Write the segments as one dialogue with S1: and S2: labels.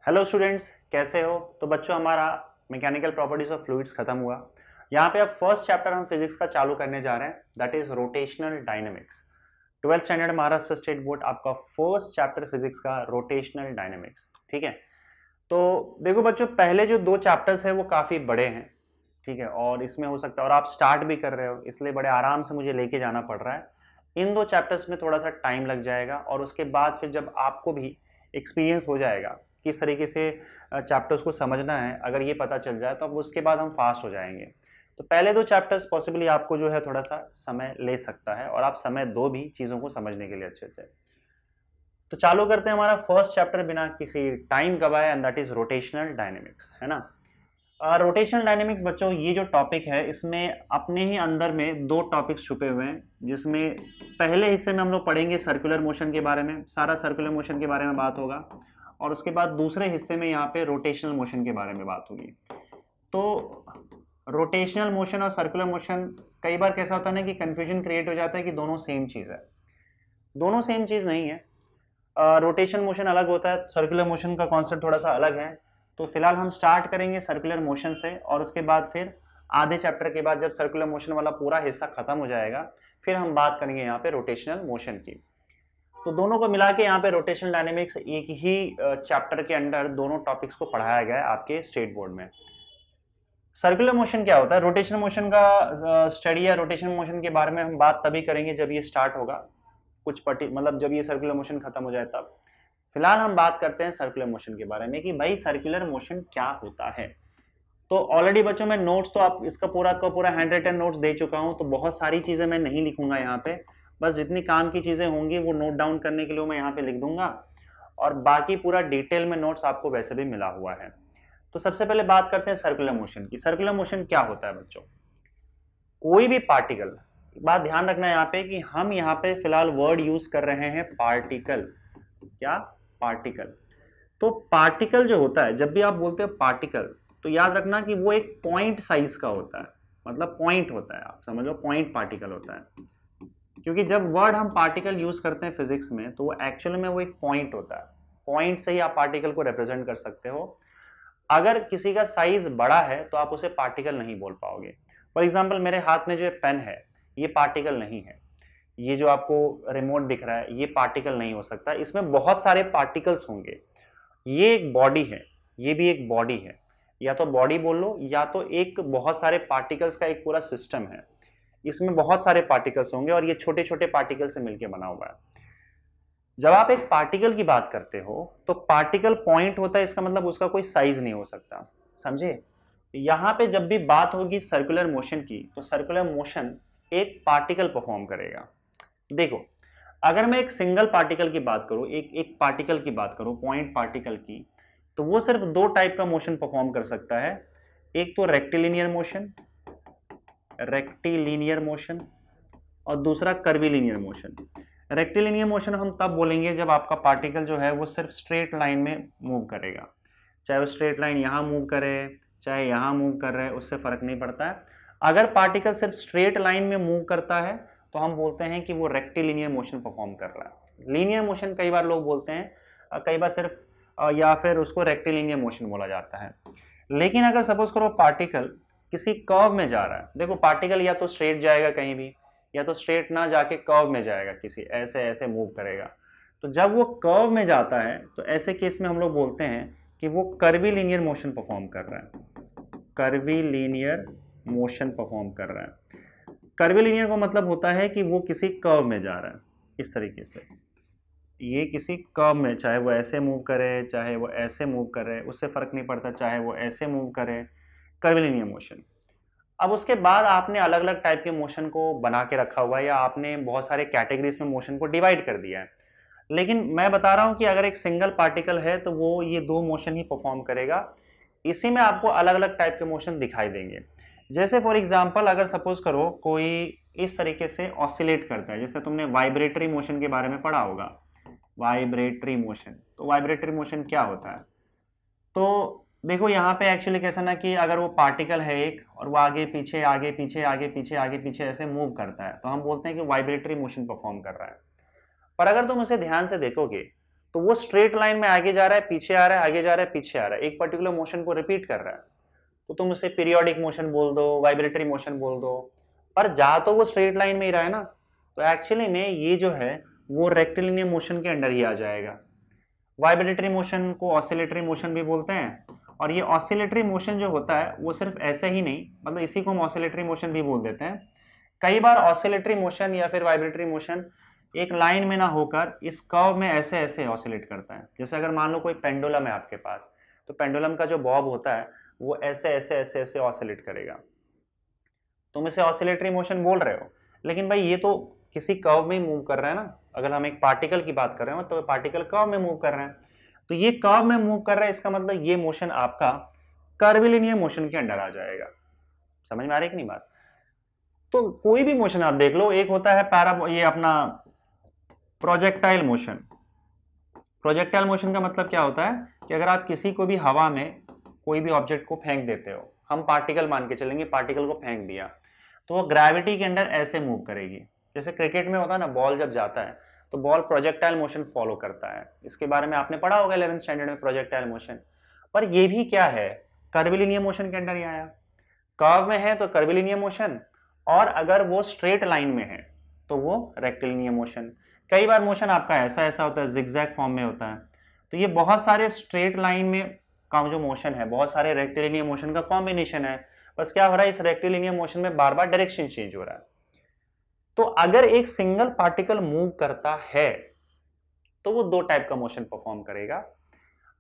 S1: Hello students, कैसे हो? तो बच्चों, हमारा मैकेनिकल प्रॉपर्टीज ऑफ फ्लूइड्स खत्म हुआ। यहाँ पे अब फर्स्ट चैप्टर हम फिजिक्स का चालू करने जा रहे हैं, that is rotational dynamics. 12th standard Maharashtra state board आपका फर्स्ट चैप्टर फिजिक्स का रोटेशनल डायनेमिक्स। ठीक है, तो देखो बच्चों, पहले जो दो चैप्टर्स है वो काफ़ी बड़े हैं। ठीक है, और इसमें हो सकता है, और आप स्टार्ट भी कर रहे हो, इसलिए बड़े आराम से मुझे लेके जाना पड़ रहा है। इन दो चैप्टर्स में थोड़ा सा टाइम लग जाएगा, और उसके बाद फिर जब आपको भी एक्सपीरियंस हो जाएगा किस तरीके से चैप्टर्स को समझना है, अगर ये पता चल जाए तो अब उसके बाद हम फास्ट हो जाएंगे। तो पहले दो चैप्टर्स पॉसिबली आपको जो है थोड़ा सा समय ले सकता है, और आप समय दो भी चीज़ों को समझने के लिए अच्छे से। तो चालू करते हैं हमारा फर्स्ट चैप्टर बिना किसी टाइम गवाए, and that is rotational dynamics, है ना। रोटेशनल डायनेमिक्स बच्चों, ये जो टॉपिक है इसमें अपने ही अंदर में दो टॉपिक्स छुपे हुए हैं, जिसमें पहले हिस्से में हम लोग पढ़ेंगे सर्कुलर मोशन के बारे में, सारा सर्कुलर मोशन के बारे में बात होगा, और उसके बाद दूसरे हिस्से में यहाँ पे रोटेशनल मोशन के बारे में बात होगी। तो रोटेशनल मोशन और सर्कुलर मोशन, कई बार कैसा होता है ना कि कंफ्यूजन क्रिएट हो जाता है कि दोनों सेम चीज़ है। दोनों सेम चीज़ नहीं है। रोटेशन मोशन अलग होता है, सर्कुलर मोशन का कॉन्सेप्ट थोड़ा सा अलग है। तो फिलहाल हम स्टार्ट करेंगे सर्कुलर मोशन से, और उसके बाद फिर आधे चैप्टर के बाद जब सर्कुलर मोशन वाला पूरा हिस्सा खत्म हो जाएगा, फिर हम बात करेंगे यहाँ पे रोटेशनल मोशन की। तो दोनों को मिला के यहाँ पे रोटेशनल डायनेमिक्स एक ही चैप्टर के अंडर दोनों टॉपिक्स को पढ़ाया गया है आपके स्टेट बोर्ड में। सर्कुलर मोशन क्या होता है? रोटेशनल मोशन का स्टडी या रोटेशनल मोशन के बारे में हम बात तभी करेंगे जब ये स्टार्ट होगा, कुछ मतलब जब ये सर्कुलर मोशन खत्म हो जाए तब। फिलहाल हम बात करते हैं सर्कुलर मोशन के बारे में कि भाई सर्कुलर मोशन क्या होता है। तो ऑलरेडी बच्चों, मैं नोट्स तो आप इसका पूरा का पूरा हैंड रिटन नोट्स दे चुका हूं, तो बहुत सारी चीजें मैं नहीं लिखूंगा यहाँ पे। बस जितनी काम की चीजें होंगी वो नोट डाउन करने के लिए मैं यहाँ पे लिख दूंगा, और बाकी पूरा डिटेल में नोट्स आपको वैसे भी मिला हुआ है। तो सबसे पहले बात करते हैं सर्कुलर मोशन की। सर्कुलर मोशन क्या होता है बच्चों? कोई भी पार्टिकल, बात ध्यान रखना है यहाँ पे कि हम यहाँ पे फिलहाल वर्ड यूज कर रहे हैं पार्टिकल। क्या? पार्टिकल। तो पार्टिकल जो होता है, जब भी आप बोलते हो पार्टिकल, तो याद रखना कि वो एक पॉइंट साइज का होता है, मतलब पॉइंट होता है, आप समझ लो पॉइंट पार्टिकल होता है। क्योंकि जब वर्ड हम पार्टिकल यूज करते हैं फिजिक्स में, तो वो एक्चुअल में वो एक पॉइंट होता है। पॉइंट से ही आप पार्टिकल को रिप्रेजेंट कर सकते हो। अगर किसी का साइज बड़ा है तो आप उसे पार्टिकल नहीं बोल पाओगे। फॉर एग्जाम्पल, मेरे हाथ में जो पेन है, ये पार्टिकल नहीं है। ये जो आपको रिमोट दिख रहा है, ये पार्टिकल नहीं हो सकता, इसमें बहुत सारे पार्टिकल्स होंगे। ये एक बॉडी है, ये भी एक बॉडी है, या तो बॉडी बोल लो, या तो एक बहुत सारे पार्टिकल्स का एक पूरा सिस्टम है। इसमें बहुत सारे पार्टिकल्स होंगे, और ये छोटे छोटे पार्टिकल से मिलकर बना हुआ है। जब आप एक पार्टिकल की बात करते हो, तो पार्टिकल पॉइंट होता है, इसका मतलब उसका कोई साइज नहीं हो सकता। समझे? यहां पे जब भी बात होगी सर्कुलर मोशन की, तो सर्कुलर मोशन एक पार्टिकल परफॉर्म करेगा। देखो, अगर मैं एक सिंगल पार्टिकल की बात करूं, एक एक पार्टिकल की बात करूं, पॉइंट पार्टिकल की, तो वो सिर्फ दो टाइप का मोशन परफॉर्म कर सकता है। एक तो रेक्टिलिनियर मोशन, रेक्टिलिनियर मोशन, और दूसरा कर्विलिनियर मोशन। रेक्टिलिनियर मोशन हम तब बोलेंगे जब आपका पार्टिकल जो है वो सिर्फ स्ट्रेट लाइन में मूव करेगा। चाहे वो स्ट्रेट लाइन यहाँ मूव करे, चाहे यहाँ मूव कर रहे, उससे फर्क नहीं पड़ता है। अगर पार्टिकल सिर्फ स्ट्रेट लाइन में मूव करता है, तो हम बोलते हैं कि वो रेक्टिलिनियर मोशन परफॉर्म कर रहा है। लीनियर मोशन कई बार लोग बोलते हैं, कई बार सिर्फ या फिर उसको रेक्टिलिनियर मोशन बोला जाता है। लेकिन अगर सपोज करो पार्टिकल किसी कर्व में जा रहा है, देखो पार्टिकल या तो स्ट्रेट जाएगा कहीं भी, या तो स्ट्रेट ना जाके कर्व में जाएगा, किसी ऐसे ऐसे मूव करेगा। तो जब वो कर्व में जाता है, तो ऐसे केस में हम लोग बोलते हैं कि वो कर्वीलिनियर मोशन परफॉर्म कर रहा है। कर्वीलिनियर मोशन परफॉर्म कर रहा है। कर्वीलिनियर का मतलब होता है कि वो किसी कर्व में जा रहा है, इस तरीके से। ये किसी कर्व में, चाहे वो ऐसे मूव करे, चाहे वो ऐसे मूव करे, उससे फर्क नहीं पड़ता, चाहे वो ऐसे मूव करे, कर्वीलिनियर मोशन। अब उसके बाद आपने अलग अलग टाइप के मोशन को बना के रखा हुआ है, या आपने बहुत सारे कैटेगरीज में मोशन को डिवाइड कर दिया है। लेकिन मैं बता रहा हूं कि अगर एक सिंगल पार्टिकल है, तो वो ये दो मोशन ही परफॉर्म करेगा। इसी में आपको अलग अलग टाइप के मोशन दिखाई देंगे। जैसे फॉर एग्जांपल, अगर सपोज करो कोई इस तरीके से ऑसिलेट करता है, जैसे तुमने वाइब्रेटरी मोशन के बारे में पढ़ा होगा, वाइब्रेटरी मोशन। तो वाइब्रेटरी मोशन क्या होता है? तो देखो यहाँ पे एक्चुअली कैसा ना कि अगर वो पार्टिकल है एक, और वो आगे पीछे आगे पीछे आगे पीछे आगे पीछे ऐसे मूव करता है, तो हम बोलते हैं कि वाइब्रेटरी मोशन परफॉर्म कर रहा है। पर अगर तुम उसे ध्यान से देखोगे, तो वो स्ट्रेट लाइन में आगे जा रहा है, पीछे आ रहा है, आगे जा रहा है, पीछे आ रहा है, एक पर्टिकुलर मोशन को रिपीट कर रहा है। तो तुम उसे पीरियोडिक मोशन बोल दो, वाइब्रेटरी मोशन बोल दो, पर जा तो वो स्ट्रेट लाइन में ही रहा है ना। तो एक्चुअली में ये जो है वो रेक्टिलिनियर मोशन के अंडर ही आ जाएगा। वाइब्रेटरी मोशन को ऑसिलेटरी मोशन भी बोलते हैं, और ये ऑसिलेटरी मोशन जो होता है वो सिर्फ ऐसे ही नहीं, मतलब इसी को हम ऑसिलेटरी मोशन भी बोल देते हैं। कई बार ऑसिलेटरी मोशन या फिर वाइब्रेटरी मोशन एक लाइन में ना होकर इस कर्व में ऐसे ऐसे ऑसिलेट करता है। जैसे अगर मान लो कोई पेंडुलम है आपके पास, तो पेंडुलम का जो बॉब होता है वो ऐसे ऐसे ऐसे ऐसे ऑसिलेट करेगा। तुम इसे ऑसिलेटरी मोशन बोल रहे हो, लेकिन भाई ये तो किसी कर्व में ही मूव कर रहा है ना। अगर हम एक पार्टिकल की बात कर रहे हो तो पार्टिकल कर्व में मूव कर रहे हैं, तो ये कर्व में मूव कर रहा है, इसका मतलब ये मोशन आपका कर्विलिनियर मोशन के अंडर आ जाएगा। समझ में आ रही कि नहीं बात? तो कोई भी मोशन आप देख लो, एक होता है ये अपना प्रोजेक्टाइल मोशन। प्रोजेक्टाइल मोशन का मतलब क्या होता है कि अगर आप किसी को भी हवा में कोई भी ऑब्जेक्ट को फेंक देते हो, हम पार्टिकल मान के चलेंगे, पार्टिकल को फेंक दिया, तो वो ग्रेविटी के अंडर ऐसे मूव करेगी। जैसे क्रिकेट में होता है ना, बॉल जब जाता है तो बॉल प्रोजेक्टाइल मोशन फॉलो करता है। इसके बारे में आपने पढ़ा होगा 11th स्टैंडर्ड में, प्रोजेक्टाइल मोशन। पर ये भी क्या है, कर्विलिनियर मोशन के अंडर ही आया। कर्व में है तो कर्विलिनियर मोशन, और अगर वो स्ट्रेट लाइन में है तो वो रेक्टिलिनियर मोशन। कई बार मोशन आपका ऐसा ऐसा होता है, जिगजैग फॉर्म में होता है। तो ये बहुत सारे स्ट्रेट लाइन में का जो मोशन है, बहुत सारे रेक्टिलिनियर मोशन का कॉम्बिनेशन है। बस क्या हो रहा है, इस रेक्टिलिनियर मोशन में बार बार डायरेक्शन चेंज हो रहा है। तो अगर एक सिंगल पार्टिकल मूव करता है तो वो दो टाइप का मोशन परफॉर्म करेगा,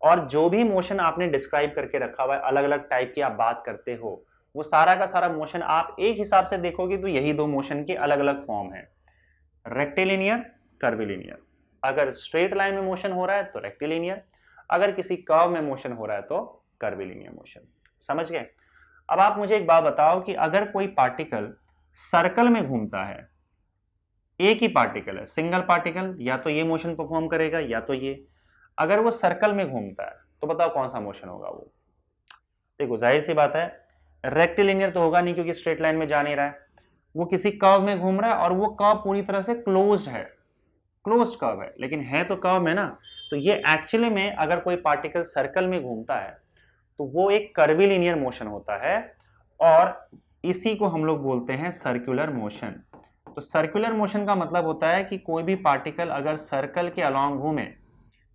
S1: और जो भी मोशन आपने डिस्क्राइब करके रखा हुआ है, अलग अलग टाइप की आप बात करते हो, वो सारा का सारा मोशन आप एक हिसाब से देखोगे तो यही दो मोशन के अलग अलग फॉर्म है, रेक्टिलिनियर, कर्विलिनियर। अगर स्ट्रेट लाइन में मोशन हो रहा है तो रेक्टिलिनियर, अगर किसी कर्व में मोशन हो रहा है तो कर्विलिनियर मोशन। समझ गए? अब आप मुझे एक बात बताओ कि अगर कोई पार्टिकल सर्कल में घूमता है, एक ही पार्टिकल है, सिंगल पार्टिकल, या तो ये मोशन परफॉर्म करेगा या तो ये। अगर वो सर्कल में घूमता है तो बताओ कौन सा मोशन होगा वो? देखो जाहिर सी बात है, रेक्टिलिनियर तो होगा नहीं क्योंकि स्ट्रेट लाइन में जा नहीं रहा है। वो किसी कर्व में घूम रहा है और वो कर्व पूरी तरह से क्लोज्ड है, क्लोज्ड कर्व है, लेकिन है तो कर्व में ना। तो ये एक्चुअली में अगर कोई पार्टिकल सर्कल में घूमता है तो वो एक कर्विलिनियर मोशन होता है, और इसी को हम लोग बोलते हैं सर्कुलर मोशन। तो सर्कुलर मोशन का मतलब होता है कि कोई भी पार्टिकल अगर सर्कल के अलोंग घूमे,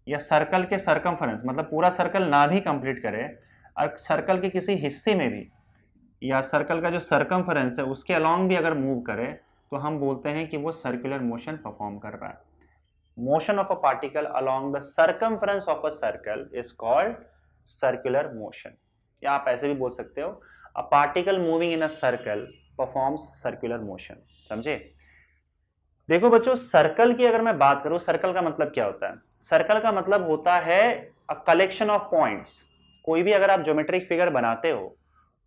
S1: या सर्कल के सरकमफरेंस, मतलब पूरा सर्कल ना भी कंप्लीट करे, और सर्कल के किसी हिस्से में भी, या सर्कल का जो सरकमफरेंस है उसके अलोंग भी अगर मूव करे, तो हम बोलते हैं कि वो सर्कुलर मोशन परफॉर्म कर रहा है। Motion of a particle along the circumference of a circle is called circular motion. या आप ऐसे भी बोल सकते हो, a particle moving in a circle performs circular motion. समझे? देखो बच्चों, सर्कल की अगर मैं बात करूं, सर्कल का मतलब क्या होता है? सर्कल का मतलब होता है अ कलेक्शन ऑफ पॉइंट्स। कोई भी अगर आप ज्योमेट्रिक फिगर बनाते हो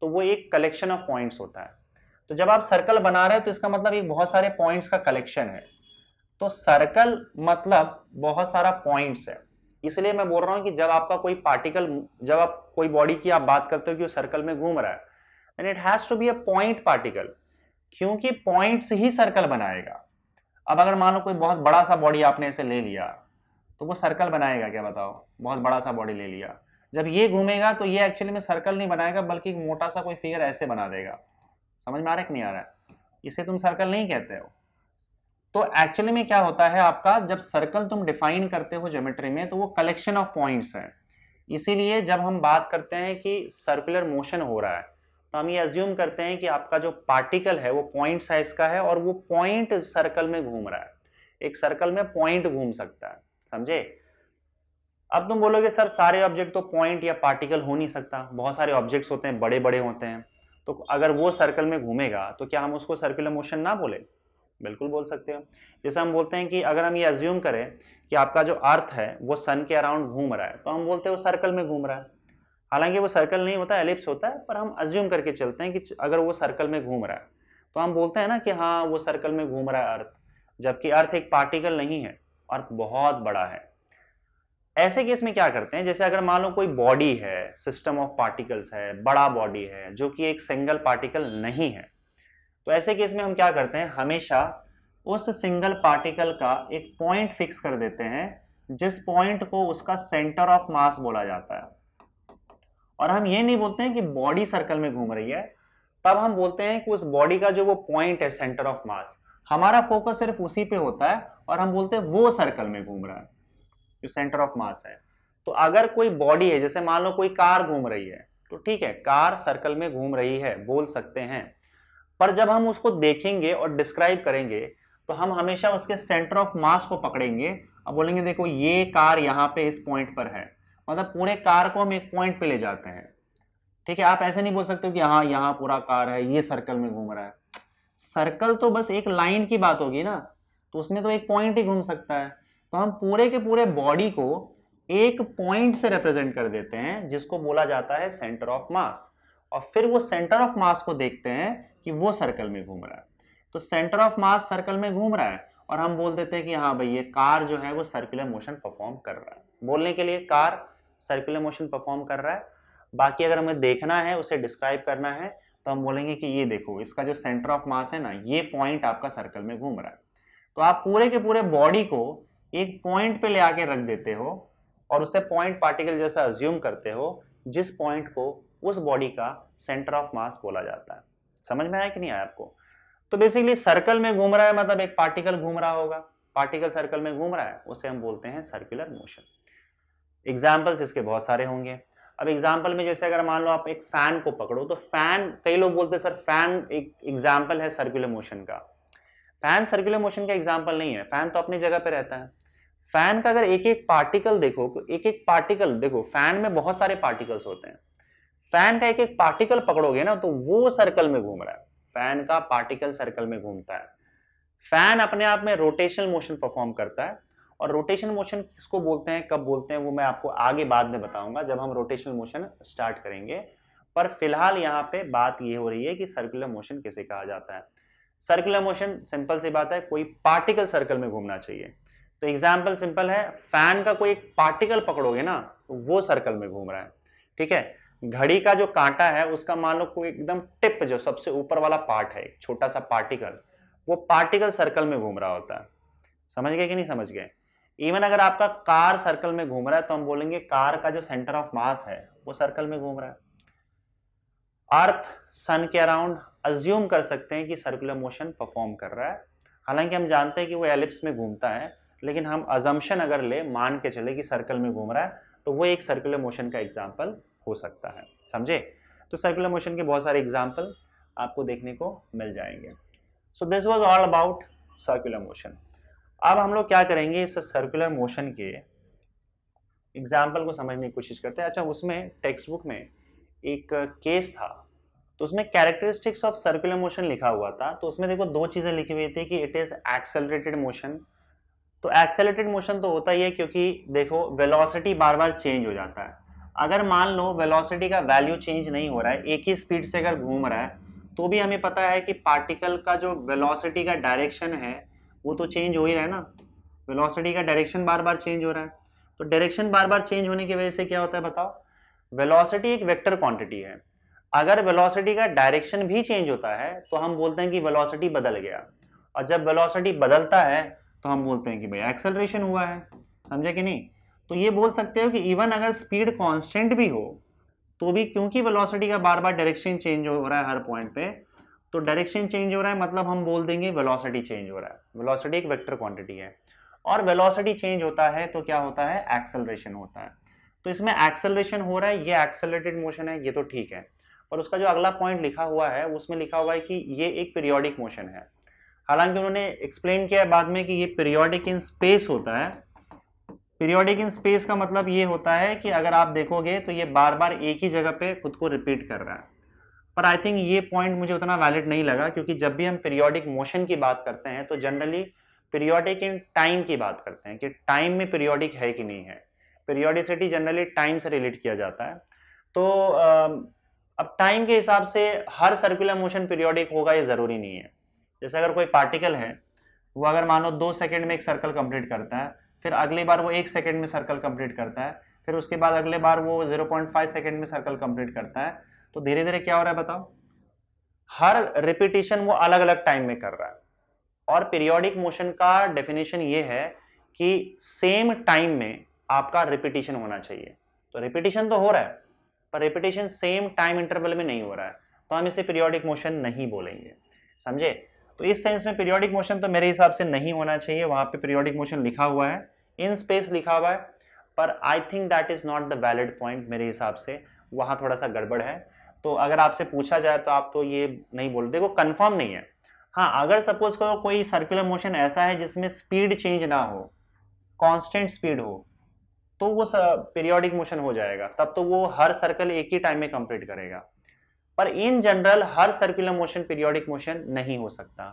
S1: तो वो एक कलेक्शन ऑफ पॉइंट्स होता है। तो जब आप सर्कल बना रहे हो तो इसका मतलब एक बहुत सारे पॉइंट्स का कलेक्शन है। तो सर्कल मतलब बहुत सारा पॉइंट्स है। इसलिए मैं बोल रहा हूं कि जब आपका कोई पार्टिकल, जब आप कोई बॉडी की आप बात करते हो कि वो सर्कल में घूम रहा है, and it has to be a point particle, क्योंकि पॉइंट्स ही सर्कल बनाएगा। अब अगर मान लो कोई बहुत बड़ा सा बॉडी आपने ऐसे ले लिया, तो वो सर्कल बनाएगा क्या? बताओ, बहुत बड़ा सा बॉडी ले लिया, जब ये घूमेगा तो ये एक्चुअली में सर्कल नहीं बनाएगा, बल्कि मोटा सा कोई फिगर ऐसे बना देगा। समझ में आ रहा है कि नहीं आ रहा है? इसे तुम सर्कल नहीं कहते हो। तो एक्चुअली में क्या होता है आपका, जब सर्कल तुम डिफाइन करते हो ज्योमेट्री में, तो वो कलेक्शन ऑफ पॉइंट्स है। इसीलिए जब हम बात करते हैं कि सर्कुलर मोशन हो रहा है, तो हम ये अज्यूम करते हैं कि आपका जो पार्टिकल है वो पॉइंट साइज का है, और वो पॉइंट सर्कल में घूम रहा है। एक सर्कल में पॉइंट घूम सकता है। समझे? अब तुम बोलोगे सर सारे ऑब्जेक्ट तो पॉइंट या पार्टिकल हो नहीं सकता, बहुत सारे ऑब्जेक्ट्स होते हैं, बड़े बड़े होते हैं, तो अगर वो सर्कल में घूमेगा तो क्या हम उसको सर्कुलर मोशन ना बोले? बिल्कुल बोल सकते हो। जैसे हम बोलते हैं कि अगर हम ये अज्यूम करें कि आपका जो अर्थ है वो सन के अराउंड घूम रहा है, तो हम बोलते हैं वो सर्कल में घूम रहा है। हालांकि वो सर्कल नहीं होता, एलिप्स होता है, पर हम अज्यूम करके चलते हैं कि अगर वो सर्कल में घूम रहा है तो हम बोलते हैं ना कि हाँ वो सर्कल में घूम रहा है अर्थ, जबकि अर्थ एक पार्टिकल नहीं है, अर्थ बहुत बड़ा है। ऐसे केस में क्या करते हैं, जैसे अगर मान लो कोई बॉडी है, सिस्टम ऑफ पार्टिकल्स है, बड़ा बॉडी है जो कि एक सिंगल पार्टिकल नहीं है, तो ऐसे केस में हम क्या करते हैं, हमेशा उस सिंगल पार्टिकल का एक पॉइंट फिक्स कर देते हैं जिस पॉइंट को उसका सेंटर ऑफ मास बोला जाता है। और हम ये नहीं बोलते हैं कि बॉडी सर्कल में घूम रही है, तब हम बोलते हैं कि उस बॉडी का जो वो पॉइंट है सेंटर ऑफ मास, हमारा फोकस सिर्फ उसी पे होता है और हम बोलते हैं वो सर्कल में घूम रहा है जो सेंटर ऑफ मास है। तो अगर कोई बॉडी है, जैसे मान लो कोई कार घूम रही है, तो ठीक है, कार सर्कल में घूम रही है बोल सकते हैं, पर जब हम उसको देखेंगे और डिस्क्राइब करेंगे तो हम हमेशा उसके सेंटर ऑफ मास को पकड़ेंगे और बोलेंगे देखो ये कार यहाँ पे इस पॉइंट पर है, मतलब पूरे कार को हम एक पॉइंट पे ले जाते हैं। ठीक है, आप ऐसे नहीं बोल सकते कि हाँ यहाँ पूरा कार है, ये सर्कल में घूम रहा है। सर्कल तो बस एक लाइन की बात होगी ना, तो उसमें तो एक पॉइंट ही घूम सकता है। तो हम पूरे के पूरे बॉडी को एक पॉइंट से रिप्रेजेंट कर देते हैं जिसको बोला जाता है सेंटर ऑफ मास, और फिर वो सेंटर ऑफ मास को देखते हैं कि वो सर्कल में घूम रहा है। तो सेंटर ऑफ मास सर्कल में घूम रहा है और हम बोल देते हैं कि हाँ भाई ये कार जो है वो सर्कुलर मोशन परफॉर्म कर रहा है। बोलने के लिए कार सर्कुलर मोशन परफॉर्म कर रहा है, बाकी अगर हमें देखना है, उसे डिस्क्राइब करना है, तो हम बोलेंगे कि ये देखो इसका जो सेंटर ऑफ मास है ना, ये पॉइंट आपका सर्कल में घूम रहा है। तो आप पूरे के पूरे बॉडी को एक पॉइंट पे ले आके रख देते हो और उसे पॉइंट पार्टिकल जैसा अज्यूम करते हो, जिस पॉइंट को उस बॉडी का सेंटर ऑफ मास बोला जाता है। समझ में आया कि नहीं आया आपको? तो बेसिकली सर्कल में घूम रहा है मतलब एक पार्टिकल घूम रहा होगा, पार्टिकल सर्कल में घूम रहा है, उसे हम बोलते हैं सर्कुलर मोशन। एग्जाम्पल्स इसके बहुत सारे होंगे। अब एग्जाम्पल में जैसे अगर मान लो आप एक फैन को पकड़ो, तो फैन, कई लोग बोलते हैं सर फैन एक एग्जाम्पल है सर्कुलर मोशन का। फैन सर्कुलर मोशन का एग्जाम्पल नहीं है, फैन तो अपनी जगह पे रहता है। फैन का अगर एक एक पार्टिकल देखो, एक एक पार्टिकल देखो, फैन में बहुत सारे पार्टिकल्स होते हैं, फैन का एक एक पार्टिकल पकड़ोगे ना तो वो सर्कल में घूम रहा है, फैन का पार्टिकल सर्कल में घूमता है। फैन अपने आप में रोटेशनल मोशन परफॉर्म करता है, और रोटेशनल मोशन किसको बोलते हैं, कब बोलते हैं, वो मैं आपको आगे बाद में बताऊंगा जब हम रोटेशनल मोशन स्टार्ट करेंगे। पर फिलहाल यहाँ पे बात ये हो रही है कि सर्कुलर मोशन किसे कहा जाता है। सर्कुलर मोशन सिंपल सी बात है, कोई पार्टिकल सर्कल में घूमना चाहिए। तो एग्जाम्पल सिंपल है, फैन का कोई एक पार्टिकल पकड़ोगे ना तो वो सर्कल में घूम रहा है। ठीक है, घड़ी का जो कांटा है उसका मान लो कोई एकदम टिप, जो सबसे ऊपर वाला पार्ट है, एक छोटा सा पार्टिकल, वो पार्टिकल सर्कल में घूम रहा होता है। समझ गए कि नहीं समझ गए? इवन अगर आपका कार सर्कल में घूम रहा है तो हम बोलेंगे कार का जो सेंटर ऑफ मास है वो सर्कल में घूम रहा है। अर्थ सन के अराउंड अज्यूम कर सकते हैं कि सर्कुलर मोशन परफॉर्म कर रहा है, हालांकि हम जानते हैं कि वो एलिप्स में घूमता है, लेकिन हम अजम्पशन अगर ले, मान के चले कि सर्कल में घूम रहा है, तो वो एक सर्कुलर मोशन का एग्जाम्पल हो सकता है। समझे? तो सर्कुलर मोशन के बहुत सारे एग्जाम्पल आपको देखने को मिल जाएंगे। So this was all about circular motion. अब हम लोग क्या करेंगे, इस सर्कुलर मोशन के एग्जाम्पल को समझने की कोशिश करते हैं। अच्छा, उसमें टेक्स्ट बुक में एक केस था, तो उसमें कैरेक्टरिस्टिक्स ऑफ सर्कुलर मोशन लिखा हुआ था। तो उसमें देखो दो चीज़ें लिखी हुई थी कि इट इज़ एक्सेलरेटेड मोशन। तो एक्सेलरेटेड मोशन तो होता ही है क्योंकि देखो वेलोसिटी बार बार चेंज हो जाता है। अगर मान लो वेलोसिटी का वैल्यू चेंज नहीं हो रहा है, एक ही स्पीड से अगर घूम रहा है, तो भी हमें पता है कि पार्टिकल का जो वेलोसिटी का डायरेक्शन है वो तो चेंज हो ही रहा है ना, वेलोसिटी का डायरेक्शन बार बार चेंज हो रहा है। तो डायरेक्शन बार बार चेंज होने की वजह से क्या होता है बताओ? वेलोसिटी एक वेक्टर क्वांटिटी है, अगर वेलोसिटी का डायरेक्शन भी चेंज होता है तो हम बोलते हैं कि वेलोसिटी बदल गया, और जब वेलोसिटी बदलता है तो हम बोलते हैं कि भाई एक्सेलरेशन हुआ है। समझे कि नहीं? तो ये बोल सकते हो कि इवन अगर स्पीड कांस्टेंट भी हो तो भी, क्योंकि वेलोसिटी का बार बार डायरेक्शन चेंज हो रहा है हर पॉइंट पे, तो डायरेक्शन चेंज हो रहा है मतलब हम बोल देंगे वेलोसिटी चेंज हो रहा है। वेलोसिटी एक वेक्टर क्वांटिटी है, और वेलोसिटी चेंज होता है तो क्या होता है? एक्सेलरेशन होता है। तो इसमें एक्सेलरेशन हो रहा है, ये एक्सेलरेटेड मोशन है, ये तो ठीक है। और उसका जो अगला पॉइंट लिखा हुआ है उसमें लिखा हुआ है कि ये एक पीरियोडिक मोशन है। हालांकि उन्होंने एक्सप्लेन किया है बाद में कि ये पीरियोडिक इन स्पेस होता है। पीरियोडिक इन स्पेस का मतलब ये होता है कि अगर आप देखोगे तो ये बार बार एक ही जगह पे खुद को रिपीट कर रहा है। पर आई थिंक ये पॉइंट मुझे उतना वैलिड नहीं लगा, क्योंकि जब भी हम पीरियोडिक मोशन की बात करते हैं तो जनरली पीरियोडिक इन टाइम की बात करते हैं कि टाइम में पीरियोडिक है कि नहीं है। पीरियोडिसिटी जनरली टाइम से रिलेट किया जाता है। तो अब टाइम के हिसाब से हर सर्कुलर मोशन पीरियोडिक होगा ये जरूरी नहीं है। जैसे अगर कोई पार्टिकल है, वो अगर मानो 2 सेकंड में एक सर्कल कंप्लीट करता है, फिर अगली बार वो 1 सेकंड में सर्कल कंप्लीट करता है, फिर उसके बाद अगले बार वो 0.5 सेकंड में सर्कल कंप्लीट करता है, तो धीरे धीरे क्या हो रहा है बताओ? हर रिपीटिशन वो अलग अलग टाइम में कर रहा है। और पीरियोडिक मोशन का डेफिनेशन ये है कि सेम टाइम में आपका रिपीटिशन होना चाहिए। तो रिपीटिशन तो हो रहा है पर रिपीटिशन सेम टाइम इंटरवल में नहीं हो रहा है, तो हम इसे पीरियोडिक मोशन नहीं बोलेंगे, समझे। तो इस सेंस में पीरियोडिक मोशन तो मेरे हिसाब से नहीं होना चाहिए। वहां पे पीरियोडिक मोशन लिखा हुआ है, इन स्पेस लिखा हुआ है, पर I think that is not the valid point. मेरे हिसाब से वहां थोड़ा सा गड़बड़ है। तो अगर आपसे पूछा जाए तो आप तो ये नहीं बोल, देखो कंफर्म नहीं है। हाँ, अगर सपोज करो कोई सर्कुलर मोशन ऐसा है जिसमें स्पीड चेंज ना हो, कांस्टेंट स्पीड हो, तो वो पीरियोडिक मोशन हो जाएगा, तब तो वो हर सर्कल एक ही टाइम में कंप्लीट करेगा। पर in general her circular motion periodic motion नहीं हो सकता।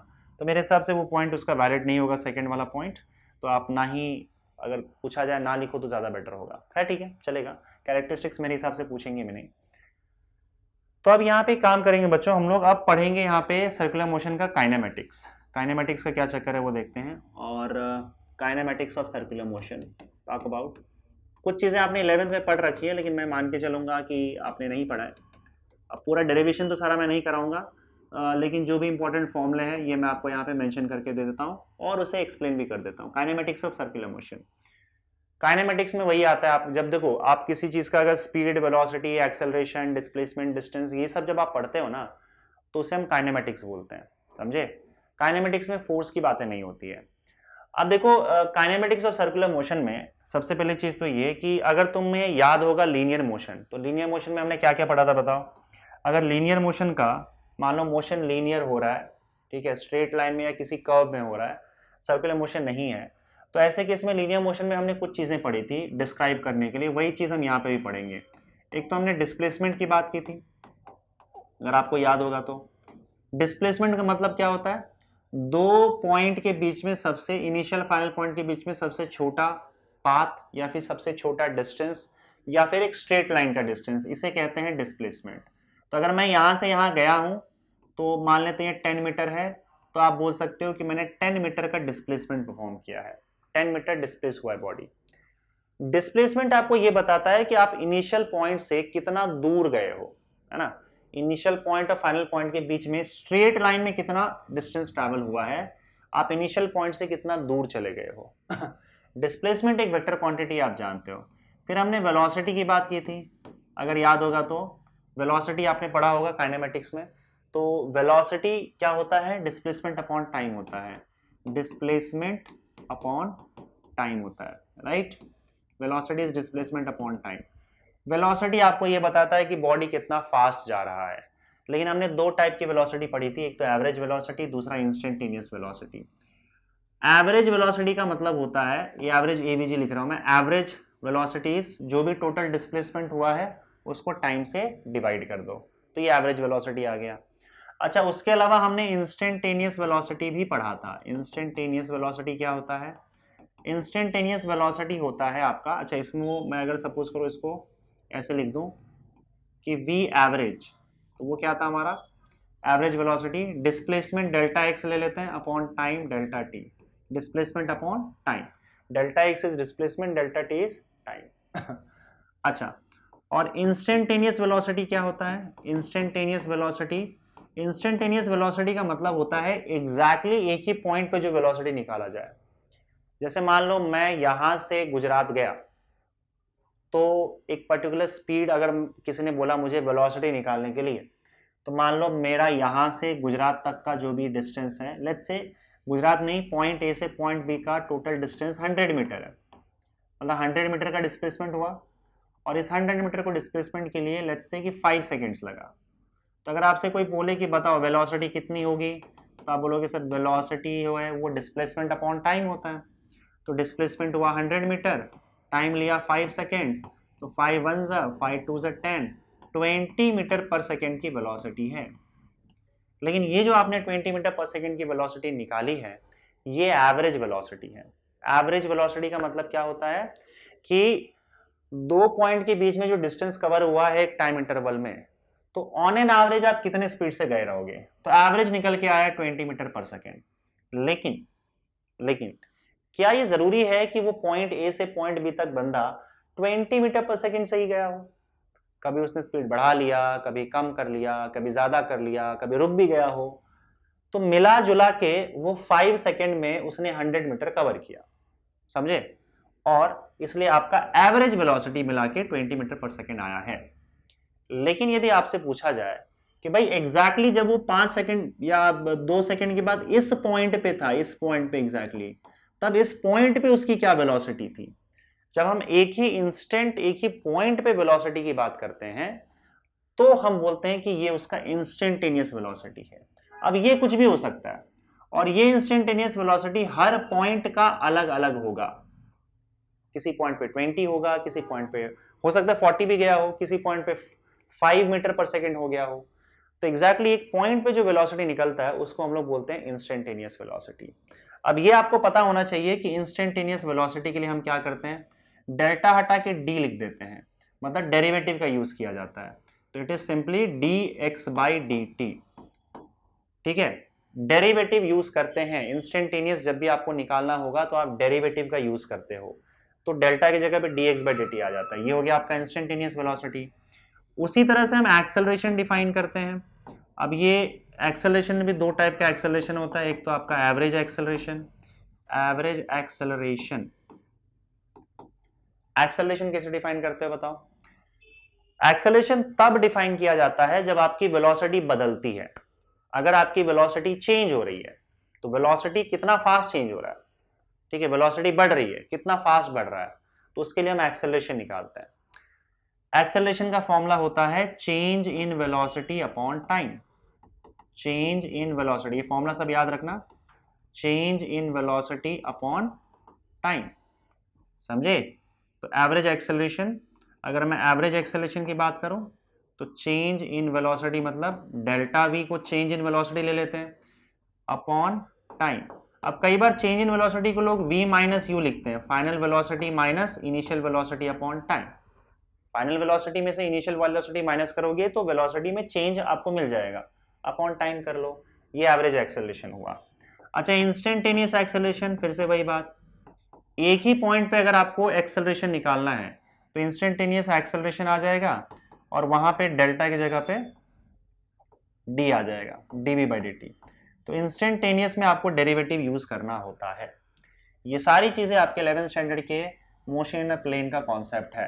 S1: तो मेरे हिसाब से वो पॉइंट उसका वैलिड नहीं होगा, सेकंड वाला पॉइंट। तो आप ना ही, अगर पूछा जाए ना लिखो तो ज़्यादा बेटर होगा। खैर ठीक है, चलेगा। कैरेक्टरिस्टिक्स मेरे हिसाब से पूछेंगे भी नहीं। तो अब यहाँ पे काम करेंगे बच्चों हम लोग, अब पढ़ेंगे यहाँ पे सर्कुलर मोशन का काइनेमेटिक्स। काइनेमेटिक्स का क्या चक्कर है वो देखते हैं। और kinematics of circular motion talk about. कुछ चीज़ें आपने 11th में पढ़ रखी है, लेकिन मैं मान के चलूँगा कि आपने नहीं पढ़ा है। अब पूरा डेरिवेशन तो सारा मैं नहीं कराऊंगा, लेकिन जो भी इंपॉर्टेंट फॉर्मूले हैं ये मैं आपको यहाँ पे मेंशन करके दे देता हूँ और उसे एक्सप्लेन भी कर देता हूँ। Kinematics of circular motion, kinematics में वही आता है। आप जब देखो, आप किसी चीज़ का अगर speed, velocity, acceleration, displacement, distance, ये सब जब आप पढ़ते हो ना, तो उसे हम काइनेमेटिक्स बोलते हैं, समझे। काइनेमेटिक्स में फोर्स की बातें नहीं होती है। अब देखो, काइनेमेटिक्स ऑफ सर्कुलर मोशन में सबसे पहले चीज़ तो ये कि अगर तुम्हें याद होगा लीनियर मोशन, तो लीनियर मोशन में हमने क्या क्या पढ़ा था बताओ। अगर लीनियर मोशन का, मान लो मोशन लीनियर हो रहा है, ठीक है, स्ट्रेट लाइन में या किसी कर्व में हो रहा है, सर्कुलर मोशन नहीं है, तो ऐसे केस में लीनियर मोशन में हमने कुछ चीज़ें पढ़ी थी डिस्क्राइब करने के लिए, वही चीज़ हम यहाँ पे भी पढ़ेंगे। एक तो हमने डिस्प्लेसमेंट की बात की थी, अगर आपको याद होगा तो। डिस्प्लेसमेंट का मतलब क्या होता है, दो पॉइंट के बीच में, सबसे इनिशियल फाइनल पॉइंट के बीच में सबसे छोटा पाथ या फिर सबसे छोटा डिस्टेंस या फिर एक स्ट्रेट लाइन का डिस्टेंस, इसे कहते हैं डिस्प्लेसमेंट। तो अगर मैं यहाँ से यहाँ गया हूँ, तो मान लेते हैं 10 मीटर है, तो आप बोल सकते हो कि मैंने 10 मीटर का डिस्प्लेसमेंट परफॉर्म किया है, 10 मीटर डिस्प्लेस हुआ है बॉडी। डिस्प्लेसमेंट आपको ये बताता है कि आप इनिशियल पॉइंट से कितना दूर गए हो, है ना। इनिशियल पॉइंट और फाइनल पॉइंट के बीच में स्ट्रेट लाइन में कितना डिस्टेंस ट्रैवल हुआ है, आप इनिशियल पॉइंट से कितना दूर चले गए हो। डिस्प्लेसमेंट एक वेक्टर क्वांटिटी, आप जानते हो। फिर हमने वेलोसिटी की बात की थी, अगर याद होगा तो। वेलोसिटी आपने पढ़ा होगा काइनेमेटिक्स में। तो वेलोसिटी क्या होता है, डिस्प्लेसमेंट अपॉन टाइम होता है। डिस्प्लेसमेंट अपॉन टाइम होता है, right. Velocity is displacement upon time. Velocity आपको ये बताता है कि बॉडी कितना फास्ट जा रहा है। लेकिन हमने दो टाइप की वेलोसिटी पढ़ी थी, एक तो एवरेज वेलोसिटी, दूसरा इंस्टेंटेनियस वेलोसिटी। एवरेज वेलोसिटी का मतलब होता है, ये एवरेज एवीजी लिख रहा हूं मैं, एवरेज वेलोसिटी जो भी टोटल डिस्प्लेसमेंट हुआ है उसको टाइम से डिवाइड कर दो, तो ये एवरेज वेलोसिटी आ गया। अच्छा, उसके अलावा हमने इंस्टेंटेनियस वेलोसिटी भी पढ़ा था। इंस्टेंटेनियस वेलोसिटी क्या होता है, इंस्टेंटेनियस वेलोसिटी होता है आपका, अच्छा इसमें मैं अगर सपोज करो इसको ऐसे लिख दूं कि वी एवरेज, तो वो क्या था हमारा average velocity, displacement delta x ले लेते हैं upon time delta T. Displacement upon time, delta x is displacement, delta T is time. अच्छा, और इंस्टेंटेनियस वेलोसिटी क्या होता है, इंस्टेंटेनियस वेलोसिटी, इंस्टेंटेनियस वेलोसिटी का मतलब होता है एग्जैक्टली एक ही पॉइंट पे जो वेलोसिटी निकाला जाए। जैसे मान लो मैं यहां से गुजरात गया, तो एक पर्टिकुलर स्पीड, अगर किसी ने बोला मुझे वेलोसिटी निकालने के लिए, तो मान लो मेरा यहाँ से गुजरात तक का जो भी डिस्टेंस है, लेट्स से गुजरात नहीं, पॉइंट ए से पॉइंट बी का टोटल डिस्टेंस 100 मीटर है, मतलब 100 मीटर का डिस्प्लेसमेंट हुआ, और इस 100 मीटर को डिस्प्लेसमेंट के लिए लेट्स से कि 5 सेकेंड्स लगा। तो अगर आपसे कोई बोले कि बताओ वेलोसिटी कितनी होगी, तो आप बोलोगे सर वेलोसिटी जो है वो डिस्प्लेसमेंट अपॉन टाइम होता है। तो डिस्प्लेसमेंट हुआ 100 मीटर, टाइम लिया 5 सेकेंड्स, तो 5 1 ज़ा 5 2 ज़ा 10, 20 मीटर पर सेकेंड की वेलोसिटी है। लेकिन ये जो आपने 20 मीटर पर सेकेंड की वेलोसिटी निकाली है, ये एवरेज वेलोसिटी है। एवरेज वेलोसिटी का मतलब क्या होता है कि दो पॉइंट के बीच में जो डिस्टेंस कवर हुआ है एक टाइम इंटरवल में, तो ऑन एन एवरेज आप कितने स्पीड से गए रहोगे, तो एवरेज निकल के आया 20 मीटर पर सेकेंड। लेकिन क्या ये जरूरी है कि वो पॉइंट ए से पॉइंट बी तक बंदा 20 मीटर पर सेकेंड से ही गया हो? कभी उसने स्पीड बढ़ा लिया, कभी कम कर लिया, कभी ज्यादा कर लिया, कभी रुक भी गया हो, तो मिला जुला के वो 5 सेकेंड में उसने 100 मीटर कवर किया। समझे, और इसलिए आपका एवरेज वेलोसिटी मिला के 20 मीटर पर सेकेंड आया है। लेकिन यदि आपसे पूछा जाए कि भाई एग्जैक्टली जब वो 5 सेकंड या 2 सेकंड के बाद इस पॉइंट पे था, इस पॉइंट पे एग्जैक्टली, तब इस पॉइंट पे उसकी क्या वेलोसिटी थी। जब हम एक ही इंस्टेंट, एक ही पॉइंट पे वेलोसिटी की बात करते हैं तो हम बोलते हैं कि ये उसका इंस्टेंटेनियस वेलोसिटी है। अब ये कुछ भी हो सकता है, और ये इंस्टेंटेनियस वेलोसिटी हर पॉइंट का अलग अलग होगा। किसी पॉइंट पे 20 होगा, किसी पॉइंट पे हो सकता है 40 भी गया हो, किसी पॉइंट पे 5 मीटर पर सेकेंड हो गया हो। तो एग्जैक्टली एक पॉइंट पे जो वेलोसिटी निकलता है उसको हम लोग बोलते हैं इंस्टेंटेनियस वेलोसिटी। अब ये आपको पता होना चाहिए कि इंस्टेंटेनियस वेलोसिटी के लिए हम क्या करते हैं, डेल्टा हटा के डी लिख देते हैं, मतलब डेरिवेटिव का यूज किया जाता है। तो इट इज सिंपली dx/dt। ठीक है, डेरिवेटिव यूज करते हैं इंस्टेंटेनियस, जब भी आपको निकालना होगा तो आप डेरिवेटिव का यूज करते हो, तो डेल्टा की जगह पे dx/dt आ जाता है। ये हो गया आपका इंस्टेंटेनियस वेलोसिटी। उसी तरह से हम एक्सेलरेशन डिफाइन करते हैं। अब ये एक्सेलरेशन में भी दो टाइप का एक्सेलरेशन होता है, एक तो आपका average acceleration. Average acceleration, acceleration कैसे डिफाइन करते हो बताओ। एक्सेलरेशन तब डिफाइन किया जाता है जब आपकी वेलोसिटी बदलती है। अगर आपकी वेलोसिटी चेंज हो रही है, तो वेलोसिटी कितना फास्ट चेंज हो रहा है, ठीक है, वेलोसिटी बढ़ रही है, कितना फास्ट बढ़ रहा है, तो उसके लिए हम एक्सेलरेशन निकालते हैं। एक्सेलरेशन का फॉर्मूला होता है change in velocity upon time. Change in velocity, ये फॉर्मूला सब याद रखना, change in velocity upon time, समझे। तो एवरेज एक्सेलरेशन, अगर मैं एवरेज एक्सेलरेशन की बात करूं तो चेंज इन वेलोसिटी मतलब डेल्टा वी को चेंज इन वेलोसिटी ले लेते हैं अपॉन टाइम। अब कई बार चेंज इन वेलोसिटी को लोग v माइनस यू लिखते हैं, final velocity minus initial velocity upon time. Final velocity में से इनिशियल वेलोसिटी माइनस करोगे तो वेलोसिटी में चेंज आपको मिल जाएगा, अपॉन टाइम कर लो। ये एवरेज एक्सेलरेशन हुआ। अच्छा, इंस्टेंटेनियस एक्सेलरेशन, फिर से वही बात, एक ही पॉइंट पे अगर आपको एक्सेलरेशन निकालना है तो इंस्टेंटेनियस एक्सेलरेशन आ जाएगा और वहां पे डेल्टा की जगह पे डी आ जाएगा, dv/dt। तो इंस्टेंटेनियस में आपको डेरिवेटिव यूज करना होता है। ये सारी चीजें आपके 11th स्टैंडर्ड के मोशन इन अ प्लेन का कॉन्सेप्ट है।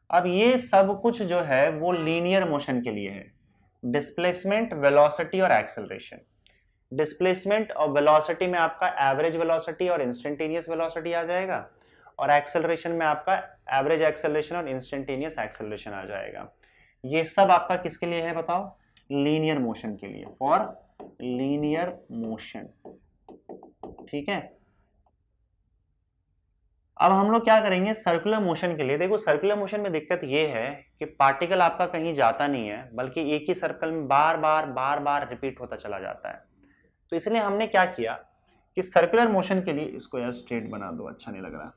S1: अब ये सब कुछ जो है वो लीनियर मोशन के लिए है, डिस्प्लेसमेंट, वेलोसिटी और एक्सेलरेशन। डिस्प्लेसमेंट और वेलोसिटी में आपका एवरेज वेलोसिटी और इंस्टेंटेनियस वेलोसिटी आ जाएगा, और एक्सेलरेशन में आपका एवरेज एक्सेलरेशन और इंस्टेंटेनियस एक्सेलरेशन आ जाएगा। ये सब आपका किसके लिए है बताओ, लीनियर मोशन के लिए, फॉर लीनियर मोशन। ठीक है, अब हम लोग क्या करेंगे सर्कुलर मोशन के लिए। देखो सर्कुलर मोशन में दिक्कत ये है कि पार्टिकल आपका कहीं जाता नहीं है, बल्कि एक ही सर्कल में बार बार रिपीट होता चला जाता है। तो इसलिए हमने क्या किया कि सर्कुलर मोशन के लिए, इसको यार स्ट्रेट बना दो, अच्छा नहीं लग रहा।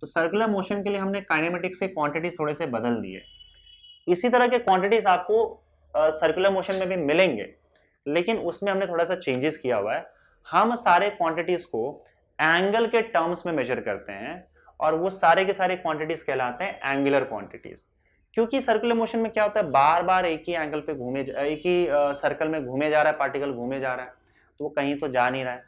S1: तो सर्कुलर मोशन के लिए हमने काइनेमेटिक्स के क्वांटिटीज थोड़े से बदल दिए। इसी तरह के क्वांटिटीज आपको सर्कुलर मोशन में भी मिलेंगे, लेकिन उसमें हमने थोड़ा सा चेंजेस किया हुआ है। हम सारे क्वांटिटीज को एंगल के टर्म्स में मेजर करते हैं, और वो सारे के सारे क्वांटिटीज कहलाते हैं एंगुलर क्वांटिटीज। क्योंकि सर्कुलर मोशन में क्या होता है, बार बार एक ही एंगल पे घूमे, एक ही सर्कल में घूमे जा रहा है, पार्टिकल घूमे जा रहा है, तो वो कहीं तो जा नहीं रहा है।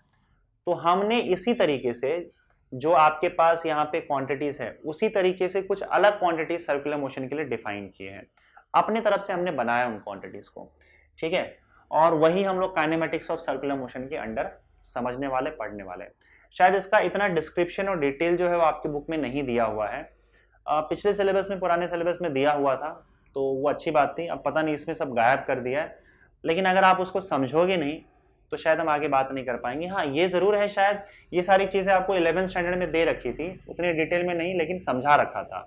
S1: तो हमने इसी तरीके से जो आपके पास यहाँ पे क्वांटिटीज है, उसी तरीके से कुछ अलग क्वांटिटीज सर्कुलर मोशन के लिए डिफाइन किए हैं, अपनी तरफ से हमने बनाया उन क्वांटिटीज को। ठीक है, और वही हम लोग काइनेमेटिक्स ऑफ सर्कुलर मोशन के अंडर समझने वाले, पढ़ने वाले। शायद इसका इतना डिस्क्रिप्शन और डिटेल जो है वो आपकी बुक में नहीं दिया हुआ है, पिछले सिलेबस में, पुराने सिलेबस में दिया हुआ था, तो वो अच्छी बात थी। अब पता नहीं इसमें सब गायब कर दिया है, लेकिन अगर आप उसको समझोगे नहीं तो शायद हम आगे बात नहीं कर पाएंगे। हाँ ये जरूर है, शायद ये सारी चीजें आपको 11th स्टैंडर्ड में दे रखी थी, उतनी डिटेल में नहीं, लेकिन समझा रखा था।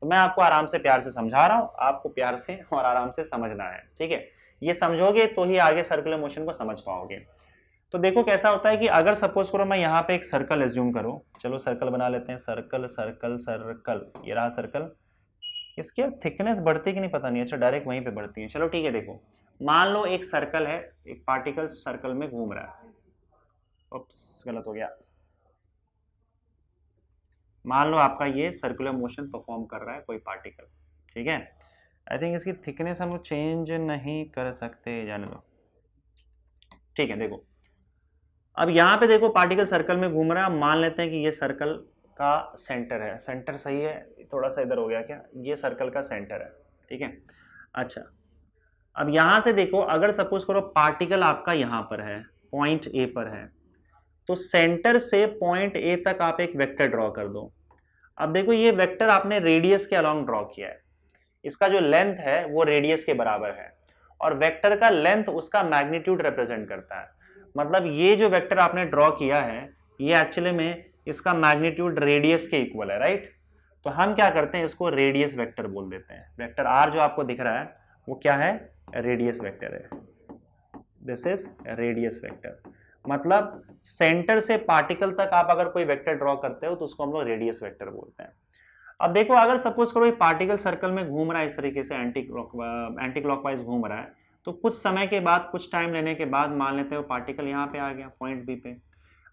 S1: तो मैं आपको आराम से प्यार से समझा रहा हूँ, आपको प्यार से और आराम से समझना है। ठीक है, ये समझोगे तो ही आगे सर्कुलर मोशन को समझ पाओगे। तो देखो कैसा होता है कि अगर सपोज करो मैं यहाँ पे एक सर्कल एज्यूम करूँ, चलो सर्कल बना लेते हैं, सर्कल सर्कल सर्कल, ये रहा सर्कल। इसकी थिकनेस बढ़ती कि नहीं पता नहीं, अच्छा डायरेक्ट वहीं पे बढ़ती है। चलो ठीक है, देखो मान लो एक सर्कल है, एक पार्टिकल सर्कल में घूम रहा है। उप्स, गलत हो गया। मान लो आपका ये सर्कुलर मोशन परफॉर्म कर रहा है कोई पार्टिकल। ठीक है, आई थिंक इसकी थिकनेस हम लोग चेंज नहीं कर सकते, जाने दो। ठीक है, देखो अब यहाँ पे देखो पार्टिकल सर्कल में घूम रहा है, मान लेते हैं कि ये सर्कल का सेंटर है, सेंटर सही है, थोड़ा सा इधर हो गया क्या, ये सर्कल का सेंटर है, ठीक है। अच्छा, अब यहां से देखो, अगर सपोज करो पार्टिकल आपका यहां पर है, पॉइंट ए पर है, तो सेंटर से पॉइंट ए तक आप एक वेक्टर ड्रॉ कर दो। अब देखो ये वेक्टर आपने रेडियस के अलोंग ड्रॉ किया है, इसका जो लेंथ है वो रेडियस के बराबर है, और वेक्टर का लेंथ उसका मैग्नीट्यूड रिप्रेजेंट करता है। मतलब ये जो वेक्टर आपने ड्रॉ किया है ये एक्चुअली में इसका मैग्नीट्यूड रेडियस के इक्वल है, राइट। तो हम क्या करते हैं, इसको रेडियस वेक्टर बोल देते हैं। वेक्टर आर जो आपको दिख रहा है वो क्या है, रेडियस वेक्टर है। This is radius vector. मतलब सेंटर से पार्टिकल तक आप अगर कोई वेक्टर ड्रॉ करते हो तो उसको हम लोग रेडियस वेक्टर बोलते हैं। अब देखो, अगर सपोज करो ये पार्टिकल सर्कल में घूम रहा है इस तरीके से, एंटी क्लॉकवाइज घूम रहा है, तो कुछ समय के बाद, कुछ टाइम लेने के बाद मान लेते हो पार्टिकल यहाँ पे आ गया पॉइंट बी पे,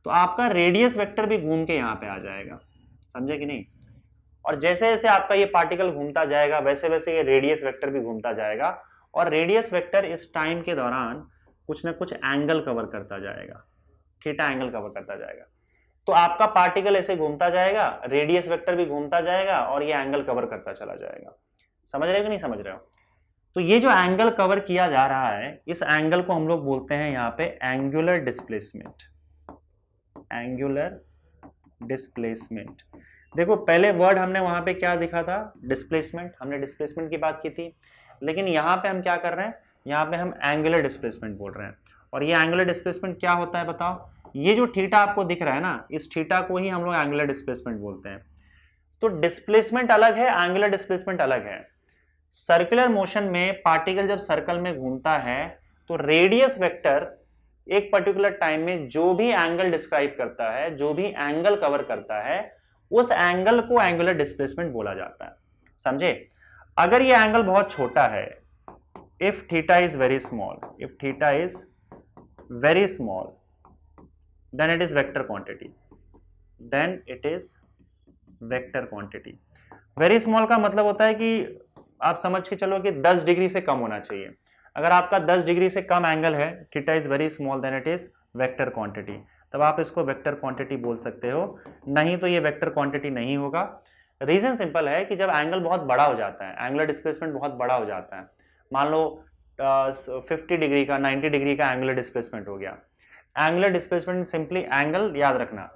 S1: तो आपका रेडियस वेक्टर भी घूम के यहाँ पे आ जाएगा, समझे कि नहीं। और जैसे जैसे आपका ये पार्टिकल घूमता जाएगा वैसे वैसे ये रेडियस वेक्टर भी घूमता जाएगा, और रेडियस वेक्टर इस टाइम के दौरान कुछ ना कुछ एंगल कवर करता जाएगा, थीटा एंगल कवर करता जाएगा। तो आपका पार्टिकल ऐसे घूमता जाएगा, रेडियस वेक्टर भी घूमता जाएगा, और ये एंगल कवर करता चला जाएगा। समझ रहे हो कि नहीं समझ रहे हो। तो ये जो एंगल कवर किया जा रहा है, इस एंगल को हम लोग बोलते हैं यहाँ पे एंगुलर डिस्प्लेसमेंट। Angular displacement. देखो पहले वर्ड हमने वहां पे क्या दिखा था, डिस्प्लेसमेंट, हमने डिस्प्लेसमेंट की बात की थी, लेकिन यहाँ पे हम क्या कर रहे हैं, यहाँ पे हम एंगुलर डिस्प्लेसमेंट बोल रहे हैं। और ये एंगुलर डिस्प्लेसमेंट क्या होता है बताओ। ये जो थीटा आपको दिख रहा है ना, इस थीटा को ही हम लोग एंगुलर डिस्प्लेसमेंट बोलते हैं। तो डिस्प्लेसमेंट अलग है, एंगुलर डिस्प्लेसमेंट अलग है। सर्कुलर मोशन में पार्टिकल जब सर्कल में घूमता है तो रेडियस वेक्टर एक पर्टिकुलर टाइम में जो भी एंगल डिस्क्राइब करता है, जो भी एंगल कवर करता है, उस एंगल को एंगुलर डिस्प्लेसमेंट बोला जाता है, समझे। अगर ये एंगल बहुत छोटा है, if theta is very small, if theta is very small, then it is vector quantity, then it is vector quantity। Very small का मतलब होता है कि आप समझ के चलो कि 10 डिग्री से कम होना चाहिए। अगर आपका 10 डिग्री से कम एंगल है, theta is very small, then it is vector quantity, तब आप इसको वेक्टर क्वांटिटी बोल सकते हो, नहीं तो ये वेक्टर क्वांटिटी नहीं होगा। रीजन सिंपल है कि जब एंगल बहुत बड़ा हो जाता है, एंगुलर डिस्प्लेसमेंट बहुत बड़ा हो जाता है, मान लो 50 डिग्री का, 90 डिग्री का एंगुलर डिस्प्लेसमेंट हो गया। एंगुलर डिस्प्लेसमेंट सिंपली एंगल, याद रखना,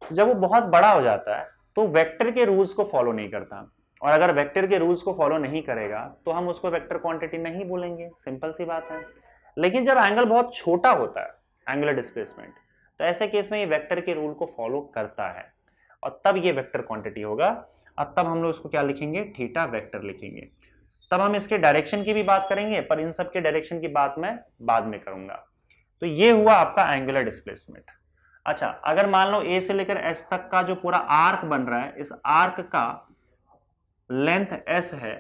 S1: जब वो बहुत बड़ा हो जाता है तो वेक्टर के रूल्स को फॉलो नहीं करता, और अगर वेक्टर के रूल्स को फॉलो नहीं करेगा तो हम उसको वेक्टर क्वांटिटी नहीं बोलेंगे, सिंपल सी बात है। लेकिन जब एंगल बहुत छोटा होता है एंगुलर डिस्प्लेसमेंट, तो ऐसे केस में ये वेक्टर के रूल को फॉलो करता है, और तब ये वेक्टर क्वांटिटी होगा। अब तब हम लोग उसको क्या लिखेंगे, थीटा वेक्टर लिखेंगे। तब हम इसके डायरेक्शन की भी बात करेंगे, पर इन सब के डायरेक्शन की बात मैं बाद में करूंगा। तो ये हुआ आपका एंगुलर डिस्प्लेसमेंट। अच्छा, अगर मान लो ए से लेकर एस तक का जो पूरा आर्क बन रहा है, इस आर्क का लेंथ एस है,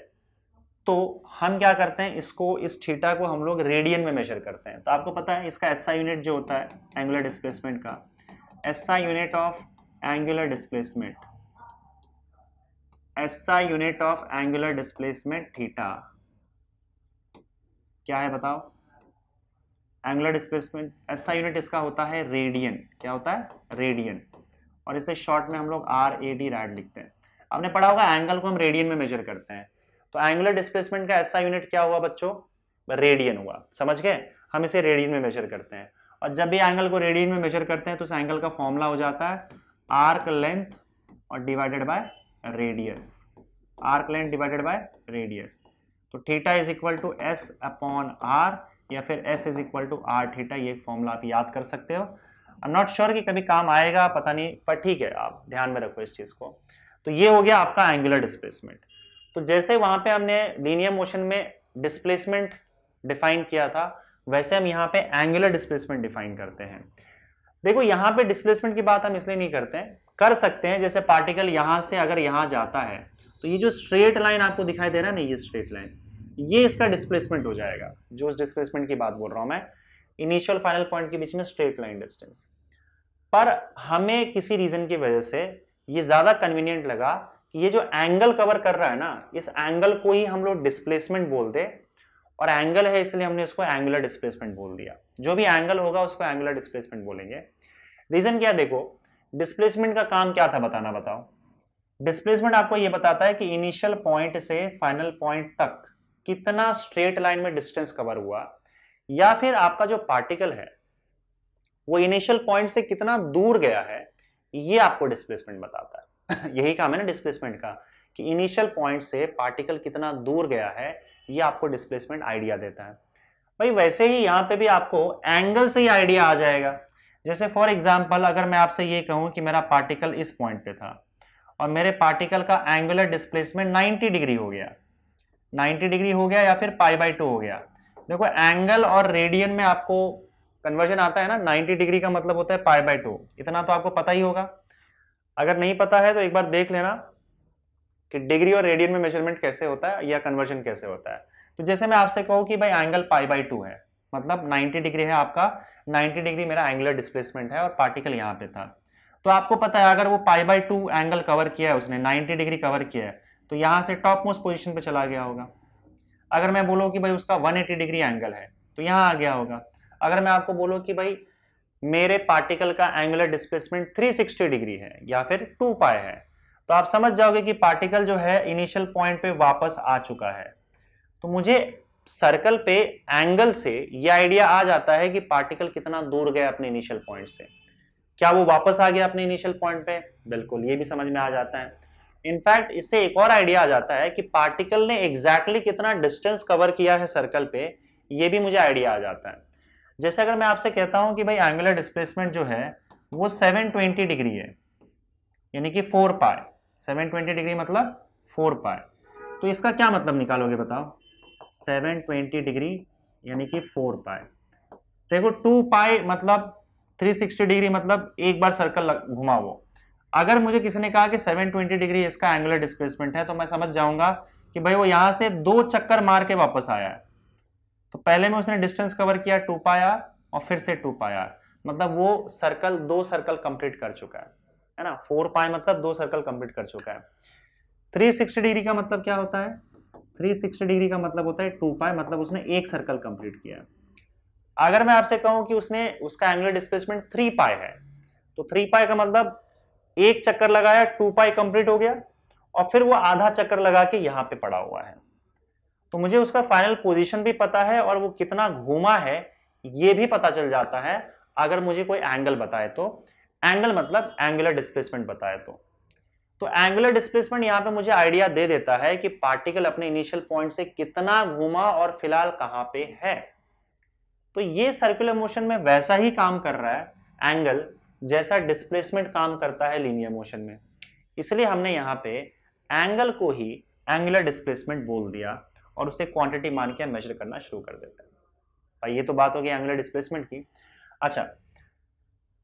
S1: तो हम क्या करते हैं, इसको, इस थीटा को हम लोग रेडियन में मेजर करते हैं। तो आपको पता है इसका एसआई यूनिट जो होता है एंगुलर डिस्प्लेसमेंट का, SI unit of angular displacement, SI unit of angular displacement theta क्या है बताओ। एंगुलर डिस्प्लेसमेंट एसआई यूनिट इसका होता है रेडियन। क्या होता है, रेडियन। और इसे शॉर्ट में हम लोग RAD रैड लिखते हैं। आपने पढ़ा होगा एंगल को हम रेडियन में मेजर करते हैं, तो एंगुलर डिस्प्लेसमेंट का एसआई यूनिट क्या हुआ बच्चों, रेडियन हुआ, समझ गए। हम इसे रेडियन में मेजर करते हैं, और जब भी एंगल को रेडियन में मेजर करते हैं तो उस एंगल का फॉर्मूला हो जाता है आर्क लेंथ और divided by radius, arc length divided by radius. तो theta is equal to S upon R, या फिर S is equal to R theta. ये फॉर्मूला आप याद कर सकते हो। आई एम नॉट श्योर कि कभी काम आएगा, पता नहीं, पर ठीक है, आप ध्यान में रखो इस चीज को। तो ये हो गया आपका एंगुलर डिस्प्लेसमेंट। तो जैसे वहां पे हमने लीनियर मोशन में डिस्प्लेसमेंट डिफाइन किया था, वैसे हम यहाँ पे एंगुलर डिस्प्लेसमेंट डिफाइन करते हैं। देखो यहाँ पे डिस्प्लेसमेंट की बात हम इसलिए नहीं करते हैं, कर सकते हैं, जैसे पार्टिकल यहाँ से अगर यहाँ जाता है तो ये जो स्ट्रेट लाइन आपको दिखाई दे रहा है ना, ये स्ट्रेट लाइन, ये इसका डिस्प्लेसमेंट हो जाएगा। जो इस डिस्प्लेसमेंट की बात बोल रहा हूं मैं, इनिशियल फाइनल पॉइंट के बीच में स्ट्रेट लाइन डिस्टेंस। पर हमें किसी रीजन की वजह से ये ज्यादा कन्वीनियंट लगा कि ये जो एंगल कवर कर रहा है ना, इस एंगल को ही हम लोग डिस्प्लेसमेंट बोल दे, और एंगल है इसलिए हमने उसको एंगुलर डिस्प्लेसमेंट बोल दिया। जो भी एंगल होगा उसको एंगुलर डिस्प्लेसमेंट बोलेंगे। रीजन क्या, देखो डिस्प्लेसमेंट का काम क्या था बताना, बताओ। डिस्प्लेसमेंट आपको ये बताता है कि इनिशियल पॉइंट से फाइनल पॉइंट तक कितना स्ट्रेट लाइन में डिस्टेंस कवर हुआ, या फिर आपका जो पार्टिकल है वो इनिशियल पॉइंट से कितना दूर गया है, ये आपको डिस्प्लेसमेंट बताता है। यही काम है ना डिस्प्लेसमेंट का, कि इनिशियल पॉइंट से पार्टिकल कितना दूर गया है, ये आपको डिस्प्लेसमेंट आइडिया देता है। भाई वैसे ही यहां पे भी आपको एंगल से ही आइडिया आ जाएगा। जैसे फॉर एग्जांपल अगर मैं आपसे ये कहूं कि मेरा पार्टिकल इस पॉइंट पे था और मेरे पार्टिकल का एंगुलर डिस्प्लेसमेंट 90 डिग्री हो गया, 90 डिग्री हो गया या फिर π/2 हो गया। देखो एंगल और रेडियन में आपको कन्वर्जन आता है ना, 90 डिग्री का मतलब होता है π/2, इतना तो आपको पता ही होगा। अगर नहीं पता है तो एक बार देख लेना कि डिग्री और रेडियन में मेजरमेंट कैसे होता है या कन्वर्जन कैसे होता है। तो जैसे मैं आपसे कहूं कि भाई एंगल π/2 है, मतलब 90 डिग्री है आपका, 90 डिग्री मेरा एंगुलर डिस्प्लेसमेंट है और पार्टिकल यहाँ पे था। तो आपको पता है अगर वो π/2 एंगल कवर किया है उसने, 90 डिग्री कवर किया है, तो यहाँ से टॉप मोस्ट पोजिशन पे चला गया होगा। अगर मैं बोलूँ कि भाई उसका 180 डिग्री एंगल है तो यहाँ आ गया होगा। अगर मैं आपको बोलूँ कि भाई मेरे पार्टिकल का एंगुलर डिस्प्लेसमेंट 360 डिग्री है या फिर 2π है, तो आप समझ जाओगे कि पार्टिकल जो है इनिशियल पॉइंट पे वापस आ चुका है। तो मुझे सर्कल पे एंगल से ये आइडिया आ जाता है कि पार्टिकल कितना दूर गया अपने इनिशियल पॉइंट से। क्या वो वापस आ गया अपने इनिशियल पॉइंट पे? बिल्कुल, ये भी समझ में आ जाता है। इनफैक्ट इससे एक और आइडिया आ जाता है कि पार्टिकल ने एग्जैक्टली कितना डिस्टेंस कवर किया है सर्कल पे, ये भी मुझे आइडिया आ जाता है। जैसे अगर मैं आपसे कहता हूं कि भाई एंगुलर डिस्प्लेसमेंट जो है वो 720 डिग्री है, यानी कि 4π। 720 डिग्री मतलब 4π। तो इसका क्या मतलब निकालोगे बताओ? 720 डिग्री यानी कि 4π। देखो 2π मतलब 360 डिग्री, मतलब एक बार सर्कल घुमा वो। अगर मुझे किसी ने कहा कि 720 डिग्री इसका एंगुलर डिस्प्लेसमेंट है, तो मैं समझ जाऊंगा कि भाई वो यहां से 2 चक्कर मार के वापस आया है। तो पहले में उसने डिस्टेंस कवर किया 2π और फिर से 2π, मतलब वो सर्कल 2 सर्कल कंप्लीट कर चुका है ना। 4π मतलब 2 सर्कल कंप्लीट कर चुका है। 360 डिग्री का मतलब क्या होता है? 360 डिग्री का मतलब होता है 2π, मतलब उसने एक सर्कल कंप्लीट किया। अगर मैं आपसे कहूं कि उसने उसका एंगुलर डिस्प्लेसमेंट 3π है, तो 3π का मतलब एक चक्कर लगाया 2π कंप्लीट हो गया और फिर वो आधा चक्कर लगा के यहां पे पड़ा हुआ है। तो मुझे उसका फाइनल पोजीशन भी पता है और वो कितना घूमा है ये भी पता चल जाता है अगर मुझे कोई एंगल बताए तो। एंगल मतलब एंगुलर डिस्प्लेसमेंट बताए तो एंगुलर डिस्प्लेसमेंट यहां पे मुझे आइडिया दे देता है कि पार्टिकल अपने इनिशियल पॉइंट से कितना घूमा और फिलहाल कहां पे है। तो ये सर्कुलर मोशन में वैसा ही काम कर रहा है एंगल जैसा डिस्प्लेसमेंट काम करता है लीनियर मोशन में। इसलिए हमने यहाँ पे एंगल को ही एंगुलर डिस्प्लेसमेंट बोल दिया और उसे क्वांटिटी मान के मेजर करना शुरू कर देते हैं। भाई ये तो बात हो गई एंगुलर डिस्प्लेसमेंट की। अच्छा,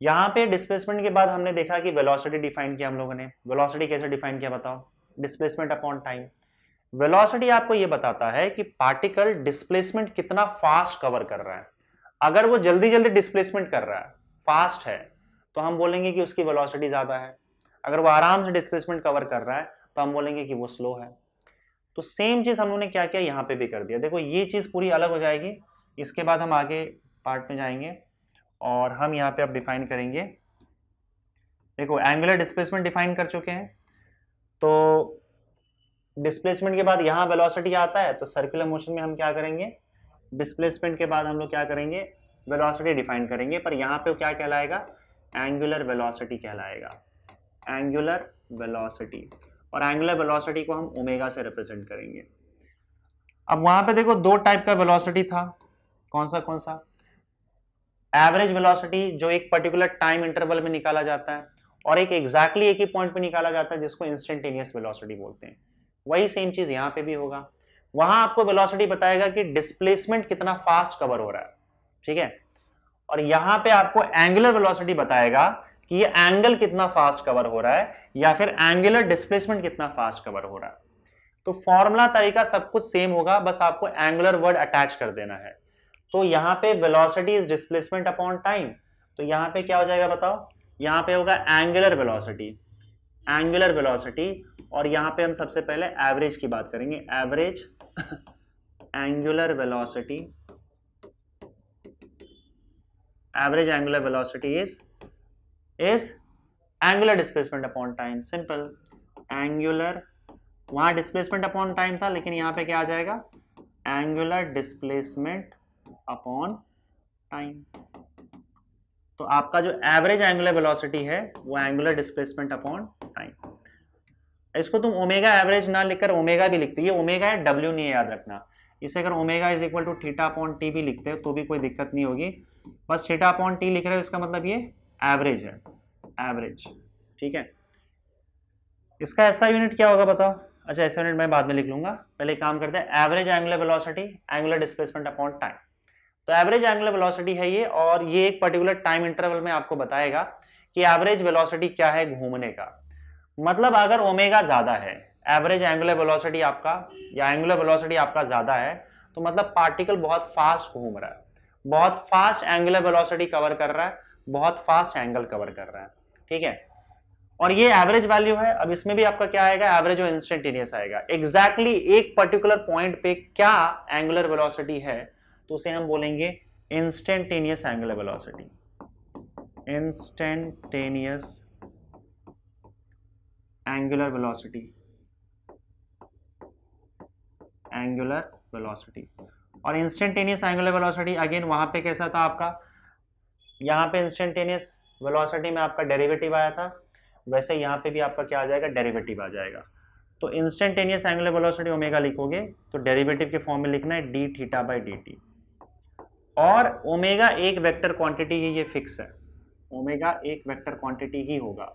S1: यहाँ पे डिस्प्लेसमेंट के बाद हमने देखा कि वेलोसिटी डिफाइन किया हम लोगों ने। वेलोसिटी कैसे डिफाइन किया बताओ? Displacement upon time. वेलोसिटी आपको ये बताता है कि पार्टिकल डिस्प्लेसमेंट कितना फास्ट कवर कर रहा है। अगर वो जल्दी जल्दी डिस्प्लेसमेंट कर रहा है, फास्ट है, तो हम बोलेंगे कि उसकी वेलोसिटी ज्यादा है। अगर वो आराम से डिस्प्लेसमेंट कवर कर रहा है तो हम बोलेंगे कि वो स्लो है। तो सेम चीज हम लोगों ने क्या किया, यहाँ पे भी कर दिया। देखो ये चीज पूरी अलग हो जाएगी, इसके बाद हम आगे पार्ट में जाएंगे और हम यहाँ पे अब डिफाइन करेंगे। देखो एंगुलर डिस्प्लेसमेंट डिफाइन कर चुके हैं, तो डिस्प्लेसमेंट के बाद यहाँ वेलोसिटी आता है, तो सर्कुलर मोशन में हम क्या करेंगे, डिस्प्लेसमेंट के बाद हम लोग क्या करेंगे, वेलोसिटी डिफाइन करेंगे। पर यहाँ पे क्या कहलाएगा, एंगुलर वेलोसिटी कहलाएगा, एंगुलर वेलोसिटी। और एंगुलर वेलोसिटी को हम ओमेगा से रिप्रेजेंट करेंगे। अब वहां पे देखो दो टाइप का वेलोसिटी था, कौन सा? एवरेज वेलोसिटी जो एक पर्टिकुलर टाइम इंटरवल में निकाला जाता है, और एक एग्जैक्टली एक ही पॉइंट पे निकाला जाता है जिसको इंस्टेंटेनियस वेलोसिटी बोलते हैं। वही सेम चीज यहाँ पे भी होगा। वहां आपको वेलोसिटी बताएगा कि डिस्प्लेसमेंट कितना फास्ट कवर हो रहा है, ठीक है। और यहां पे आपको एंगुलर वेलोसिटी बताएगा कि ये एंगल कितना फास्ट कवर हो रहा है या फिर एंगुलर डिस्प्लेसमेंट कितना फास्ट कवर हो रहा है। तो फॉर्मूला तरीका सब कुछ सेम होगा, बस आपको एंगुलर वर्ड अटैच कर देना है। तो यहाँ पे velocity is displacement upon time, तो यहाँ पे क्या हो जाएगा बताओ, यहाँ पे होगा एंगुलर वेलोसिटी, एंगुलर वेलोसिटी। और यहाँ पे हम सबसे पहले एवरेज की बात करेंगे, average angular velocity, average angular velocity is angular displacement upon time, simple. Angular, वहां डिस्प्लेसमेंट अपॉन टाइम था, लेकिन यहां पे क्या आ जाएगा, एंगुलर डिस्प्लेसमेंट अपॉन टाइम। तो आपका जो एवरेज एंगुलर वेलोसिटी है वो एंगुलर डिस्प्लेसमेंट अपॉन टाइम। इसको तुम ओमेगा एवरेज ना लिखकर ओमेगा भी लिखते, ये ओमेगा है, डब्ल्यू नहीं है, याद रखना। इसे अगर omega is equal to theta upon t भी लिखते हो तो भी कोई दिक्कत नहीं होगी, बस थीटा अपॉन टी लिख रहे हो इसका मतलब ये एवरेज है, एवरेज, ठीक है। इसका ऐसा यूनिट क्या होगा बताओ? अच्छा, ऐसा यूनिट मैं बाद में लिख लूंगा, पहले काम करते हैं। Average angular velocity, angular displacement upon time. तो एवरेज एंगुलर वेलोसिटी है ये, और ये एक पर्टिकुलर टाइम इंटरवल में आपको बताएगा कि एवरेज वेलोसिटी क्या है घूमने का। मतलब अगर ओमेगा ज्यादा है, एवरेज एंगुलर वेलोसिटी आपका या एंगुलर वेलोसिटी आपका ज्यादा है, तो मतलब पार्टिकल बहुत फास्ट घूम रहा है, बहुत फास्ट एंगुलर वेलोसिटी कवर कर रहा है, बहुत फास्ट एंगल कवर कर रहा है, ठीक है। और ये एवरेज वैल्यू है। अब इसमें भी आपका क्या आएगा, एवरेज और इंस्टेंटेनियस आएगा। एग्जैक्टली एक पर्टिकुलर पॉइंट पे क्या एंगुलर वेलोसिटी है तो उसे हम बोलेंगे instantaneous angular velocity, instantaneous angular velocity, angular velocity. और इंस्टेंटेनियस एंगुलर वेलोसिटी अगेन वहां पे कैसा था आपका, यहां पे इंस्टेंटेनियस वेलोसिटी में आपका डेरिवेटिव आया था, वैसे यहां पे भी आपका क्या आ जाएगा, डेरिवेटिव आ जाएगा। तो इंस्टेंटेनियस एंगुलर वेलोसिटी ओमेगा लिखोगे तो डेरिवेटिव के फॉर्म में लिखना है D theta by D T. और ओमेगा एक वेक्टर क्वांटिटी है, ये फिक्स है, ओमेगा एक वेक्टर क्वांटिटी ही होगा।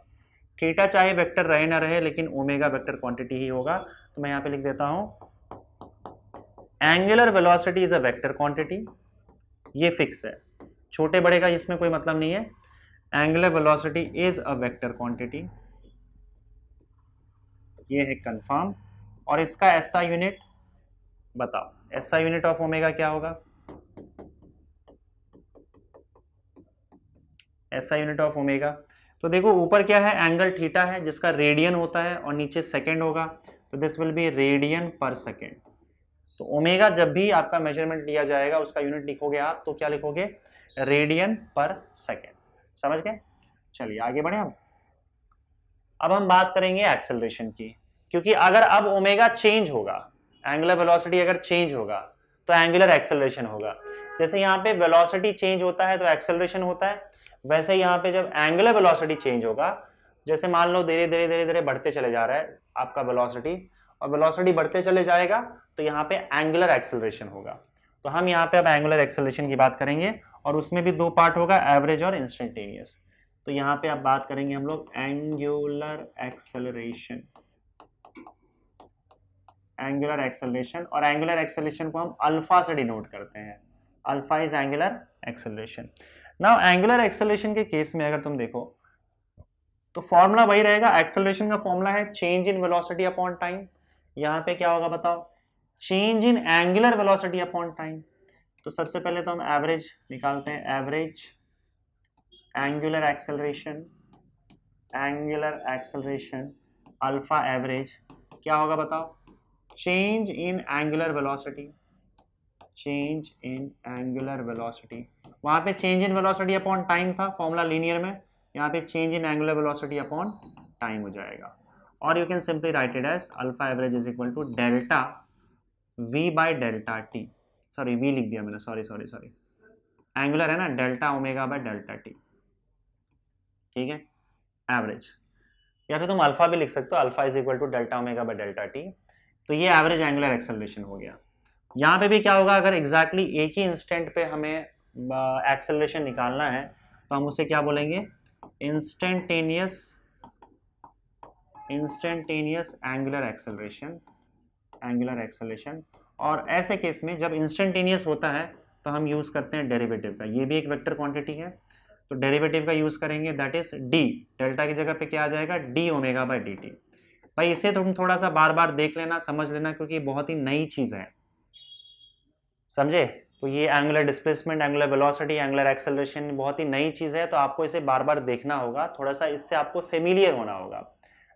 S1: थीटा चाहे वेक्टर रहे ना रहे, लेकिन ओमेगा वेक्टर क्वांटिटी ही होगा। तो मैं यहां पे लिख देता हूं angular velocity is a vector quantity, ये फिक्स है, छोटे बड़े का इसमें कोई मतलब नहीं है। Angular velocity is a vector quantity, ये है कंफर्म। और इसका एसआई यूनिट बताओ, एसआई यूनिट ऑफ ओमेगा क्या होगा, एसआई यूनिट ऑफ ओमेगा। तो देखो ऊपर क्या है, एंगल थीटा है जिसका रेडियन होता है, और नीचे सेकेंड होगा, तो दिस विल बी रेडियन पर सेकेंड। तो ओमेगा जब भी आपका मेजरमेंट लिया जाएगा उसका यूनिट लिखोगे आप, तो क्या लिखोगे, रेडियन पर सेकेंड। समझ गए? चलिए आगे बढ़े हम। अब हम बात करेंगे एक्सेलरेशन की, क्योंकि अगर अब ओमेगा चेंज होगा, एंगुलर वेलोसिटी अगर चेंज होगा तो एंगुलर एक्सेलरेशन होगा। जैसे यहाँ पे वेलोसिटी चेंज होता है तो एक्सेलरेशन होता है, वैसे यहाँ पे जब एंगुलर वेलोसिटी चेंज होगा, जैसे मान लो धीरे धीरे धीरे धीरे बढ़ते चले जा रहा है आपका वेलोसिटी, और वेलोसिटी बढ़ते चले जाएगा तो यहाँ पे एंगुलर एक्सेलरेशन होगा। तो हम यहाँ पे अब एंगुलर एक्सेलरेशन की बात करेंगे, और उसमें भी दो पार्ट होगा, एवरेज और इंस्टेंटेनियस। तो यहाँ पे अब बात करेंगे हम लोग एंगुलर एक्सेलरेशन, एंगुलर एक्सेलरेशन। और एंगुलर एक्सेलरेशन को हम अल्फा से डिनोट करते हैं, alpha is angular acceleration. Now angular acceleration के केस में अगर तुम देखो तो फॉर्मूला वही रहेगा, एक्सेलरेशन का फॉर्मूला है change in velocity upon time. यहाँ पे क्या होगा बताओ, change in angular velocity upon time. तो सबसे पहले तो हम एवरेज निकालते हैं, average angular acceleration, angular acceleration alpha average क्या होगा बताओ, change in angular velocity, change in angular velocity. वहां पे change in velocity upon time था फॉर्मूला लीनियर में, यहाँ पे change in angular velocity upon time हो जाएगा। और you can simply write it as alpha average is equal to delta v by delta t, sorry v लिख दिया मैंने, सॉरी सॉरी सॉरी, एंगुलर है ना, delta omega by delta t, ठीक है, एवरेज। या फिर तुम अल्फा भी लिख सकते हो, alpha is equal to delta omega by delta t. तो ये एवरेज एंगुलर एक्सेलरेशन हो गया। यहाँ पे भी क्या होगा, अगर एग्जैक्टली एक ही इंस्टेंट पे हमें एक्सेलरेशन निकालना है तो हम उसे क्या बोलेंगे, instantaneous, instantaneous angular acceleration, angular acceleration. और ऐसे केस में जब इंस्टेंटेनियस होता है तो हम यूज करते हैं डेरिवेटिव का, ये भी एक वेक्टर क्वांटिटी है, तो डेरिवेटिव का यूज करेंगे, दैट इज डी, डेल्टा की जगह पे क्या आ जाएगा, D omega by D T. भाई इसे तुम थोड़ा सा बार बार देख लेना, समझ लेना, क्योंकि बहुत ही नई चीज है, समझे। तो ये angular displacement, angular velocity, angular acceleration बहुत ही नई चीज है, तो आपको इसे बार बार देखना होगा, थोड़ा सा इससे आपको फेमिलियर होना होगा।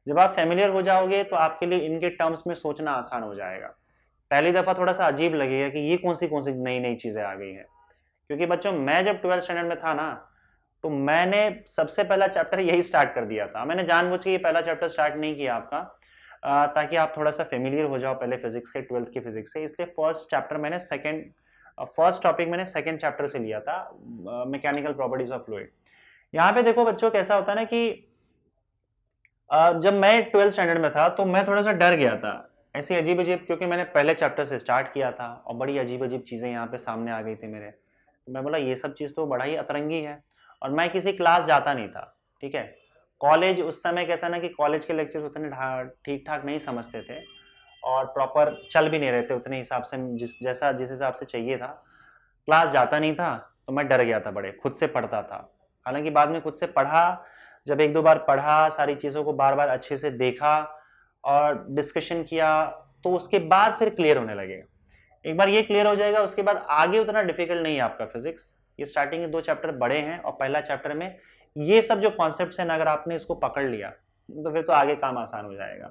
S1: जब आप फेमिलियर हो जाओगे तो आपके लिए इनके टर्म्स में सोचना आसान हो जाएगा। पहली दफा थोड़ा सा अजीब लगेगा कि ये कौन सी नई नई चीजें आ गई हैं, क्योंकि बच्चों मैं जब 12th स्टैंडर्ड में था ना, तो मैंने सबसे पहला चैप्टर यही स्टार्ट कर दिया था। मैंने जानबूझ के ये पहला चैप्टर स्टार्ट नहीं किया आपका, ताकि आप थोड़ा सा फेमिलियर हो जाओ पहले फिजिक्स के, 12th की फिजिक्स से। इसलिए फर्स्ट टॉपिक मैंने सेकंड चैप्टर से लिया था, मैकेनिकल प्रॉपर्टीज ऑफ फ्लूइड। यहाँ पे देखो बच्चों कैसा होता है ना कि जब मैं 12th स्टैंडर्ड में था तो मैं थोड़ा सा डर गया था ऐसी अजीब अजीब, क्योंकि मैंने पहले चैप्टर से स्टार्ट किया था और बड़ी अजीब अजीब चीज़ें यहाँ पे सामने आ गई थी मेरे। तो मैं बोला ये सब चीज़ तो बड़ा ही अतरंगी है, और मैं किसी क्लास जाता नहीं था, ठीक है। कॉलेज उस समय कैसा ना कि कॉलेज के लेक्चर्स उतने ठीक ठाक नहीं समझते थे और प्रॉपर चल भी नहीं रहे थे उतने हिसाब से, जिस हिसाब से चाहिए था। क्लास जाता नहीं था तो मैं डर गया था बड़े, खुद से पढ़ता था। हालांकि बाद में खुद से पढ़ा, जब एक दो बार पढ़ा, सारी चीज़ों को बार बार अच्छे से देखा और डिस्कशन किया, तो उसके बाद फिर क्लियर होने लगे। एक बार ये क्लियर हो जाएगा उसके बाद आगे उतना डिफिकल्ट नहीं है आपका फिजिक्स। ये स्टार्टिंग के 2 चैप्टर बड़े हैं और पहला चैप्टर में ये सब जो कॉन्सेप्ट्स हैं, अगर आपने इसको पकड़ लिया तो फिर तो आगे काम आसान हो जाएगा।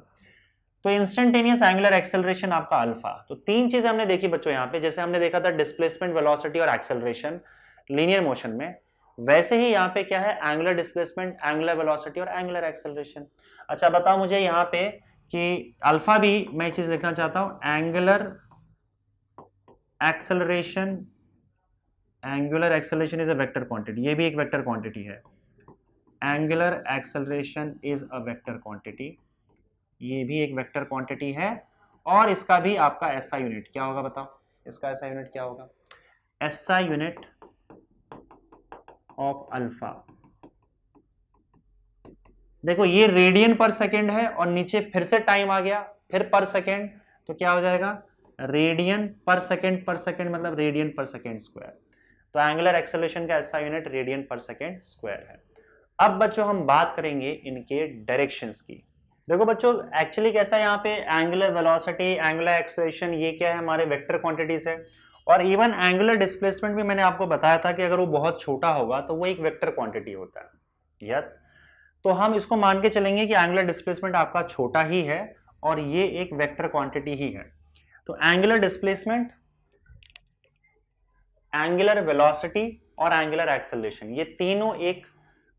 S1: तो इंस्टेंटेनियस एंगुलर एक्सेलरेशन आपका अल्फा। तो 3 चीजें हमने देखी बच्चों यहाँ पे, जैसे हमने देखा था डिस्प्लेसमेंट, वेलोसिटी और एक्सेलरेशन लीनियर मोशन में, वैसे ही यहाँ पे क्या है, एंगुलर डिस्प्लेसमेंट, एंगुलर वेलोसिटी और एंगुलर एक्सेलरेशन। अच्छा बताओ मुझे यहाँ पे कि अल्फा भी मैं चीज लिखना चाहता हूं, angular acceleration, angular acceleration is a vector quantity, ये भी एक वेक्टर क्वांटिटी है। Angular acceleration is a vector quantity, ये भी एक वेक्टर क्वांटिटी है। और इसका भी आपका एसआई यूनिट क्या होगा बताओ, इसका एसआई यूनिट क्या होगा, एसआई यूनिट ऑफ अल्फा। देखो ये रेडियन पर सेकेंड है और नीचे फिर से टाइम आ गया, फिर पर सेकेंड, तो क्या हो जाएगा, रेडियन पर सेकेंड मतलब रेडियन पर सेकेंड स्क्वायर। तो एंगुलर एक्सेलरेशन का एसआई यूनिट रेडियन पर सेकेंड स्क्वायर है। अब बच्चों हम बात करेंगे इनके डायरेक्शंस की। देखो बच्चों एक्चुअली कैसा है, यहाँ पे एंगुलर वेलोसिटी, एंगुलर एक्सेलरेशन, ये क्या है, हमारे वेक्टर क्वांटिटीज है। और इवन एंगुलर डिस्प्लेसमेंट भी मैंने आपको बताया था कि अगर वो बहुत छोटा होगा तो वो एक वेक्टर क्वांटिटी होता है। यस, तो हम इसको मान के चलेंगे कि एंगुलर डिस्प्लेसमेंट आपका छोटा ही है और ये एक वेक्टर क्वांटिटी ही है। तो एंगुलर डिस्प्लेसमेंट, एंगुलर वेलोसिटी और एंगुलर एक्सेलरेशन, ये तीनों एक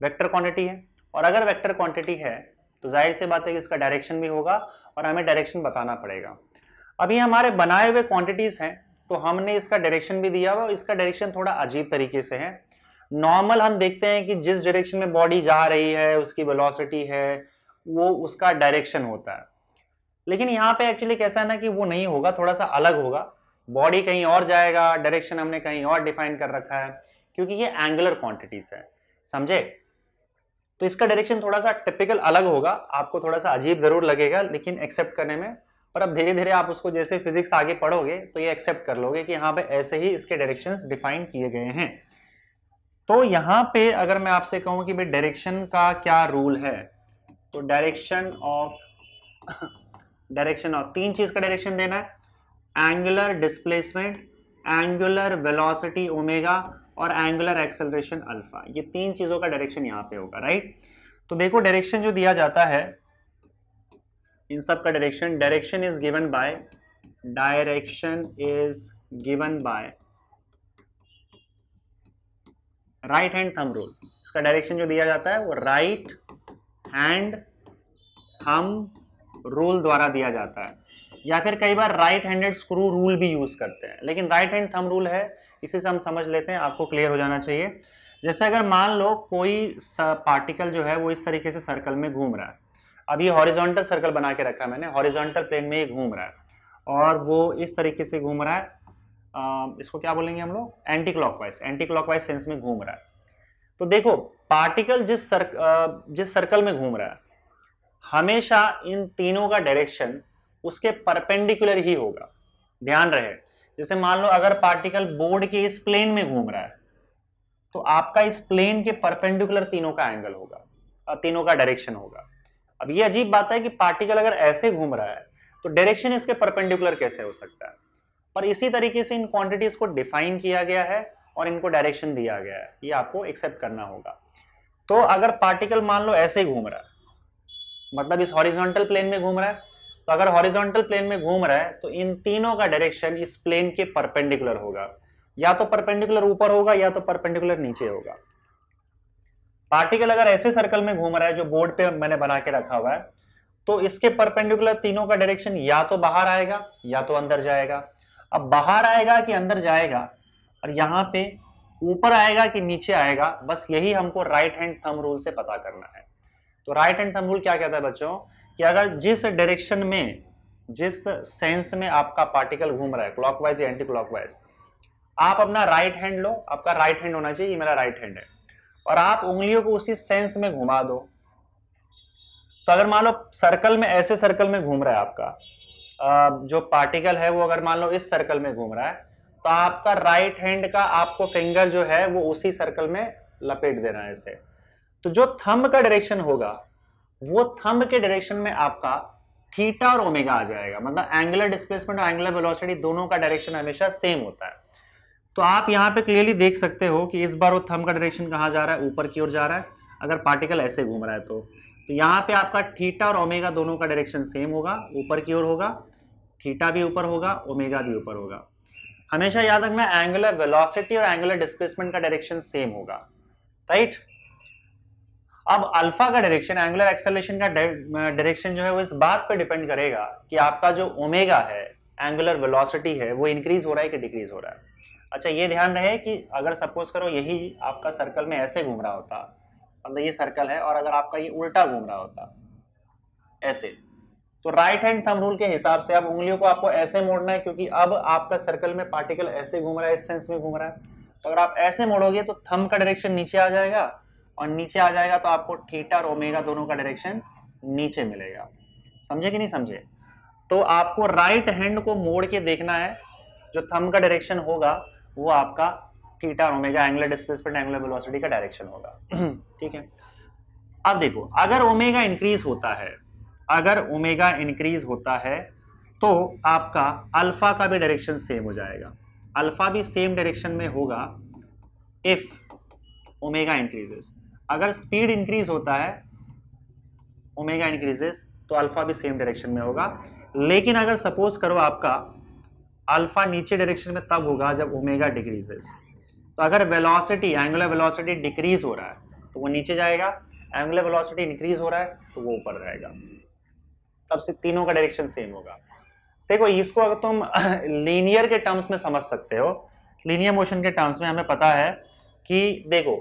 S1: वेक्टर क्वांटिटी है। और अगर वेक्टर क्वांटिटी है तो जाहिर सी बात है कि इसका डायरेक्शन भी होगा और हमें डायरेक्शन बताना पड़ेगा। अभी हमारे बनाए हुए क्वांटिटीज हैं तो हमने इसका डायरेक्शन भी दिया हुआ, इसका डायरेक्शन थोड़ा अजीब तरीके से है। नॉर्मल हम देखते हैं कि जिस डायरेक्शन में बॉडी जा रही है उसकी वेलोसिटी है, वो उसका डायरेक्शन होता है। लेकिन यहाँ पे एक्चुअली कैसा है ना कि वो नहीं होगा, थोड़ा सा अलग होगा। बॉडी कहीं और जाएगा, डायरेक्शन हमने कहीं और डिफाइन कर रखा है, क्योंकि ये एंगुलर क्वांटिटीज है, समझे। तो इसका डायरेक्शन थोड़ा सा टिपिकल अलग होगा, आपको थोड़ा सा अजीब जरूर लगेगा लेकिन एक्सेप्ट करने में, पर अब धीरे धीरे आप उसको जैसे फिजिक्स आगे पढ़ोगे तो ये एक्सेप्ट कर लोगे कि यहाँ पे ऐसे ही इसके डायरेक्शंस डिफाइन किए गए हैं। तो यहाँ पे अगर मैं आपसे कहूँ कि भाई डायरेक्शन का क्या रूल है, तो डायरेक्शन ऑफ 3 चीज का डायरेक्शन देना है, angular displacement, angular velocity omega और एंगुलर एक्सेलरेशन अल्फा। ये 3 चीजों का डायरेक्शन यहाँ पे होगा, राइट। तो देखो डायरेक्शन जो दिया जाता है इन सब का direction is given by right hand thumb rule. इसका डायरेक्शन जो दिया जाता है वो राइट हैंड थंब रूल द्वारा दिया जाता है, या फिर कई बार राइट हैंडेड स्क्रू रूल भी यूज करते हैं, लेकिन राइट हैंड थंब रूल है, इसी से हम समझ लेते हैं, आपको क्लियर हो जाना चाहिए। जैसे अगर मान लो कोई पार्टिकल जो है वो इस तरीके से सर्कल में घूम रहा है, अब ये हॉरिजॉन्टल सर्कल बना के रखा है मैंने, हॉरिजॉन्टल प्लेन में ये घूम रहा है और वो इस तरीके से घूम रहा है, इसको क्या बोलेंगे हम लोग, एंटी क्लॉकवाइज सेंस में घूम रहा है। तो देखो पार्टिकल जिस सर्कल में घूम रहा है, हमेशा इन तीनों का डायरेक्शन उसके परपेंडिकुलर ही होगा, ध्यान रहे। जैसे मान लो अगर पार्टिकल बोर्ड के इस प्लेन में घूम रहा है तो आपका इस प्लेन के परपेंडिकुलर तीनों का एंगल होगा, तीनों का डायरेक्शन होगा। अब ये अजीब बात है कि पार्टिकल अगर ऐसे घूम रहा है तो डायरेक्शन इसके परपेंडिकुलर कैसे हो सकता है, पर इसी तरीके से इन क्वांटिटीज को डिफाइन किया गया है और इनको डायरेक्शन दिया गया है, ये आपको एक्सेप्ट करना होगा। तो अगर पार्टिकल मान लो ऐसे ही घूम रहा है, मतलब इस हॉरिजॉन्टल प्लेन में घूम रहा है, तो अगर हॉरिजॉन्टल प्लेन में घूम रहा है तो इन तीनों का डायरेक्शन इस प्लेन के परपेंडिकुलर होगा, या तो परपेंडिकुलर ऊपर होगा या तो परपेंडिकुलर नीचे होगा। पार्टिकल अगर ऐसे सर्कल में घूम रहा है जो बोर्ड पे मैंने बना के रखा हुआ है, तो इसके परपेंडिकुलर तीनों का डायरेक्शन या तो बाहर आएगा या तो अंदर जाएगा। अब बाहर आएगा कि अंदर जाएगा, और यहाँ पे ऊपर आएगा कि नीचे आएगा, बस यही हमको राइट हैंड थंब रूल से पता करना है। तो राइट हैंड थंब रूल क्या कहता है बच्चों, कि अगर जिस डायरेक्शन में, जिस सेंस में आपका पार्टिकल घूम रहा है, क्लॉकवाइज या एंटी क्लॉकवाइज, आप अपना राइट हैंड लो, आपका राइट हैंड होना चाहिए, ये मेरा राइट हैंड है, और आप उंगलियों को उसी सेंस में घुमा दो। तो अगर मान लो सर्कल में, ऐसे सर्कल में घूम रहा है आपका जो पार्टिकल है, वो अगर मान लो इस सर्कल में घूम रहा है, तो आपका राइट हैंड का आपको फिंगर जो है वो उसी सर्कल में लपेट देना है इसे। तो जो थंब का डायरेक्शन होगा, वो थंब के डायरेक्शन में आपका थीटा और ओमेगा आ जाएगा, मतलब एंगुलर डिस्प्लेसमेंट और एंगुलर वेलोसिटी दोनों का डायरेक्शन हमेशा सेम होता है। तो आप यहाँ पे क्लियरली देख सकते हो कि इस बार वो थंब का डायरेक्शन कहाँ जा रहा है, ऊपर की ओर जा रहा है, अगर पार्टिकल ऐसे घूम रहा है तो यहाँ पे आपका थीटा और ओमेगा दोनों का डायरेक्शन सेम होगा, ऊपर की ओर होगा, थीटा भी ऊपर होगा, ओमेगा भी ऊपर होगा। हमेशा याद रखना एंगुलर वेलोसिटी और एंगुलर डिस्प्लेसमेंट का डायरेक्शन सेम होगा, राइट। अब अल्फा का डायरेक्शन, एंगुलर एक्सेलरेशन का डायरेक्शन जो है वो इस बात पर डिपेंड करेगा कि आपका जो ओमेगा है, एंगुलर वेलोसिटी है, वो इंक्रीज हो रहा है कि डिक्रीज हो रहा है। अच्छा, ये ध्यान रहे कि अगर सपोज करो यही आपका सर्कल में ऐसे घूम रहा होता, मतलब ये सर्कल है और अगर आपका ये उल्टा घूम रहा होता ऐसे, तो राइट हैंड थंब रूल के हिसाब से अब उंगलियों को आपको ऐसे मोड़ना है, क्योंकि अब आपका सर्कल में पार्टिकल ऐसे घूम रहा है, इस सेंस में घूम रहा है। तो अगर आप ऐसे मोड़ोगे तो थंब का डायरेक्शन नीचे आ जाएगा, और नीचे आ जाएगा तो आपको थीटा और ओमेगा दोनों का डायरेक्शन नीचे मिलेगा। समझे कि नहीं समझे? तो आपको राइट हैंड को मोड़ के देखना है, जो थंब का डायरेक्शन होगा वो आपका थीटा और omega, angular displacement, angular velocity का डायरेक्शन होगा। ठीक है। अब देखो, अगर ओमेगा इंक्रीज होता है, अगर ओमेगा इंक्रीज होता है तो आपका अल्फा का भी डायरेक्शन सेम हो जाएगा, अल्फा भी सेम डायरेक्शन में होगा इफ ओमेगा इंक्रीजेस। अगर स्पीड इंक्रीज होता है, ओमेगा इंक्रीजेस, तो अल्फा भी सेम डायरेक्शन में होगा। लेकिन अगर सपोज करो आपका अल्फा नीचे डायरेक्शन में तब होगा जब ओमेगा डिक्रीजेस। तो अगर वेलोसिटी, एंगुलर वेलोसिटी डिक्रीज हो रहा है तो वो नीचे जाएगा, एंगुलर वेलोसिटी इंक्रीज हो रहा है तो वो ऊपर जाएगा, तब से तीनों का डायरेक्शन सेम होगा। देखो, इसको अगर तुम लीनियर के टर्म्स में समझ सकते हो, लीनियर मोशन के टर्म्स में हमें पता है कि देखो,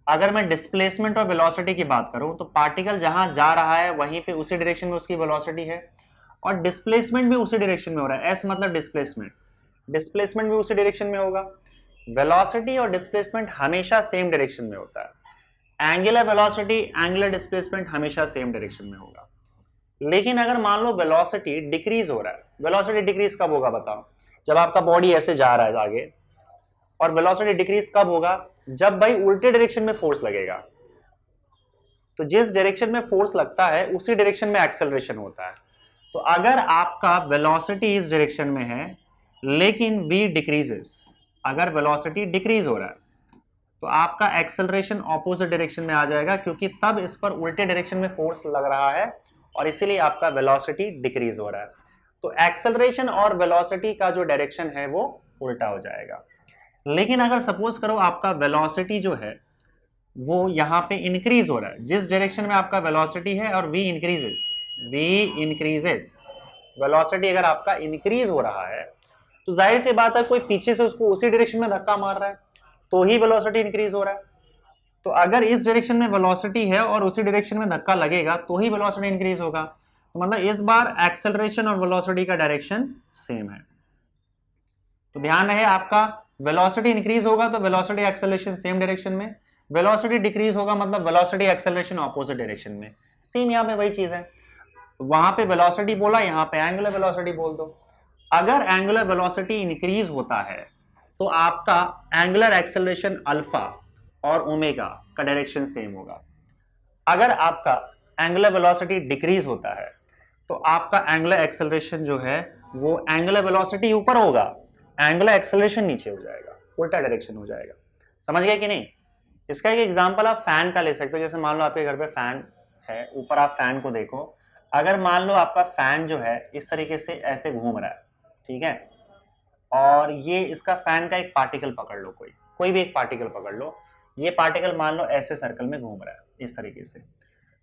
S1: अगर मैं डिस्प्लेसमेंट और वेलोसिटी की बात करूं तो पार्टिकल जहां जा रहा है वहीं पे उसी डायरेक्शन में उसकी वेलोसिटी है, और डिस्प्लेसमेंट भी उसी डायरेक्शन में हो रहा है। एस मतलब डिस्प्लेसमेंट, डिस्प्लेसमेंट भी उसी डायरेक्शन में होगा। वेलोसिटी और डिस्प्लेसमेंट हमेशा सेम डायरेक्शन में होता है। एंगुलर वेलोसिटी, एंगुलर डिस्प्लेसमेंट हमेशा सेम डायरेक्शन में होगा। लेकिन अगर मान लो वेलोसिटी डिक्रीज हो रहा है, वेलोसिटी डिक्रीज कब होगा बताओ? जब आपका बॉडी ऐसे जा रहा है आगे, और वेलोसिटी डिक्रीज कब होगा? जब भाई उल्टे डायरेक्शन में फोर्स लगेगा। तो जिस डायरेक्शन में फोर्स लगता है उसी डायरेक्शन में एक्सेलरेशन होता है। तो अगर आपका वेलोसिटी इस डायरेक्शन में है लेकिन v डिक्रीजेस, अगर वेलोसिटी डिक्रीज हो रहा है तो आपका एक्सेलरेशन ऑपोजिट डायरेक्शन में आ जाएगा, क्योंकि तब इस पर उल्टे डायरेक्शन में फोर्स लग रहा है और इसीलिए आपका वेलोसिटी डिक्रीज हो रहा है। तो एक्सेलरेशन और वेलोसिटी का जो डायरेक्शन है वो उल्टा हो जाएगा। लेकिन अगर सपोज करो आपका वेलोसिटी जो है वो यहाँ पे इंक्रीज हो रहा है, जिस डायरेक्शन में आपका वेलोसिटी है, और v इंक्रीजेस, वेलोसिटी अगर आपका इंक्रीज हो रहा है तो जाहिर सी बात है कोई पीछे से उसको उसी डायरेक्शन में धक्का मार रहा है तो ही वेलोसिटी इंक्रीज हो रहा है। तो अगर इस डायरेक्शन में वेलोसिटी है और उसी डायरेक्शन में धक्का लगेगा तो ही वेलोसिटी इंक्रीज होगा। तो मतलब इस बार एक्सेलरेशन और वेलोसिटी का डायरेक्शन सेम है। तो ध्यान रहे, आपका वेलोसिटी इंक्रीज होगा तो वेलोसिटी एक्सेलरेशन सेम डायरेक्शन में, वेलोसिटी डिक्रीज होगा मतलब वेलोसिटी एक्सेलरेशन ऑपोजिट डायरेक्शन में। सेम यहाँ पे वही चीज है, वहां पे वेलोसिटी बोला, यहाँ पे एंगुलर वेलोसिटी बोल दो। अगर एंगुलर वेलोसिटी इंक्रीज होता है तो आपका एंगुलर एक्सेलरेशन अल्फा और ओमेगा का डायरेक्शन सेम होगा। अगर आपका एंगुलर वेलोसिटी डिक्रीज होता है तो आपका एंगुलर एक्सेलरेशन जो है वो एंगुलर वेलोसिटी ऊपर होगा, एंगुलर एक्सेलरेशन नीचे हो जाएगा, उल्टा डायरेक्शन हो जाएगा। समझ गए कि नहीं? इसका एक एग्जांपल आप फैन का ले सकते हो। जैसे मान लो आपके घर पे फैन है, ऊपर आप फैन को देखो, अगर मान लो आपका फैन जो है इस तरीके से ऐसे घूम रहा है, ठीक है, और ये इसका फैन का एक पार्टिकल पकड़ लो, कोई भी एक पार्टिकल पकड़ लो, ये पार्टिकल मान लो ऐसे सर्कल में घूम रहा है इस तरीके से।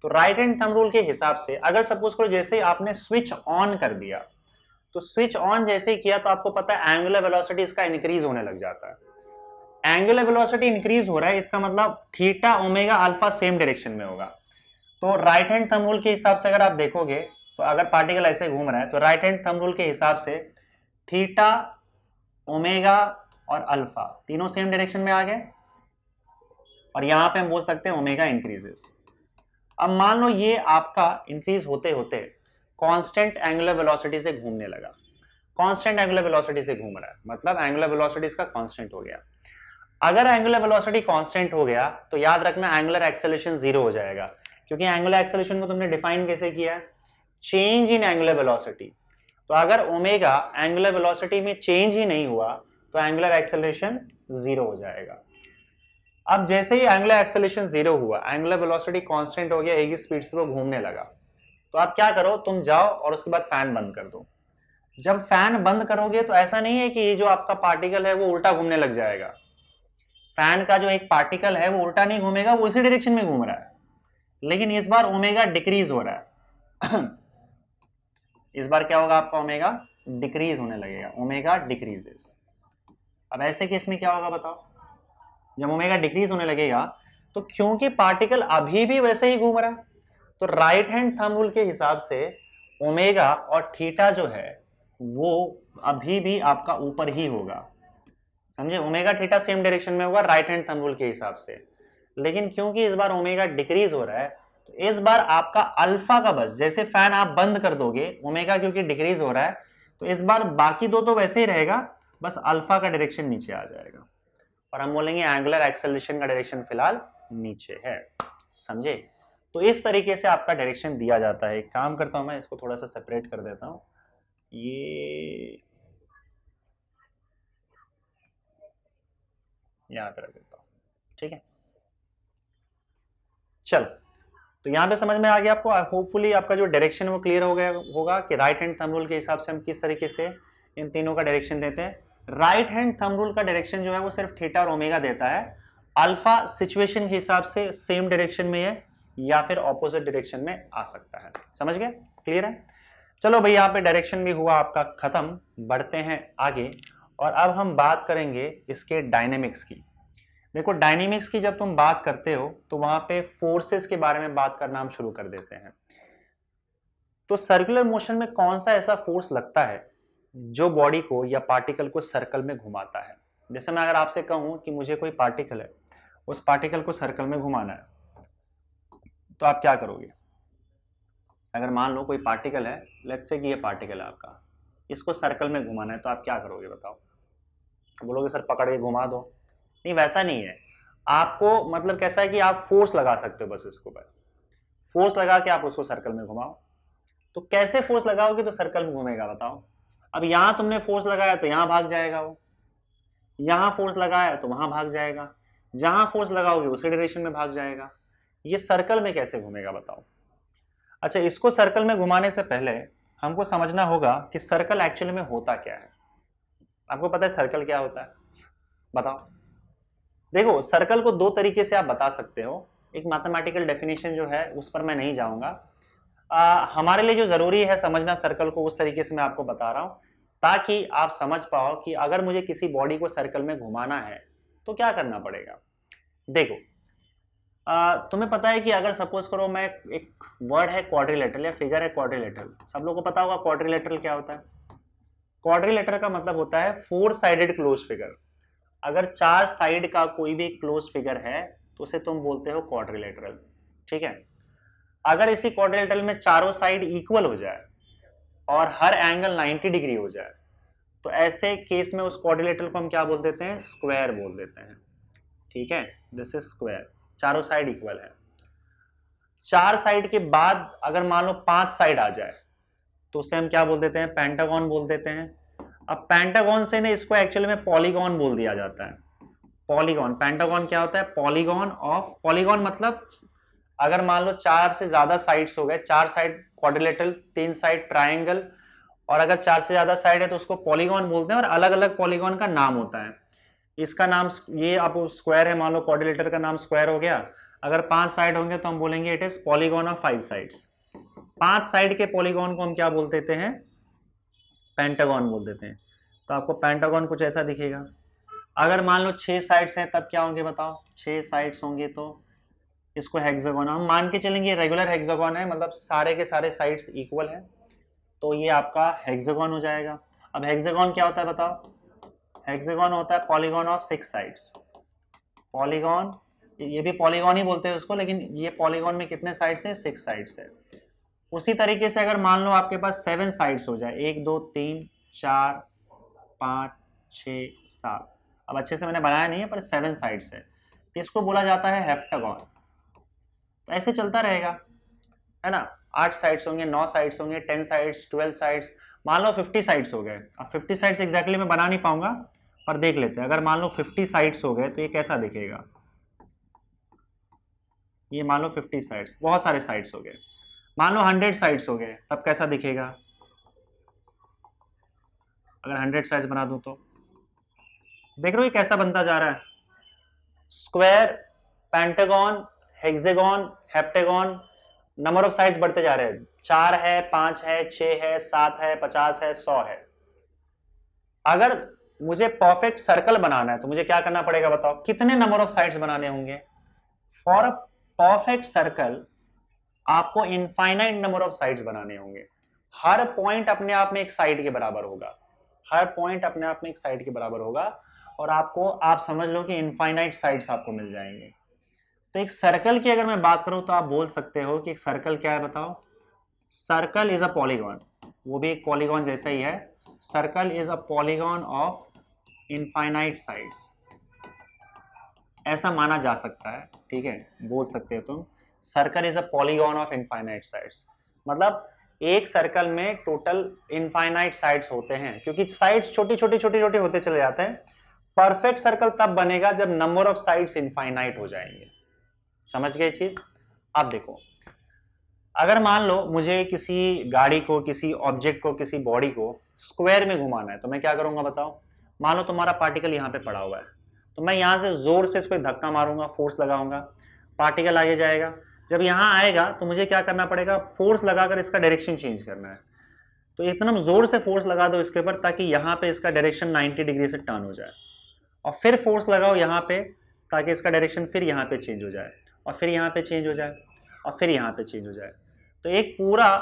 S1: तो राइट हैंड थंब रूल के हिसाब से अगर सपोज करो जैसे ही आपने स्विच ऑन कर दिया, तो स्विच ऑन जैसे ही किया तो आपको पता है एंगुलर वेलोसिटी इसका इंक्रीज होने लग जाता है। एंगुलर वेलोसिटी इंक्रीज हो रहा है, इसका मतलब theta omega alpha same direction में होगा। तो राइट हैंड थंब रूल के हिसाब से अगर आप देखोगे तो अगर पार्टिकल ऐसे घूम रहा है तो राइट हैंड थंब रूल के हिसाब से थीटा ओमेगा और अल्फा तीनों सेम डायरेक्शन में आ गए, और यहां पे हम बोल सकते हैं ओमेगा इंक्रीजेस। अब मान लो ये आपका इंक्रीज होते होते कांस्टेंट एंगुलर वेलोसिटी से घूमने लगा। कांस्टेंट एंगुलर वेलोसिटी से घूम रहा है मतलब एंगुलर वेलोसिटी इसका कांस्टेंट हो गया। अगर एंगुलर वेलोसिटी कांस्टेंट हो गया तो याद रखना एंगुलर एक्सेलरेशन 0 हो जाएगा, क्योंकि एंगुलर एक्सेलरेशन को तुमने डिफाइन कैसे किया है, चेंज इन एंगुलर वेलोसिटी। तो अगर ओमेगा एंगुलर वेलोसिटी में चेंज ही नहीं हुआ तो एंगुलर एक्सेलरेशन 0 हो जाएगा। अब जैसे ही एंगुलर एक्सेलरेशन 0 हुआ, एंगुलर वेलोसिटी कांस्टेंट हो गया, एक ही स्पीड से वो घूमने लगा, तो आप क्या करो, तुम जाओ और उसके बाद फैन बंद कर दो। जब फैन बंद करोगे तो ऐसा नहीं है कि ये जो आपका पार्टिकल है वो उल्टा घूमने लग जाएगा। फैन का जो एक पार्टिकल है वो उल्टा नहीं घूमेगा, वो इसी डायरेक्शन में घूम रहा है, लेकिन इस बार ओमेगा डिक्रीज हो रहा है। इस बार क्या होगा, आपका ओमेगा डिक्रीज होने लगेगा, ओमेगा डिक्रीजेस। अब ऐसे केस में क्या होगा बताओ, जब ओमेगा डिक्रीज होने लगेगा तो क्योंकि पार्टिकल अभी भी वैसे ही घूम रहा है, तो राइट हैंड थंब रूल के हिसाब से ओमेगा और थीटा जो है वो अभी भी आपका ऊपर ही होगा, समझे। ओमेगा थीटा सेम डायरेक्शन में होगा राइट हैंड थंब रूल के हिसाब से, लेकिन क्योंकि इस बार ओमेगा डिक्रीज हो रहा है तो इस बार आपका अल्फा का बस, जैसे फैन आप बंद कर दोगे, ओमेगा क्योंकि डिक्रीज हो रहा है तो इस बार बाकी दो तो वैसे ही रहेगा, बस अल्फा का डायरेक्शन नीचे आ जाएगा, और हम बोलेंगे एंगुलर एक्सेलरेशन का डायरेक्शन फिलहाल नीचे है, समझे। तो इस तरीके से आपका डायरेक्शन दिया जाता है। एक काम करता हूं मैं इसको थोड़ा सा सेपरेट कर देता हूं, ये यहां पे रख देता हूं, ठीक है। चलो, तो यहां पे समझ में आ गया आपको, होपफुली आपका जो डायरेक्शन वो क्लियर हो गया होगा कि राइट हैंड थंब रूल के हिसाब से हम किस तरीके से इन तीनों का डायरेक्शन देते हैं। राइट हैंड थंब रूल का डायरेक्शन जो है वो सिर्फ थीटा और ओमेगा देता है, अल्फा सिचुएशन के हिसाब से सेम डायरेक्शन में है या फिर ऑपोजिट डायरेक्शन में आ सकता है। समझ गए, क्लियर है। चलो भाई, यहाँ पे डायरेक्शन भी हुआ आपका खत्म, बढ़ते हैं आगे, और अब हम बात करेंगे इसके डायनेमिक्स की। देखो, डायनेमिक्स की जब तुम बात करते हो तो वहां पे फोर्सेस के बारे में बात करना हम शुरू कर देते हैं। तो सर्कुलर मोशन में कौन सा ऐसा फोर्स लगता है जो बॉडी को या पार्टिकल को सर्कल में घुमाता है। जैसे मैं अगर आपसे कहूं कि मुझे कोई पार्टिकल है, उस पार्टिकल को सर्कल में घुमाना है, तो आप क्या करोगे। अगर मान लो कोई पार्टिकल है, लेट्स से कि ये पार्टिकल है आपका, इसको सर्कल में घुमाना है, तो आप क्या करोगे बताओ। बोलोगे सर पकड़ के घुमा दो। नहीं, वैसा नहीं है। आपको मतलब कैसा है कि आप फोर्स लगा सकते हो, बस इसको पर फोर्स लगा के आप उसको सर्कल में घुमाओ। तो कैसे फोर्स लगाओगे तो सर्कल में घूमेगा बताओ। अब यहां तुमने फोर्स लगाया तो यहां भाग जाएगा वो, यहां फोर्स लगाया तो वहां भाग जाएगा, जहां फोर्स लगाओगे उसी डायरेक्शन में भाग जाएगा। ये सर्कल में कैसे घूमेगा बताओ। अच्छा, इसको सर्कल में घुमाने से पहले हमको समझना होगा कि सर्कल एक्चुअली में होता क्या है। आपको पता है सर्कल क्या होता है, बताओ। देखो, सर्कल को दो तरीके से आप बता सकते हो। एक मैथमेटिकल डेफिनेशन जो है उस पर मैं नहीं जाऊंगा, हमारे लिए जो जरूरी है समझना सर्कल को, उस तरीके से मैं आपको बता रहा हूं ताकि आप समझ पाओ कि अगर मुझे किसी बॉडी को सर्कल में घुमाना है तो क्या करना पड़ेगा। देखो, तुम्हें पता है कि अगर सपोज करो मैं, एक वर्ड है क्वाड्रिलेटरल या फिगर है क्वाड्रिलेटरल, सब लोगों को पता होगा क्वाड्रिलेटरल क्या होता है। क्वाड्रिलेटरल का मतलब होता है 4 साइडेड क्लोज फिगर। अगर 4 साइड का कोई भी क्लोज फिगर है तो उसे तुम बोलते हो क्वाड्रिलेटरल, ठीक है। अगर इसी क्वाड्रिलेटरल में चारों साइड इक्वल हो जाए और हर एंगल 90 डिग्री हो जाए तो ऐसे केस में उस क्वाड्रिलेटरल को हम क्या बोल देते हैं, स्क्वायर बोल देते हैं, ठीक है। दिस इज स्क्वायर, चारों साइड इक्वल है। 4 साइड के बाद अगर मान लो 5 साइड आ जाए तो उसे हम क्या बोल देते हैं, पेंटागन बोल देते हैं। अब पेंटागन से ने इसको एक्चुअली में पॉलीगॉन बोल दिया जाता है। पॉलीगॉन, पेंटागन क्या होता है, पॉलीगॉन ऑफ, पॉलीगॉन मतलब अगर मान लो 4 से ज्यादा साइड्स हो गए, 4 साइड क्वाड्रिलेटरल, 3 साइड ट्राइंगल, और अगर 4 से ज्यादा साइड है तो उसको पॉलीगॉन बोलते हैं और अलग अलग पॉलीगॉन का नाम होता है। इसका नाम, ये आप स्क्वायर है, मान लो क्वाड्रिलेटर का नाम स्क्वायर हो गया। अगर 5 साइड होंगे तो हम बोलेंगे it is polygon of 5 sides. 5 side के पॉलीगॉन को हम क्या बोल देते हैं? पेंटागन बोल देते हैं। तो आपको पेंटागन कुछ ऐसा दिखेगा। अगर मान लो 6 साइड्स हैं तब क्या होंगे बताओ? 6 साइड्स होंगे तो इसको हेक्सागोन हम मान के चलेंगे। रेगुलर हेक्सागोन है, मतलब सारे के सारे साइड्स इक्वल हैं, तो ये आपका हेक्सागोन हो जाएगा। अब हेक्सागोन क्या होता है बताओ? हेक्सागोन होता है पॉलीगॉन ऑफ 6 साइड्स। पॉलीगॉन, ये भी पॉलीगॉन ही बोलते हैं उसको, लेकिन ये पॉलीगॉन में कितने साइड्स हैं? 6 साइड्स है। उसी तरीके से अगर मान लो आपके पास 7 साइड्स हो जाए, 1 2 3 4 5 6 7, अब अच्छे से मैंने बनाया नहीं है पर 7 साइड्स है, तो इसको बोला जाता है हेप्टागॉन। तो ऐसे चलता रहेगा, है ना? 8 साइड्स होंगे, 9 साइड्स होंगे, 10 साइड्स, 12 साइड्स, मान लो 50 साइड्स हो गए। अब 50 साइड्स एग्जैक्टली मैं बना नहीं पाऊंगा, पर देख लेते हैं। अगर मान लो 50 साइड्स हो गए तो ये कैसा दिखेगा? ये मान लो 50 साइड्स, बहुत सारे साइड्स हो गए। मान लो 100 साइड्स हो गए, तब कैसा दिखेगा? अगर 100 साइड्स बना दूं तो देख रहे हो ये कैसा बनता जा रहा है? Square, pentagon, hexagon, heptagon, number of sides बढ़ते जा रहे हैं। 4 है, 5 है, 6 है, 7 है, 50 है, 100 है। अगर मुझे परफेक्ट सर्कल बनाना है तो मुझे क्या करना पड़ेगा बताओ? कितने नंबर ऑफ साइड्स बनाने होंगे? फॉर अ परफेक्ट सर्कल आपको इनफाइनाइट नंबर ऑफ साइड्स बनाने होंगे। हर पॉइंट अपने आप में एक साइड के बराबर होगा। हर पॉइंट अपने आप में एक साइड के बराबर होगा, और आपको, आप समझ लो कि इनफाइनाइट साइड्स आपको मिल जाएंगे। तो एक सर्कल की अगर मैं बात करूं तो आप बोल सकते हो कि एक सर्कल क्या है बताओ? सर्कल इज अ पॉलीगॉन, वो भी एक पॉलीगॉन जैसा ही है। Circle is a polygon of infinite sides, ऐसा माना जा सकता है, ठीक है? बोल सकते हो तुम, circle is a polygon of infinite sides. मतलब एक सर्कल में टोटल इनफाइनाइट साइड्स होते हैं, क्योंकि साइड्स छोटी छोटी छोटी छोटी होते चले जाते हैं। परफेक्ट सर्कल तब बनेगा जब नंबर ऑफ साइड्स इनफाइनाइट हो जाएंगे। समझ गए चीज? अब देखो, अगर मान लो मुझे किसी गाड़ी को, किसी ऑब्जेक्ट को, किसी बॉडी को स्क्वायर में घुमाना है, तो मैं क्या करूंगा बताओ? मान लो तुम्हारा पार्टिकल यहाँ पे पड़ा हुआ है, तो मैं यहाँ से जोर से इसको धक्का मारूंगा, फोर्स लगाऊंगा, पार्टिकल आगे जाएगा। जब यहाँ आएगा तो मुझे क्या करना पड़ेगा? फोर्स लगाकर इसका डायरेक्शन चेंज करना है। तो इतना जोर से फोर्स लगा दो इसके ऊपर ताकि यहाँ पे इसका डायरेक्शन 90 डिग्री से टर्न हो जाए, और फिर फोर्स लगाओ यहाँ पे ताकि इसका डायरेक्शन फिर यहाँ पे चेंज हो जाए, और फिर यहाँ पे चेंज हो जाए, और फिर यहाँ पे चेंज हो जाए। तो एक पूरा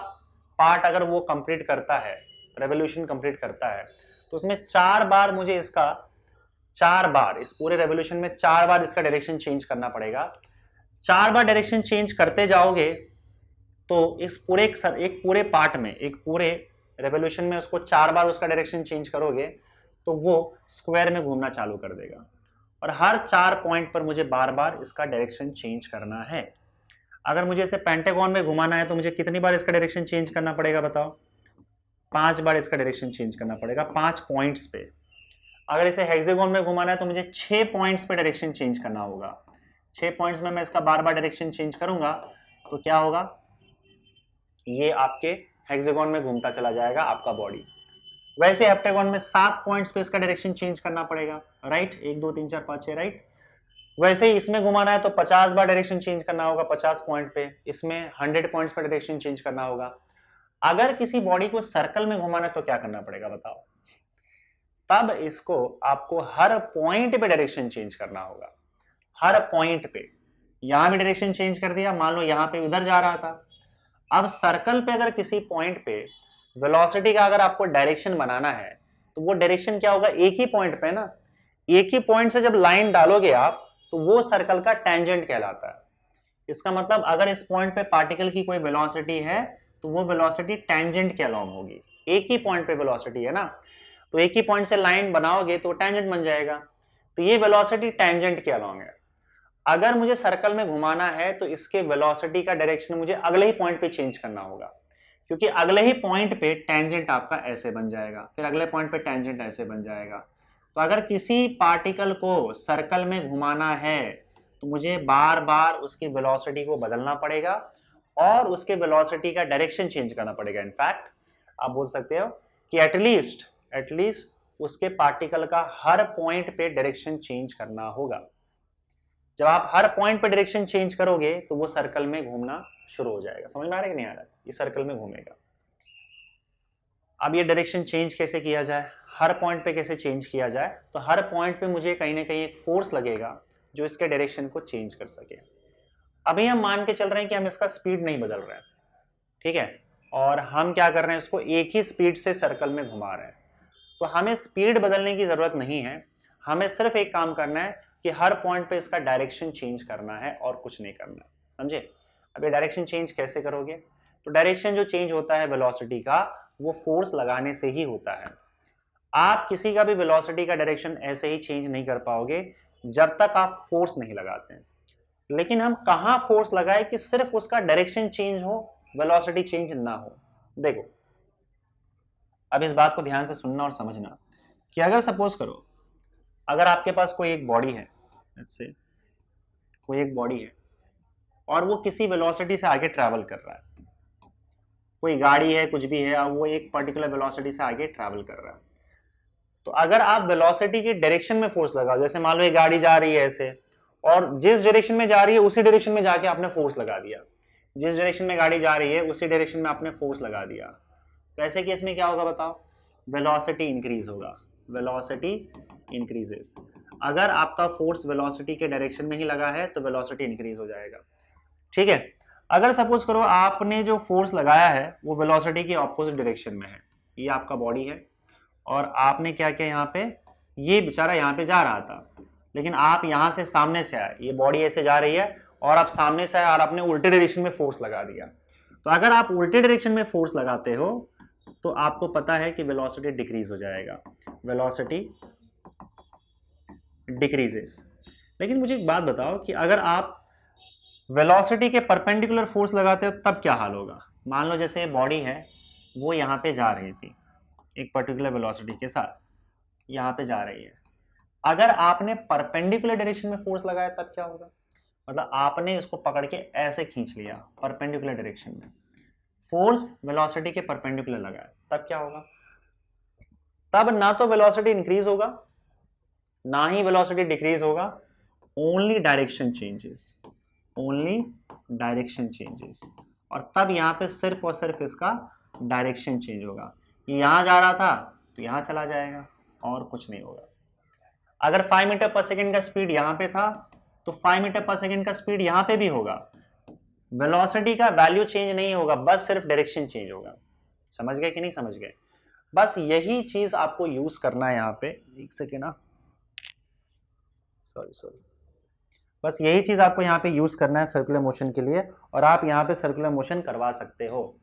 S1: पार्ट अगर वो कंप्लीट करता है, रेवोल्यूशन कंप्लीट करता है, तो उसमें 4 बार मुझे इसका, 4 बार, इस पूरे रेवोल्यूशन में 4 बार इसका डायरेक्शन चेंज करना पड़ेगा। 4 बार डायरेक्शन चेंज करते जाओगे तो इस पूरे एक पूरे पार्ट में, एक पूरे रेवोल्यूशन में उसको 4 बार उसका डायरेक्शन चेंज करोगे तो वो स्क्वायर में घूमना चालू कर देगा, और हर 4 पॉइंट पर मुझे बार बार इसका डायरेक्शन चेंज करना है। अगर मुझे इसे पेंटागन में घुमाना है तो मुझे कितनी बार इसका डायरेक्शन चेंज करना पड़ेगा बताओ? 5 बार इसका डायरेक्शन चेंज करना पड़ेगा, 5 पॉइंट्स पे। अगर इसे हेक्सागोन में घुमाना है तो मुझे 6 पॉइंट्स पे डायरेक्शन चेंज करना होगा। 6 पॉइंट्स में मैं इसका बार बार डायरेक्शन चेंज करूंगा तो क्या होगा? ये आपके हेक्सागोन में घूमता चला जाएगा आपका बॉडी। वैसे हेप्टागोन में 7 पॉइंट्स पे इसका डायरेक्शन चेंज करना पड़ेगा, राइट? 1 2 3 4 5 6, राइट? वैसे ही इसमें घुमाना है तो 50 बार डायरेक्शन चेंज करना होगा 50 पॉइंट पे। इसमें 100 पॉइंट्स पे डायरेक्शन चेंज करना होगा। अगर किसी बॉडी को सर्कल में घुमाना है तो क्या करना पड़ेगा बताओ? तब इसको आपको हर पॉइंट पे डायरेक्शन चेंज करना होगा। हर पॉइंट पे, यहां भी डायरेक्शन चेंज कर दिया, मान लो यहां पे उधर जा रहा था। अब सर्कल पे अगर किसी पॉइंट पे वेलोसिटी का अगर आपको डायरेक्शन बनाना है तो वो डायरेक्शन क्या होगा? एक ही पॉइंट पे ना, एक ही पॉइंट से जब लाइन डालोगे आप तो वो सर्कल का टेंजेंट कहलाता है। इसका मतलब अगर इस पॉइंट पे पार्टिकल की कोई वेलोसिटी है तो वो वेलोसिटी टेंजेंट के अलोंग होगी। एक ही पॉइंट पे वेलोसिटी है ना, तो एक ही पॉइंट से लाइन बनाओगे तो टेंजेंट बन जाएगा, तो ये वेलोसिटी टेंजेंट के अलोंग है। अगर मुझे सर्कल में घुमाना है तो इसके वेलोसिटी का डायरेक्शन मुझे अगले ही पॉइंट पे चेंज करना होगा, क्योंकि अगले ही पॉइंट पे टेंजेंट आपका ऐसे बन जाएगा, फिर अगले पॉइंट पे टेंजेंट ऐसे बन जाएगा। तो अगर किसी पार्टिकल को सर्कल में घुमाना है तो मुझे बार बार उसकी वेलोसिटी को बदलना पड़ेगा और उसके वेलोसिटी का डायरेक्शन चेंज करना पड़ेगा। इनफैक्ट आप बोल सकते हो कि एटलीस्ट उसके पार्टिकल का हर पॉइंट पे डायरेक्शन चेंज करना होगा। जब आप हर पॉइंट पे डायरेक्शन चेंज करोगे तो वो सर्कल में घूमना शुरू हो जाएगा। समझ में आ रहा है कि नहीं आ रहा है? ये सर्कल में घूमेगा। अब ये डायरेक्शन चेंज कैसे किया जाए, हर पॉइंट पे कैसे चेंज किया जाए? तो हर पॉइंट पे मुझे कहीं ना कहीं एक फोर्स लगेगा जो इसके डायरेक्शन को चेंज कर सके। अभी हम मान के चल रहे हैं कि हम इसका स्पीड नहीं बदल रहे हैं, ठीक है, और हम क्या कर रहे हैं, इसको एक ही स्पीड से सर्कल में घुमा रहे हैं। तो हमें स्पीड बदलने की जरूरत नहीं है, हमें सिर्फ एक काम करना है कि हर पॉइंट पे इसका डायरेक्शन चेंज करना है और कुछ नहीं करना, समझे? अब ये डायरेक्शन चेंज कैसे करोगे? तो डायरेक्शन जो चेंज होता है वेलोसिटी का, वो फोर्स लगाने से ही होता है। आप किसी का भी वेलोसिटी का डायरेक्शन ऐसे ही चेंज नहीं कर पाओगे जब तक आप फोर्स नहीं लगाते हैं। लेकिन हम कहां फोर्स लगाए कि सिर्फ उसका डायरेक्शन चेंज हो, वेलोसिटी चेंज ना हो? देखो, अब इस बात को ध्यान से सुनना और समझना कि अगर सपोज करो, अगर आपके पास कोई एक बॉडी है, जैसे कोई एक बॉडी है और वो किसी वेलोसिटी से आगे ट्रैवल कर रहा है, कोई गाड़ी है, कुछ भी है, वो एक पर्टिकुलर वेलोसिटी से आगे ट्रैवल कर रहा है, तो अगर आप वेलोसिटी के डायरेक्शन में फोर्स लगाओ, जैसे मान लो ये गाड़ी जा रही है ऐसे, और जिस डायरेक्शन में जा रही है उसी डायरेक्शन में जाके आपने फोर्स लगा दिया, जिस डायरेक्शन में गाड़ी जा रही है उसी डायरेक्शन में आपने फोर्स लगा दिया, तो ऐसे केस में क्या होगा बताओ? वेलोसिटी इंक्रीज होगा, वेलोसिटी इंक्रीजेस। अगर आपका फोर्स वेलोसिटी के डायरेक्शन में ही लगा है तो वेलोसिटी इंक्रीज हो जाएगा, ठीक है। अगर सपोज करो आपने जो फोर्स लगाया है वो वेलोसिटी की ऑपोजिट डायरेक्शन में है, ये आपका बॉडी है और आपने क्या किया, यहाँ पे ये बेचारा यहाँ पे जा रहा था, लेकिन आप यहाँ से सामने से आए, ये बॉडी ऐसे जा रही है और आप सामने से आए और आपने उल्टे डायरेक्शन में फोर्स लगा दिया। तो अगर आप उल्टे डायरेक्शन में फोर्स लगाते हो तो आपको पता है कि वेलोसिटी डिक्रीज हो जाएगा, वेलोसिटी डिक्रीजेस। लेकिन मुझे एक बात बताओ कि अगर आप वेलोसिटी के परपेंडिकुलर फोर्स लगाते हो तब क्या हाल होगा? मान लो जैसे बॉडी है वो यहाँ पे जा रही थी एक पर्टिकुलर वेलोसिटी के साथ, यहाँ पे जा रही है, अगर आपने परपेंडिकुलर डायरेक्शन में फोर्स लगाया तब क्या होगा? मतलब आपने इसको पकड़ के ऐसे खींच लिया परपेंडिकुलर डायरेक्शन में, फोर्स वेलोसिटी के परपेंडिकुलर लगाया, तब क्या होगा? तब ना तो वेलोसिटी इंक्रीज होगा ना ही वेलोसिटी डिक्रीज होगा, only direction changes, only direction changes. और तब यहां पे सिर्फ और सिर्फ इसका डायरेक्शन चेंज होगा, ये यहां जा रहा था तो यहां चला जाएगा और कुछ नहीं होगा। अगर 5 मीटर पर सेकेंड का स्पीड यहां पे था तो 5 मीटर पर सेकेंड का स्पीड यहां पे भी होगा, वेलोसिटी का वैल्यू चेंज नहीं होगा, बस सिर्फ डायरेक्शन चेंज होगा। समझ गए कि नहीं समझ गए? बस यही चीज आपको यूज करना है यहाँ पे, एक सेकेंड ना, सॉरी, बस यही चीज आपको यहाँ पे यूज करना है सर्कुलर मोशन के लिए, और आप यहाँ पे सर्कुलर मोशन करवा सकते हो।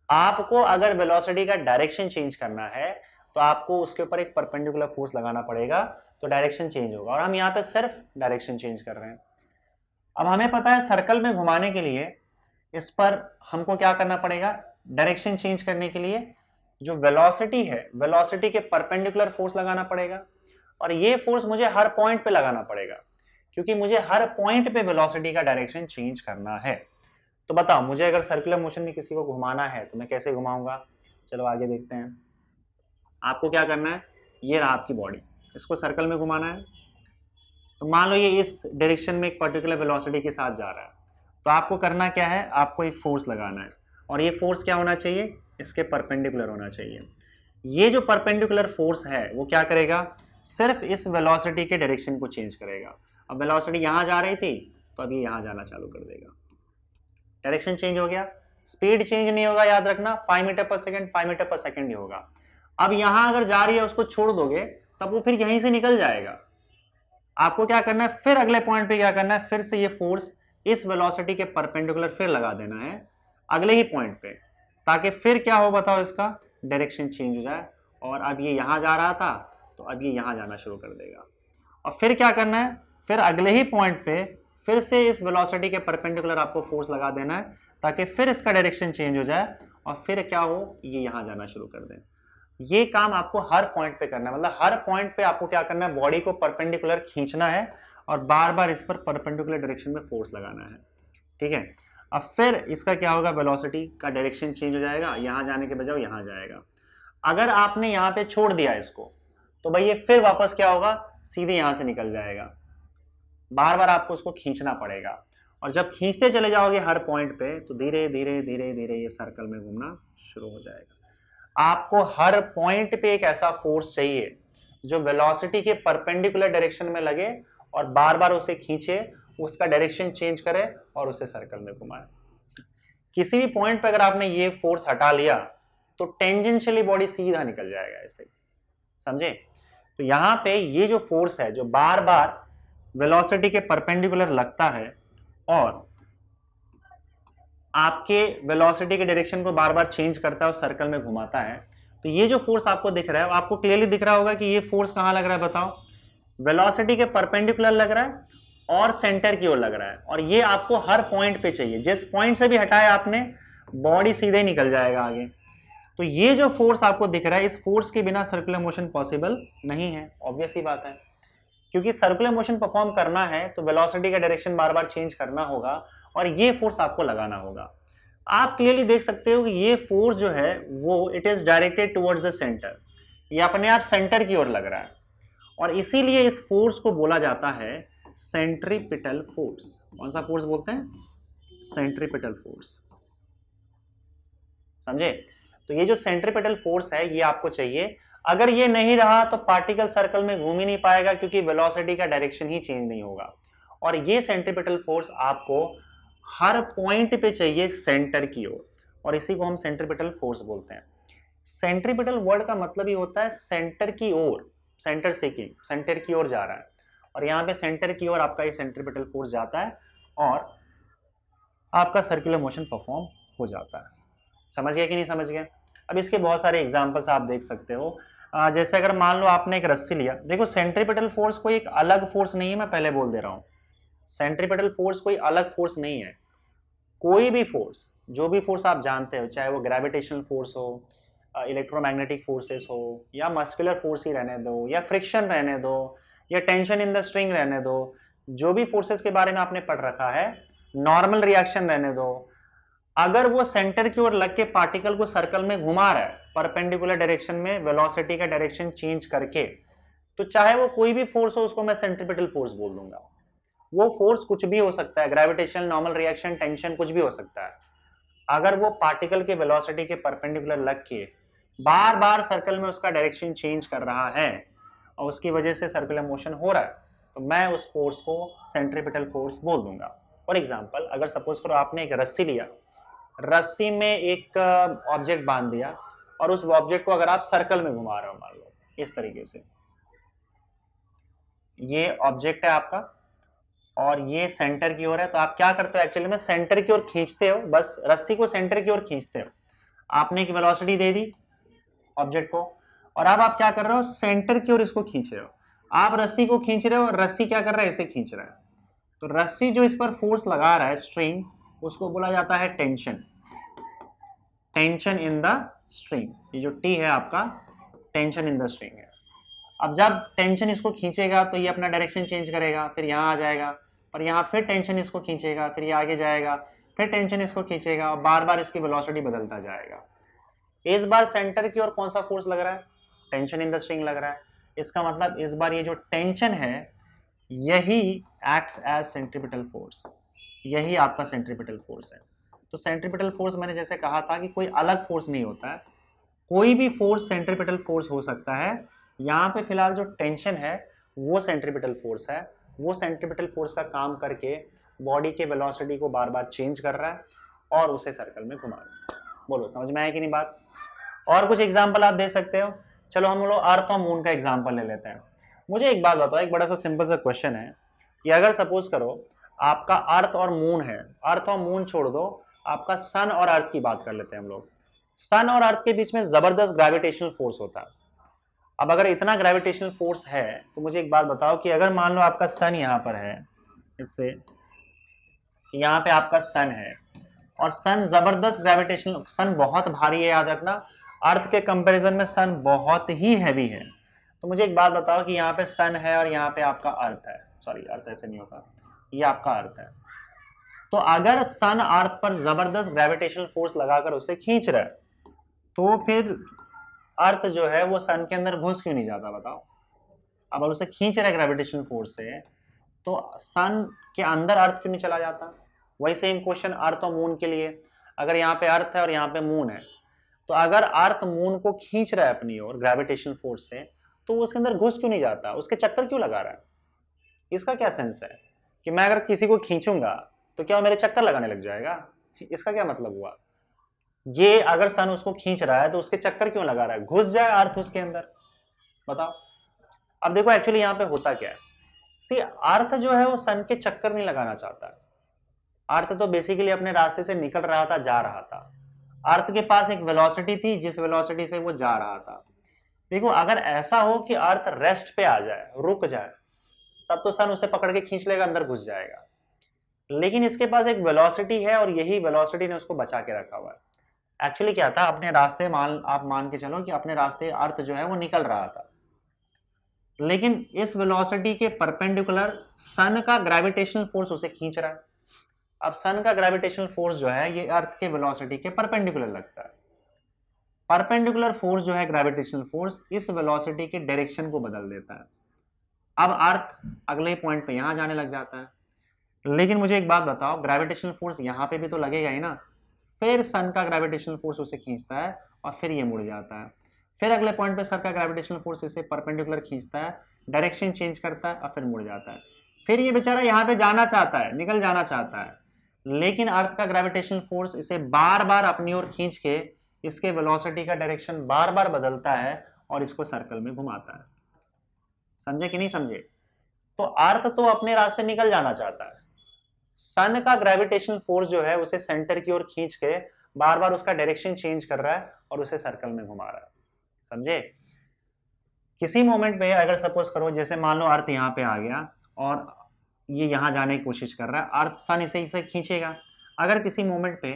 S1: आपको अगर वेलोसिटी का डायरेक्शन चेंज करना है तो आपको उसके ऊपर एक परपेंडिकुलर फोर्स लगाना पड़ेगा, तो डायरेक्शन चेंज होगा, और हम यहाँ पे सिर्फ डायरेक्शन चेंज कर रहे हैं। अब हमें पता है सर्कल में घुमाने के लिए इस पर हमको क्या करना पड़ेगा? डायरेक्शन चेंज करने के लिए जो वेलोसिटी है, वेलोसिटी के परपेंडिकुलर फोर्स लगाना पड़ेगा, और ये फोर्स मुझे हर पॉइंट पे लगाना पड़ेगा क्योंकि मुझे हर पॉइंट पे वेलोसिटी का डायरेक्शन चेंज करना है। तो बताओ, मुझे अगर सर्कुलर मोशन में किसी को घुमाना है तो मैं कैसे घुमाऊंगा? चलो आगे देखते हैं। आपको क्या करना है, ये रहा आपकी बॉडी, इसको सर्कल में घुमाना है। तो मान लो ये इस डायरेक्शन में एक पर्टिकुलर वेलोसिटी के साथ जा रहा है, तो आपको करना क्या है, आपको एक फोर्स लगाना है, और ये फोर्स क्या होना चाहिए? इसके परपेंडिकुलर होना चाहिए। ये जो परपेंडिकुलर फोर्स है वो क्या करेगा? सिर्फ इस वेलोसिटी के डायरेक्शन को चेंज करेगा। अब वेलोसिटी यहाँ जा रही थी तो अब ये यहाँ जाना चालू कर देगा, डायरेक्शन चेंज हो गया, स्पीड चेंज नहीं होगा, याद रखना 5 मीटर पर सेकेंड 5 मीटर पर सेकेंड ही होगा। अब यहाँ अगर जा रही है उसको छोड़ दोगे तब वो फिर यहीं से निकल जाएगा। आपको क्या करना है, फिर अगले पॉइंट पे क्या करना है, फिर से ये फोर्स इस वेलोसिटी के परपेंडिकुलर फिर लगा देना है अगले ही पॉइंट पे, ताकि फिर क्या हो बताओ, इसका डायरेक्शन चेंज हो जाए, और अब ये यहाँ जा रहा था तो अब ये यहाँ जाना शुरू कर देगा। और फिर क्या करना है, फिर अगले ही पॉइंट पे फिर से इस वेलोसिटी के परपेंडिकुलर आपको फोर्स लगा देना है ताकि फिर इसका डायरेक्शन चेंज हो जाए और फिर क्या हो, ये यहाँ जाना शुरू कर दें। ये काम आपको हर पॉइंट पे करना है, मतलब हर पॉइंट पे आपको क्या करना है, बॉडी को परपेंडिकुलर खींचना है और बार बार इस पर परपेंडिकुलर डायरेक्शन में फोर्स लगाना है, ठीक है। अब फिर इसका क्या होगा, वेलोसिटी का डायरेक्शन चेंज हो जाएगा, यहाँ जाने के बजाय यहाँ जाएगा। अगर आपने यहाँ पे छोड़ दिया इसको तो भाई ये फिर वापस क्या होगा, सीधे यहां से निकल जाएगा। बार बार आपको उसको खींचना पड़ेगा, और जब खींचते चले जाओगे हर पॉइंट पे तो धीरे धीरे धीरे धीरे ये सर्कल में घूमना शुरू हो जाएगा। आपको हर पॉइंट पे एक ऐसा फोर्स चाहिए जो वेलोसिटी के परपेंडिकुलर डायरेक्शन में लगे और बार बार उसे खींचे, उसका डायरेक्शन चेंज करे और उसे सर्कल में घुमाए। किसी भी पॉइंट पे अगर आपने ये फोर्स हटा लिया तो टेंजेंशियली बॉडी सीधा निकल जाएगा ऐसे, समझे। तो यहाँ पे ये जो फोर्स है जो बार बार वेलोसिटी के परपेंडिकुलर लगता है और आपके वेलोसिटी के डायरेक्शन को बार बार चेंज करता है और सर्कल में घुमाता है, तो ये जो फोर्स आपको दिख रहा है, आपको क्लियरली दिख रहा होगा कि ये फोर्स कहां लग रहा है, बताओ। वेलोसिटी के परपेंडिकुलर लग रहा है और सेंटर की ओर लग रहा है, और ये आपको हर पॉइंट पे चाहिए। जिस पॉइंट से भी हटाया आपने, बॉडी सीधे निकल जाएगा आगे। तो ये जो फोर्स आपको दिख रहा है, इस फोर्स के बिना सर्कुलर मोशन पॉसिबल नहीं है, ऑब्वियस ही बात है। क्योंकि सर्कुलर मोशन परफॉर्म करना है तो वेलोसिटी का डायरेक्शन बार बार चेंज करना होगा और ये फोर्स आपको लगाना होगा। आप क्लियरली देख सकते हो कि ये फोर्स जो है वो it is directed towards the centre, ये अपने आप सेंटर की ओर लग रहा है, और इसीलिए इस फोर्स को बोला जाता है सेंट्रीपिटल फोर्स। कौन सा फोर्स बोलते हैं, सेंट्रीपिटल फोर्स, समझे। तो ये जो सेंट्रीपिटल फोर्स है ये आपको चाहिए। अगर ये नहीं रहा तो पार्टिकल सर्कल में घूम ही नहीं पाएगा, क्योंकि वेलोसिटी का डायरेक्शन ही चेंज नहीं होगा। और ये सेंट्रीपिटल फोर्स आपको हर पॉइंट पे चाहिए सेंटर की ओर, और इसी को हम सेंट्रीपिटल फोर्स बोलते हैं। सेंट्रीपिटल वर्ड का मतलब ही होता है सेंटर की ओर, सेंटर से की, सेंटर की ओर जा रहा है, और यहाँ पे सेंटर की ओर आपका ये सेंट्रीपिटल फोर्स जाता है और आपका सर्कुलर मोशन परफॉर्म हो जाता है। समझ गया कि नहीं समझ गया। अब इसके बहुत सारे एग्जांपल्स आप देख सकते हो। जैसे अगर मान लो आपने एक रस्सी लिया, देखो सेंट्रीपिटल फोर्स कोई एक अलग फोर्स नहीं है, मैं पहले बोल दे रहा हूँ। सेंट्रीपिटल फोर्स कोई अलग फोर्स नहीं है। कोई भी फोर्स, जो भी फोर्स आप जानते हो, चाहे वो ग्रेविटेशनल फोर्स हो, इलेक्ट्रोमैग्नेटिक फोर्सेस हो, या मस्कुलर फोर्स ही रहने दो, या फ्रिक्शन रहने दो, या टेंशन इन द स्ट्रिंग रहने दो, जो भी फोर्सेस के बारे में आपने पढ़ रखा है, नॉर्मल रिएक्शन रहने दो, अगर वो सेंटर की ओर लग के पार्टिकल को सर्कल में घुमा रहा है परपेंडिकुलर डायरेक्शन में वेलोसिटी का डायरेक्शन चेंज करके, तो चाहे वो कोई भी फोर्स हो उसको मैं सेंट्रीपिटल फोर्स बोल दूंगा। वो फोर्स कुछ भी हो सकता है, ग्रेविटेशनल, नॉर्मल रिएक्शन, टेंशन, कुछ भी हो सकता है। अगर वो पार्टिकल के वेलोसिटी के परपेंडिकुलर लग के बार बार सर्कल में उसका डायरेक्शन चेंज कर रहा है और उसकी वजह से सर्कुलर मोशन हो रहा है, तो मैं उस फोर्स को सेंट्रीपिटल फोर्स बोल दूंगा। फॉर एग्जाम्पल, अगर सपोज करो आपने एक रस्सी लिया, रस्सी में एक ऑब्जेक्ट बांध दिया और उस ऑब्जेक्ट को अगर आप सर्कल में घुमा रहे हो, मान लो इस तरीके से, ये ऑब्जेक्ट है आपका और ये सेंटर की ओर है, तो आप क्या करते हो, एक्चुअली में सेंटर की ओर खींचते हो, बस रस्सी को सेंटर की ओर खींचते हो। आपने एक वेलोसिटी दे दी ऑब्जेक्ट को, और अब आप क्या कर रहे हो, सेंटर की ओर इसको खींच रहे हो। आप रस्सी को खींच रहे हो, रस्सी क्या कर रहा है, इसे खींच रहा है। तो रस्सी जो इस पर फोर्स लगा रहा है, स्ट्रिंग, उसको बोला जाता है tension, tension in the string. ये जो टी है आपका, टेंशन इन द स्ट्रिंग है। अब जब टेंशन इसको खींचेगा तो ये अपना डायरेक्शन चेंज करेगा, फिर यहाँ आ जाएगा, और यहाँ फिर टेंशन इसको खींचेगा, फिर ये आगे जाएगा, फिर टेंशन इसको खींचेगा, और बार बार इसकी वेलोसिटी बदलता जाएगा। इस बार सेंटर की ओर कौन सा फोर्स लग रहा है, टेंशन इन द स्ट्रिंग लग रहा है। इसका मतलब इस बार ये जो टेंशन है यही एक्ट्स एज सेंट्रीपिटल फोर्स, यही आपका सेंट्रीपिटल फोर्स है। तो सेंट्रीपिटल फोर्स मैंने जैसे कहा था कि कोई अलग फोर्स नहीं होता है, कोई भी फोर्स सेंट्रीपिटल फोर्स हो सकता है। यहाँ पे फिलहाल जो टेंशन है वो सेंट्रीपिटल फोर्स है। वो सेंट्रीपिटल फोर्स का काम करके बॉडी के वेलोसिटी को बार बार चेंज कर रहा है और उसे सर्कल में घुमा रहा है। बोलो समझ में आया कि नहीं बात। और कुछ एग्जाम्पल आप दे सकते हो। चलो हम लोग अर्थ और मून का एग्जाम्पल ले लेते हैं। मुझे एक बात बताओ, एक बड़ा सा सिंपल सा क्वेश्चन है कि अगर सपोज करो आपका अर्थ और मून है, अर्थ और मून छोड़ दो, आपका सन और अर्थ की बात कर लेते हैं हम लोग। सन और अर्थ के बीच में जबरदस्त ग्रेविटेशनल फोर्स होता है। अब अगर इतना ग्रेविटेशनल फोर्स है तो मुझे एक बात बताओ कि अगर मान लो आपका सन यहाँ पर है, इससे यहाँ पे आपका सन है और सन जबरदस्त ग्रेविटेशनल, सन बहुत भारी है, याद रखना, अर्थ के कंपैरिजन में सन बहुत ही हैवी है। तो मुझे एक बात बताओ कि यहाँ पे सन है और यहाँ पे आपका अर्थ है, सॉरी अर्थ ऐसे नहीं होता, ये आपका अर्थ है। तो अगर सन अर्थ पर जबरदस्त ग्रेविटेशनल फोर्स लगाकर उसे खींच रहा है तो फिर अर्थ जो है वो सन के अंदर घुस क्यों नहीं जाता बताओ। अब अगर उसे खींच रहा है ग्रेविटेशनल फोर्स से, तो सन के अंदर अर्थ क्यों नहीं चला जाता। वही सेम क्वेश्चन अर्थ और मून के लिए, अगर यहाँ पे अर्थ है और यहाँ पे मून है, तो अगर अर्थ मून को खींच रहा है अपनी ओर ग्रेविटेशनल फोर्स से, तो वो उसके अंदर घुस क्यों नहीं जाता, उसके चक्कर क्यों लगा रहा है। इसका क्या सेंस है कि मैं अगर किसी को खींचूंगा तो क्या मेरे चक्कर लगाने लग जाएगा, इसका क्या मतलब हुआ। ये अगर सन उसको खींच रहा है तो उसके चक्कर क्यों लगा रहा है, घुस जाए अर्थ उसके अंदर, बताओ। अब देखो एक्चुअली यहाँ पे होता क्या है, सी अर्थ जो है वो सन के चक्कर नहीं लगाना चाहता है। अर्थ तो बेसिकली अपने रास्ते से निकल रहा था, जा रहा था। अर्थ के पास एक वेलोसिटी थी जिस वेलोसिटी से वो जा रहा था। देखो अगर ऐसा हो कि अर्थ रेस्ट पे आ जाए, रुक जाए, तब तो सन उसे पकड़ के खींच लेगा, अंदर घुस जाएगा। लेकिन इसके पास एक वेलोसिटी है और यही वेलोसिटी ने उसको बचा के रखा हुआ है। एक्चुअली क्या था, अपने रास्ते आप मान के चलो कि अपने रास्ते अर्थ जो है वो निकल रहा था, लेकिन इस वेलोसिटी के परपेंडिकुलर सन का ग्रेविटेशनल फोर्स उसे खींच रहा है। अब सन का ग्रेविटेशनल फोर्स जो है ये अर्थ के वेलोसिटी के परपेंडिकुलर लगता है। परपेंडिकुलर फोर्स जो है ग्रेविटेशनल फोर्स, इस वेलोसिटी के डायरेक्शन को बदल देता है। अब अर्थ अगले पॉइंट पे यहां जाने लग जाता है। लेकिन मुझे एक बात बताओ, ग्रेविटेशनल फोर्स यहां पे भी तो लगेगा ही ना। फिर सन का ग्रेविटेशनल फोर्स उसे खींचता है और फिर ये मुड़ जाता है। फिर अगले पॉइंट पे सर का ग्रेविटेशनल फोर्स इसे परपेंडिकुलर खींचता है, डायरेक्शन चेंज करता है और फिर मुड़ जाता है। फिर ये बेचारा यहाँ पे जाना चाहता है, निकल जाना चाहता है, लेकिन अर्थ का ग्रेविटेशनल फोर्स इसे बार बार अपनी ओर खींच के इसके वेलोसिटी का डायरेक्शन बार बार बदलता है और इसको सर्कल में घुमाता है। समझे कि नहीं समझे। तो अर्थ तो अपने रास्ते निकल जाना चाहता है, सन का ग्रेविटेशनल फोर्स जो है उसे सेंटर की ओर खींच के बार बार उसका डायरेक्शन चेंज कर रहा है और उसे सर्कल में घुमा रहा है। समझे। किसी मोमेंट पे अगर सपोज करो, जैसे मान लो अर्थ यहाँ पे आ गया और ये यहाँ जाने की कोशिश कर रहा है, अर्थ सन इसे खींचेगा। अगर किसी मोमेंट पे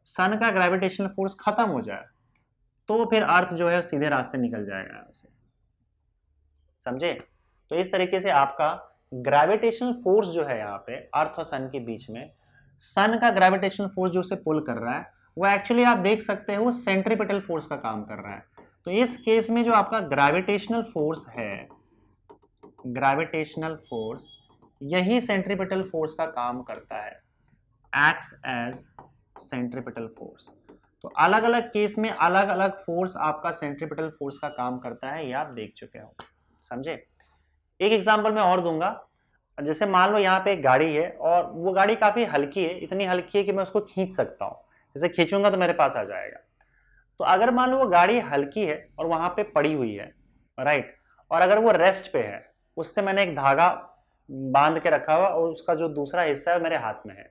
S1: सन का ग्रेविटेशनल फोर्स खत्म हो जाए तो फिर अर्थ जो है सीधे रास्ते निकल जाएगा यहाँ से। समझे। तो इस तरीके से आपका ग्रेविटेशनल फोर्स जो है यहाँ पे अर्थ और सन के बीच में, सन का ग्रेविटेशनल फोर्स जो उसे पुल कर रहा है वो एक्चुअली आप देख सकते हो सेंट्रीपिटल फोर्स का काम कर रहा है। तो इस केस में जो आपका ग्रेविटेशनल फोर्स है, ग्रेविटेशनल फोर्स यही सेंट्रीपिटल फोर्स का काम करता है, एक्ट्स एज सेंट्रीपिटल फोर्स। तो अलग अलग केस में अलग अलग फोर्स आपका सेंट्रीपिटल फोर्स का काम करता है, ये आप देख चुके हो। समझे। एक एग्जांपल मैं और दूंगा। जैसे मान लो यहाँ पे एक गाड़ी है और वो गाड़ी काफी हल्की है, इतनी हल्की है कि मैं उसको खींच सकता हूँ, जैसे खींचूंगा तो मेरे पास आ जाएगा। तो अगर मान लो वो गाड़ी हल्की है और वहां पे पड़ी हुई है, राइट, और अगर वो रेस्ट पे है, उससे मैंने एक धागा बांध के रखा हुआ और उसका जो दूसरा हिस्सा है मेरे हाथ में है।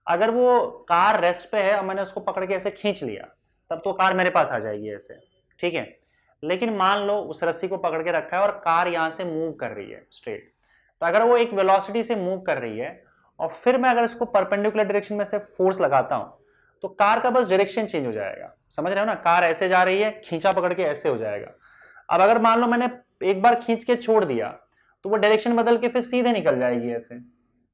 S1: अगर वो कार रेस्ट पे है और मैंने उसको पकड़ के ऐसे खींच लिया, तब तो कार मेरे पास आ जाएगी ऐसे, ठीक है। लेकिन मान लो उस रस्सी को पकड़ के रखा है और कार यहाँ से मूव कर रही है स्ट्रेट, तो अगर वो एक वेलोसिटी से मूव कर रही है और फिर मैं अगर इसको परपेंडिकुलर डायरेक्शन में से फोर्स लगाता हूँ तो कार का बस डायरेक्शन चेंज हो जाएगा। समझ रहे हो ना, कार ऐसे जा रही है, खींचा पकड़ के ऐसे हो जाएगा। अब अगर मान लो मैंने एक बार खींच के छोड़ दिया तो वो डायरेक्शन बदल के फिर सीधे निकल जाएगी ऐसे,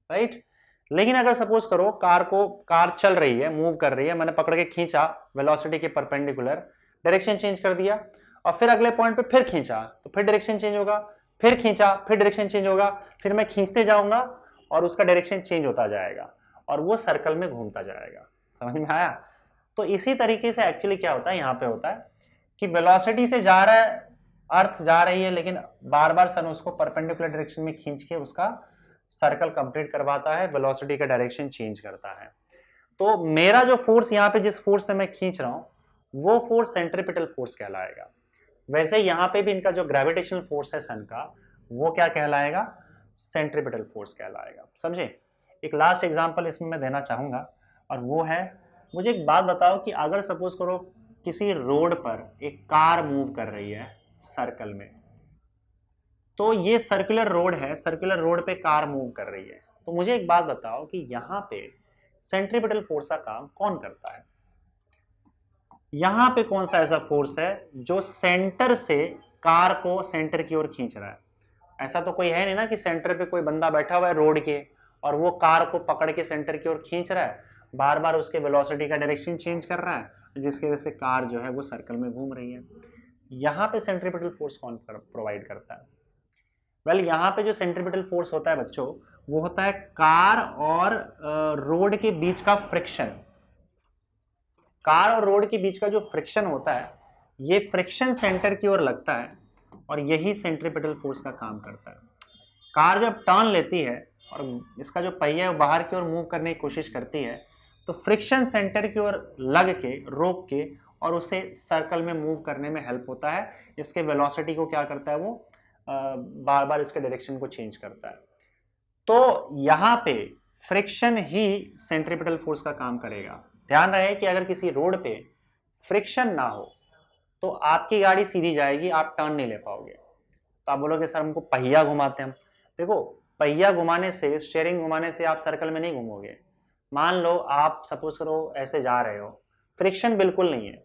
S1: राइट। लेकिन अगर सपोज करो कार चल रही है, मूव कर रही है, मैंने पकड़ के खींचा वेलोसिटी के परपेंडिकुलर, डायरेक्शन चेंज कर दिया और फिर अगले पॉइंट पे फिर खींचा तो फिर डायरेक्शन चेंज होगा, फिर खींचा फिर डायरेक्शन चेंज होगा, फिर मैं खींचते जाऊंगा और उसका डायरेक्शन चेंज होता जाएगा और वो सर्कल में घूमता जाएगा। समझ में आया। तो इसी तरीके से एक्चुअली क्या होता है, यहाँ पे होता है कि वेलोसिटी से जा रहा है, अर्थ जा रही है, लेकिन बार बार सन उसको परपेंडिकुलर डायरेक्शन में खींच के उसका सर्कल कंप्लीट करवाता है, वेलोसिटी का डायरेक्शन चेंज करता है। तो मेरा जो फोर्स यहाँ पे जिस फोर्स से मैं खींच रहा हूं वो फोर्स सेंट्रीपिटल फोर्स कहलाएगा। वैसे यहाँ पे भी इनका जो ग्रेविटेशनल फोर्स है सन का, वो क्या कहलाएगा, सेंट्रीपिटल फोर्स कहलाएगा। समझे। एक लास्ट एग्जांपल इसमें मैं देना चाहूंगा और वो है, मुझे एक बात बताओ कि अगर सपोज करो किसी रोड पर एक कार मूव कर रही है सर्कल में, तो ये सर्कुलर रोड है, सर्कुलर रोड पे कार मूव कर रही है, तो मुझे एक बात बताओ कि यहाँ पे सेंट्रीपिटल फोर्स का काम कौन करता है। यहाँ पे कौन सा ऐसा फोर्स है जो सेंटर से कार को सेंटर की ओर खींच रहा है। ऐसा तो कोई है नहीं ना कि सेंटर पे कोई बंदा बैठा हुआ है रोड के और वो कार को पकड़ के सेंटर की ओर खींच रहा है, बार बार उसके वेलोसिटी का डायरेक्शन चेंज कर रहा है, जिसकी वजह से कार जो है वो सर्कल में घूम रही है। यहाँ पे सेंट्रीपिटल फोर्स कौन प्रोवाइड करता है? वेल यहाँ पे जो सेंट्रीपिटल फोर्स होता है बच्चों, वो होता है कार और रोड के बीच का फ्रिक्शन। कार और रोड के बीच का जो फ्रिक्शन होता है, ये फ्रिक्शन सेंटर की ओर लगता है और यही सेंट्रीपिटल फोर्स का काम करता है। कार जब टर्न लेती है और इसका जो पहिया है बाहर की ओर मूव करने की कोशिश करती है, तो फ्रिक्शन सेंटर की ओर लग के, रोक के, और उसे सर्कल में मूव करने में हेल्प होता है। इसके वेलोसिटी को क्या करता है, वो बार बार इसके डायरेक्शन को चेंज करता है। तो यहाँ पे फ्रिक्शन ही सेंट्रीपिटल फोर्स का काम करेगा। ध्यान रहे कि अगर किसी रोड पे फ्रिक्शन ना हो तो आपकी गाड़ी सीधी जाएगी, आप टर्न नहीं ले पाओगे। तो आप बोलोगे सर हमको पहिया घुमाते हैं। देखो, पहिया घुमाने से, स्टीयरिंग घुमाने से आप सर्कल में नहीं घूमोगे। मान लो आप सपोज करो ऐसे जा रहे हो, फ्रिक्शन बिल्कुल नहीं है,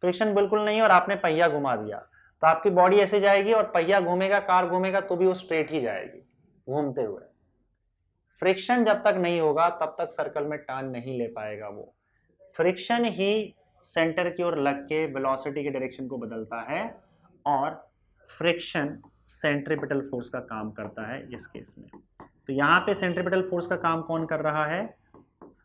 S1: फ्रिक्शन बिल्कुल नहीं है और आपने पहिया घुमा दिया, तो आपकी बॉडी ऐसे जाएगी और पहिया घूमेगा, कार घूमेगा तो भी वो स्ट्रेट ही जाएगी घूमते हुए। फ्रिक्शन जब तक नहीं होगा तब तक सर्कल में टर्न नहीं ले पाएगा वो। फ्रिक्शन ही सेंटर की ओर लग के वेलोसिटी के डायरेक्शन को बदलता है और फ्रिक्शन सेंट्रीपिटल फोर्स का काम करता है इस केस में। तो यहाँ पे सेंट्रीपिटल फोर्स का काम कौन कर रहा है?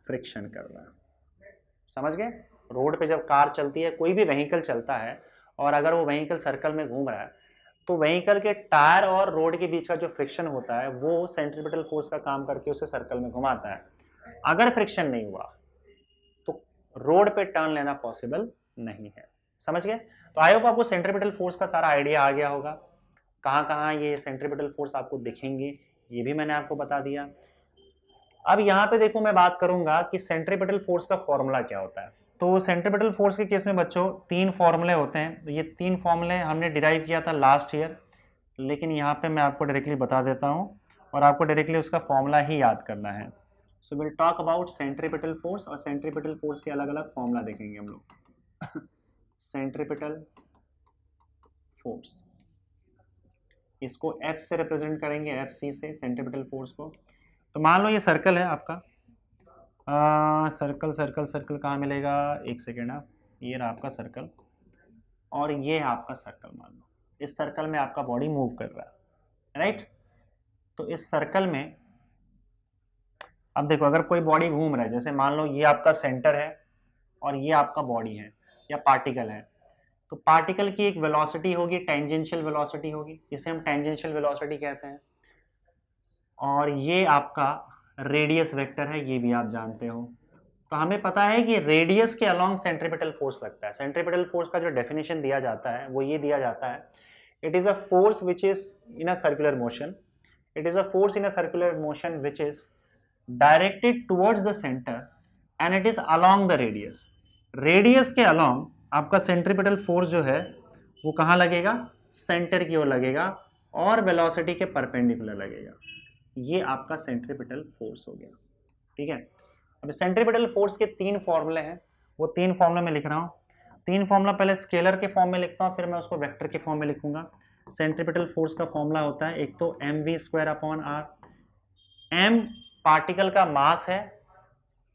S1: फ्रिक्शन कर रहा है। समझ गए? रोड पे जब कार चलती है, कोई भी व्हीकल चलता है, और अगर वो व्हीकल सर्कल में घूम रहा है, तो व्हीकल के टायर और रोड के बीच का जो फ्रिक्शन होता है वो सेंट्रीपिटल फोर्स का काम करके उसे सर्कल में घुमाता है। अगर फ्रिक्शन नहीं हुआ तो रोड पे टर्न लेना पॉसिबल नहीं है। समझ गए? तो आई होप आपको सेंट्रीपिटल फोर्स का सारा आइडिया आ गया होगा। कहाँ कहाँ ये सेंट्रीपिटल फोर्स आपको दिखेंगे ये भी मैंने आपको बता दिया। अब यहाँ पे देखो, मैं बात करूंगा कि सेंट्रीपिटल फोर्स का फॉर्मूला क्या होता है। तो सेंट्रीपिटल फोर्स के केस में बच्चों 3 फॉर्मूले होते हैं। तो ये 3 फॉर्मूले हमने डिराइव किया था लास्ट ईयर, लेकिन यहाँ पे मैं आपको डायरेक्टली बता देता हूँ और आपको डायरेक्टली उसका फॉर्मूला ही याद करना है। So will talk about centripetal force, और सेंट्रीपिटल फोर्स के अलग अलग फॉर्मूला देखेंगे हम लोग। सेंट्रीपिटल फोर्स, इसको F से रिप्रेजेंट करेंगे, FC से, सेंट्रीपिटल फोर्स को। तो मान लो ये सर्कल है आपका, सर्कल सर्कल सर्कल कहाँ मिलेगा? एक सेकेंड आप, ये रहा आपका सर्कल और ये है आपका सर्कल। मान लो इस सर्कल में आपका बॉडी मूव कर रहा है, राइट? तो इस सर्कल में अब देखो, अगर कोई बॉडी घूम रहा है, जैसे मान लो ये आपका सेंटर है और ये आपका बॉडी है या पार्टिकल है, तो पार्टिकल की एक वेलोसिटी होगी, टेंजेंशियल वेलोसिटी होगी, जिसे हम टेंजेंशियल वेलोसिटी कहते हैं, और ये आपका रेडियस वेक्टर है, ये भी आप जानते हो। तो हमें पता है कि रेडियस के अलोंग सेंट्रीपिटल फोर्स लगता है। सेंट्रीपिटल फोर्स का जो डेफिनेशन दिया जाता है वो ये दिया जाता है, it is a force which is in a circular motion, it is a force in a circular motion which is directed towards the centre and it is along the radius. Radius के along आपका centripetal force जो है वो कहाँ लगेगा? Centre की ओर लगेगा और वेलोसिटी के परपेंडिकुलर लगेगा। ये आपका सेंट्रीपिटल फोर्स हो गया, ठीक है। अब सेंट्रीपिटल फोर्स के 3 फॉर्मूले हैं, वो 3 फॉर्मूले में लिख रहा हूँ। 3 फॉर्मूला पहले स्केलर के फॉर्म में लिखता हूँ, फिर मैं उसको वेक्टर के फॉर्म में लिखूंगा। सेंट्रीपिटल फोर्स का फॉर्मूला होता है, एक तो mv²/r। m पार्टिकल का मास है,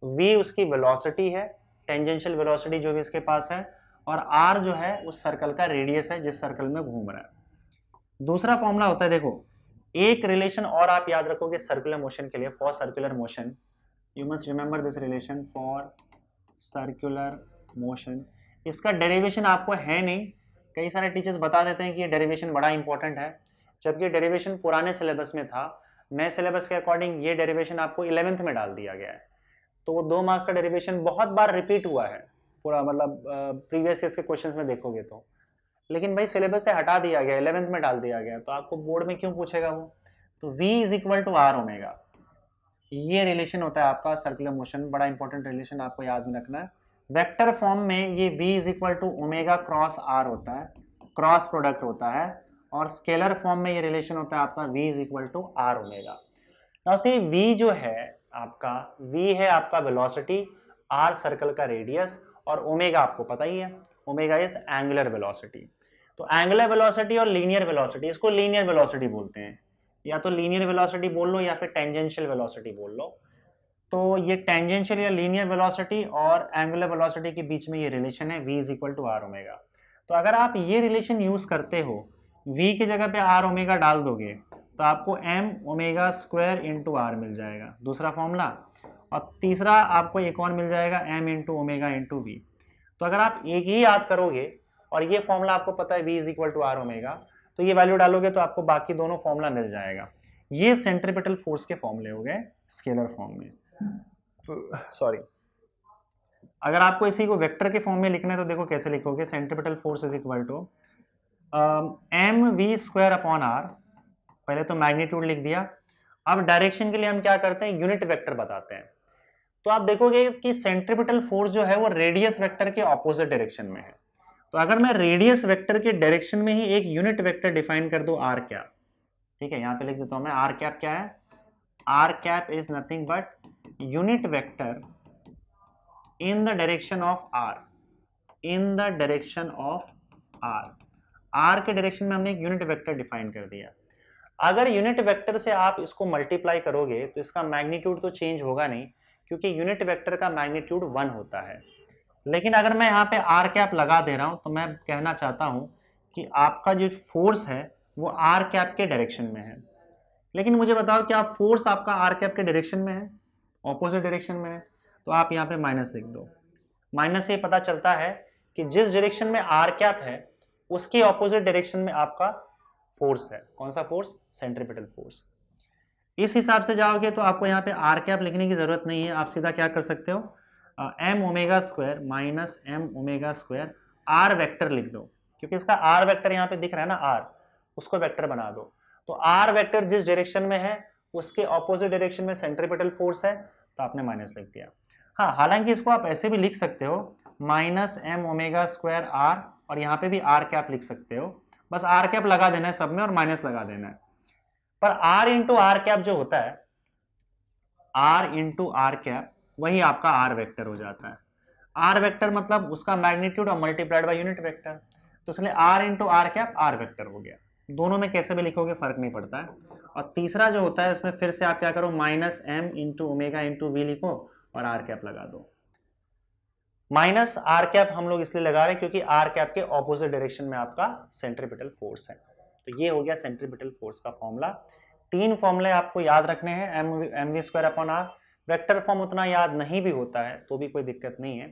S1: v उसकी वेलोसिटी है, टेंजेंशियल वेलोसिटी जो भी इसके पास है, और r जो है उस सर्कल का रेडियस है जिस सर्कल में घूम रहा है। दूसरा फॉर्मूला होता है, देखो एक रिलेशन और आप याद रखोगे सर्कुलर मोशन के लिए, for circular motion you must remember this relation, for circular motion. इसका डेरिवेशन आपको है नहीं, कई सारे टीचर्स बता देते हैं कि ये डेरिवेशन बड़ा इंपॉर्टेंट है, जबकि डेरिवेशन पुराने सिलेबस में था। नए सिलेबस के अकॉर्डिंग ये डेरिवेशन आपको 11th में डाल दिया गया है, तो वो 2 मार्क्स का डेरिवेशन बहुत बार रिपीट हुआ है पूरा, मतलब प्रीवियस ईयर्स के क्वेश्चंस में देखोगे तो। लेकिन भाई सिलेबस से हटा दिया गया, 11th में डाल दिया गया, तो आपको बोर्ड में क्यों पूछेगा वो? तो v = r ओमेगा, ये रिलेशन होता है आपका सर्कुलर मोशन, बड़ा इंपॉर्टेंट रिलेशन, आपको याद में रखना है। वेक्टर फॉर्म में ये v = ओमेगा क्रॉस r होता है, क्रॉस प्रोडक्ट होता है, और स्केलर फॉर्म में ये रिलेशन होता है आपका v = r omega. Now see v जो है आपका, v है आपका वेलोसिटी, r सर्कल का रेडियस, और ओमेगा आपको पता ही है, ओमेगा इज एंगुलर वेलोसिटी। तो एंगुलर वेलोसिटी और लीनियर वेलोसिटी, इसको लीनियर वेलोसिटी बोलते हैं, या तो लीनियर वेलोसिटी बोल लो या फिर टेंजेंशियल वेलोसिटी बोल लो। तो ये टेंजेंशियल या लीनियर वेलोसिटी और एंगुलर वेलोसिटी के बीच में ये रिलेशन है v = r ओमेगा। तो अगर आप ये रिलेशन यूज करते हो, v की जगह पे r ओमेगा डाल दोगे तो आपको m omega square into R मिल जाएगा, दूसरा फॉर्मूला। और तीसरा आपको एक और मिल जाएगा m into omega into v. तो अगर आप एक ही याद करोगे और ये फॉर्मूला आपको पता है v is equal to r omega, तो ये वैल्यू डालोगे तो आपको बाकी दोनों फॉर्मूला मिल जाएगा। ये सेंट्रीपिटल फोर्स के फॉर्मूले हो गए स्केलर फॉर्म में। सॉरी, अगर आपको इसी को वेक्टर के फॉर्म में लिखना है तो देखो कैसे लिखोगे, centripetal force is equal to m we square upon r. पहले तो मैग्नीट्यूड लिख दिया। अब डायरेक्शन के लिए हम क्या करते हैं, यूनिट वेक्टर बताते हैं। तो आप देखोगे कि सेंट्रीपिटल फोर्स जो है वो रेडियस वेक्टर के ऑपोजिट डायरेक्शन में है। तो अगर मैं रेडियस वेक्टर के डायरेक्शन में ही एक यूनिट वेक्टर डिफाइन कर दूं आर कैप, ठीक है, यहां पे लिख देता हूं मैं आर कैप क्या है, r cap is nothing but unit vector in the direction of r, in the direction of r. R के डायरेक्शन में हमने एक यूनिट वेक्टर डिफाइन कर दिया। अगर यूनिट वेक्टर से आप इसको मल्टीप्लाई करोगे तो इसका मैग्नीट्यूड तो चेंज होगा नहीं, क्योंकि यूनिट वेक्टर का मैग्नीट्यूड 1 होता है। लेकिन अगर मैं यहाँ पे आर कैप लगा दे रहा हूं तो मैं कहना चाहता हूं कि आपका जो फोर्स है वो आर कैप के डायरेक्शन में है। लेकिन मुझे बताओ क्या फोर्स आपका आर कैप के डायरेक्शन में है, ऑपोजिट डायरेक्शन में है? तो आप यहाँ पे माइनस लिख दो। माइनस से पता चलता है कि जिस डायरेक्शन में आर कैप है उसके ऑपोजिट डायरेक्शन में आपका फोर्स है। कौन सा फोर्स? Centripetal force. इस हिसाब से जाओगे तो आपको यहाँ पे आर कैप लिखने की जरूरत नहीं है। आप सीधा क्या कर सकते हो, m omega square minus m omega square r vector लिख दो, क्योंकि इसका आर वेक्टर यहाँ पे दिख रहा है ना आर, उसको वेक्टर बना दो। तो आर वेक्टर जिस डायरेक्शन में है उसके ऑपोजिट डायरेक्शन में सेंट्रीपिटल फोर्स है, तो आपने माइनस लिख दिया। हाँ, हालांकि इसको आप ऐसे भी लिख सकते हो minus m omega square are, और यहाँ पे भी आर कैप लिख सकते हो। बस आर कैप लगा देना है सब में और माइनस लगा देना है। पर आर इंटू आर कैप जो होता है, आर इंटू आर कैप, वही आपका आर वेक्टर हो जाता है। आर वेक्टर मतलब उसका मैग्नीट्यूड और मल्टीप्लाइड बाय यूनिट वेक्टर, तो इसलिए r into r cap r vector हो गया। दोनों में कैसे भी लिखोगे फर्क नहीं पड़ता है। और तीसरा जो होता है उसमें फिर से आप क्या करो, minus m into omega into v लिखो और आर कैप लगा दो। माइनस आर कैप हम लोग इसलिए लगा रहे हैं क्योंकि आर कैप के ऑपोजिट डायरेक्शन में आपका सेंट्रीपिटल फोर्स है। तो ये हो गया सेंट्रीपिटल फोर्स का फॉर्मूला। 3 फॉर्मूले आपको याद रखने हैं, m we square upon r. Vector form उतना याद नहीं भी होता है तो भी कोई दिक्कत नहीं है,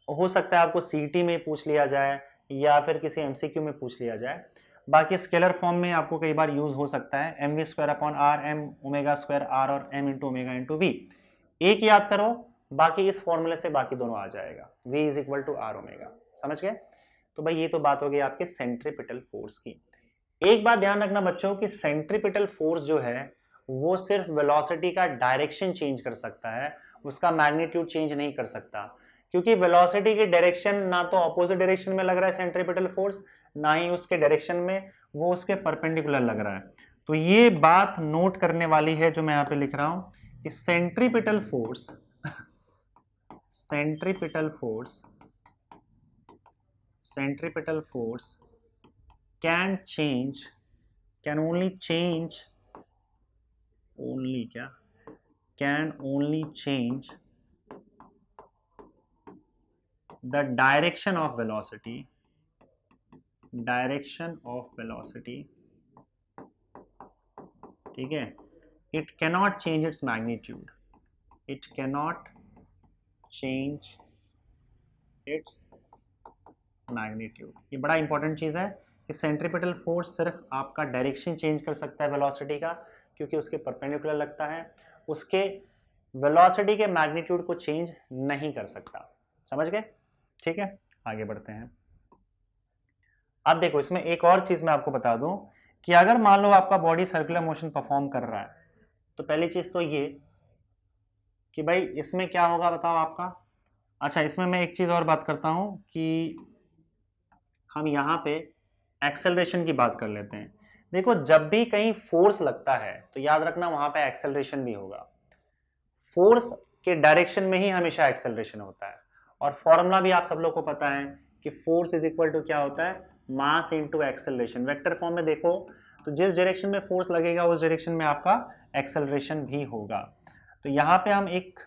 S1: हो सकता है आपको सीटी में पूछ लिया जाए या फिर किसी एमसीक्यू में पूछ लिया जाए। बाकी स्केलर फॉर्म में आपको कई बार यूज हो सकता है, M we square upon R, M omega square are और M into omega into V. एक याद करो, बाकी इस फॉर्मूले से बाकी दोनों आ जाएगा, v is equal to r omega. समझ गए? तो भाई ये तो बात हो गई आपके सेंट्रीपिटल फोर्स की। एक बात ध्यान रखना बच्चों कि सेंट्रीपिटल फोर्स जो है वो सिर्फ वेलोसिटी का डायरेक्शन चेंज कर सकता है, उसका मैग्नीट्यूड चेंज नहीं कर सकता, क्योंकि वेलोसिटी की डायरेक्शन ना तो ऑपोजिट डायरेक्शन में लग रहा है सेंट्रीपिटल फोर्स, ना ही उसके डायरेक्शन में वो उसके परपेंडिकुलर लग रहा है। तो ये बात नोट करने वाली है जो मैं यहाँ पे लिख रहा हूं कि centripetal force can only change the direction of velocity, ठीक है। It cannot change its magnitude, ये बड़ा इंपॉर्टेंट चीज है कि सेंट्रीपिटल फोर्स सिर्फ आपका डायरेक्शन चेंज कर सकता है वेलोसिटी का, क्योंकि उसके परपेंडिकुलर लगता है, उसके वेलोसिटी के मैग्नीट्यूड को चेंज नहीं कर सकता। समझ गए? ठीक है, आगे बढ़ते हैं। अब देखो इसमें एक और चीज मैं आपको बता दूं कि अगर मान लो आपका बॉडी सर्कुलर मोशन परफॉर्म कर रहा है, तो पहली चीज तो ये कि भाई इसमें क्या होगा बताओ आपका। अच्छा, इसमें मैं एक चीज और बात करता हूं कि हम यहाँ पे एक्सेलरेशन की बात कर लेते हैं। देखो जब भी कहीं फोर्स लगता है तो याद रखना वहां पे एक्सेलरेशन भी होगा। फोर्स के डायरेक्शन में ही हमेशा एक्सेलरेशन होता है, और फॉर्मूला भी आप सब लोग को पता है कि फोर्स इज इक्वल टू क्या होता है, मास इनटू एक्सेलरेशन। वेक्टर फॉर्म में देखो तो जिस डायरेक्शन में फोर्स लगेगा उस डायरेक्शन में आपका एक्सेलरेशन भी होगा। तो यहाँ पे हम एक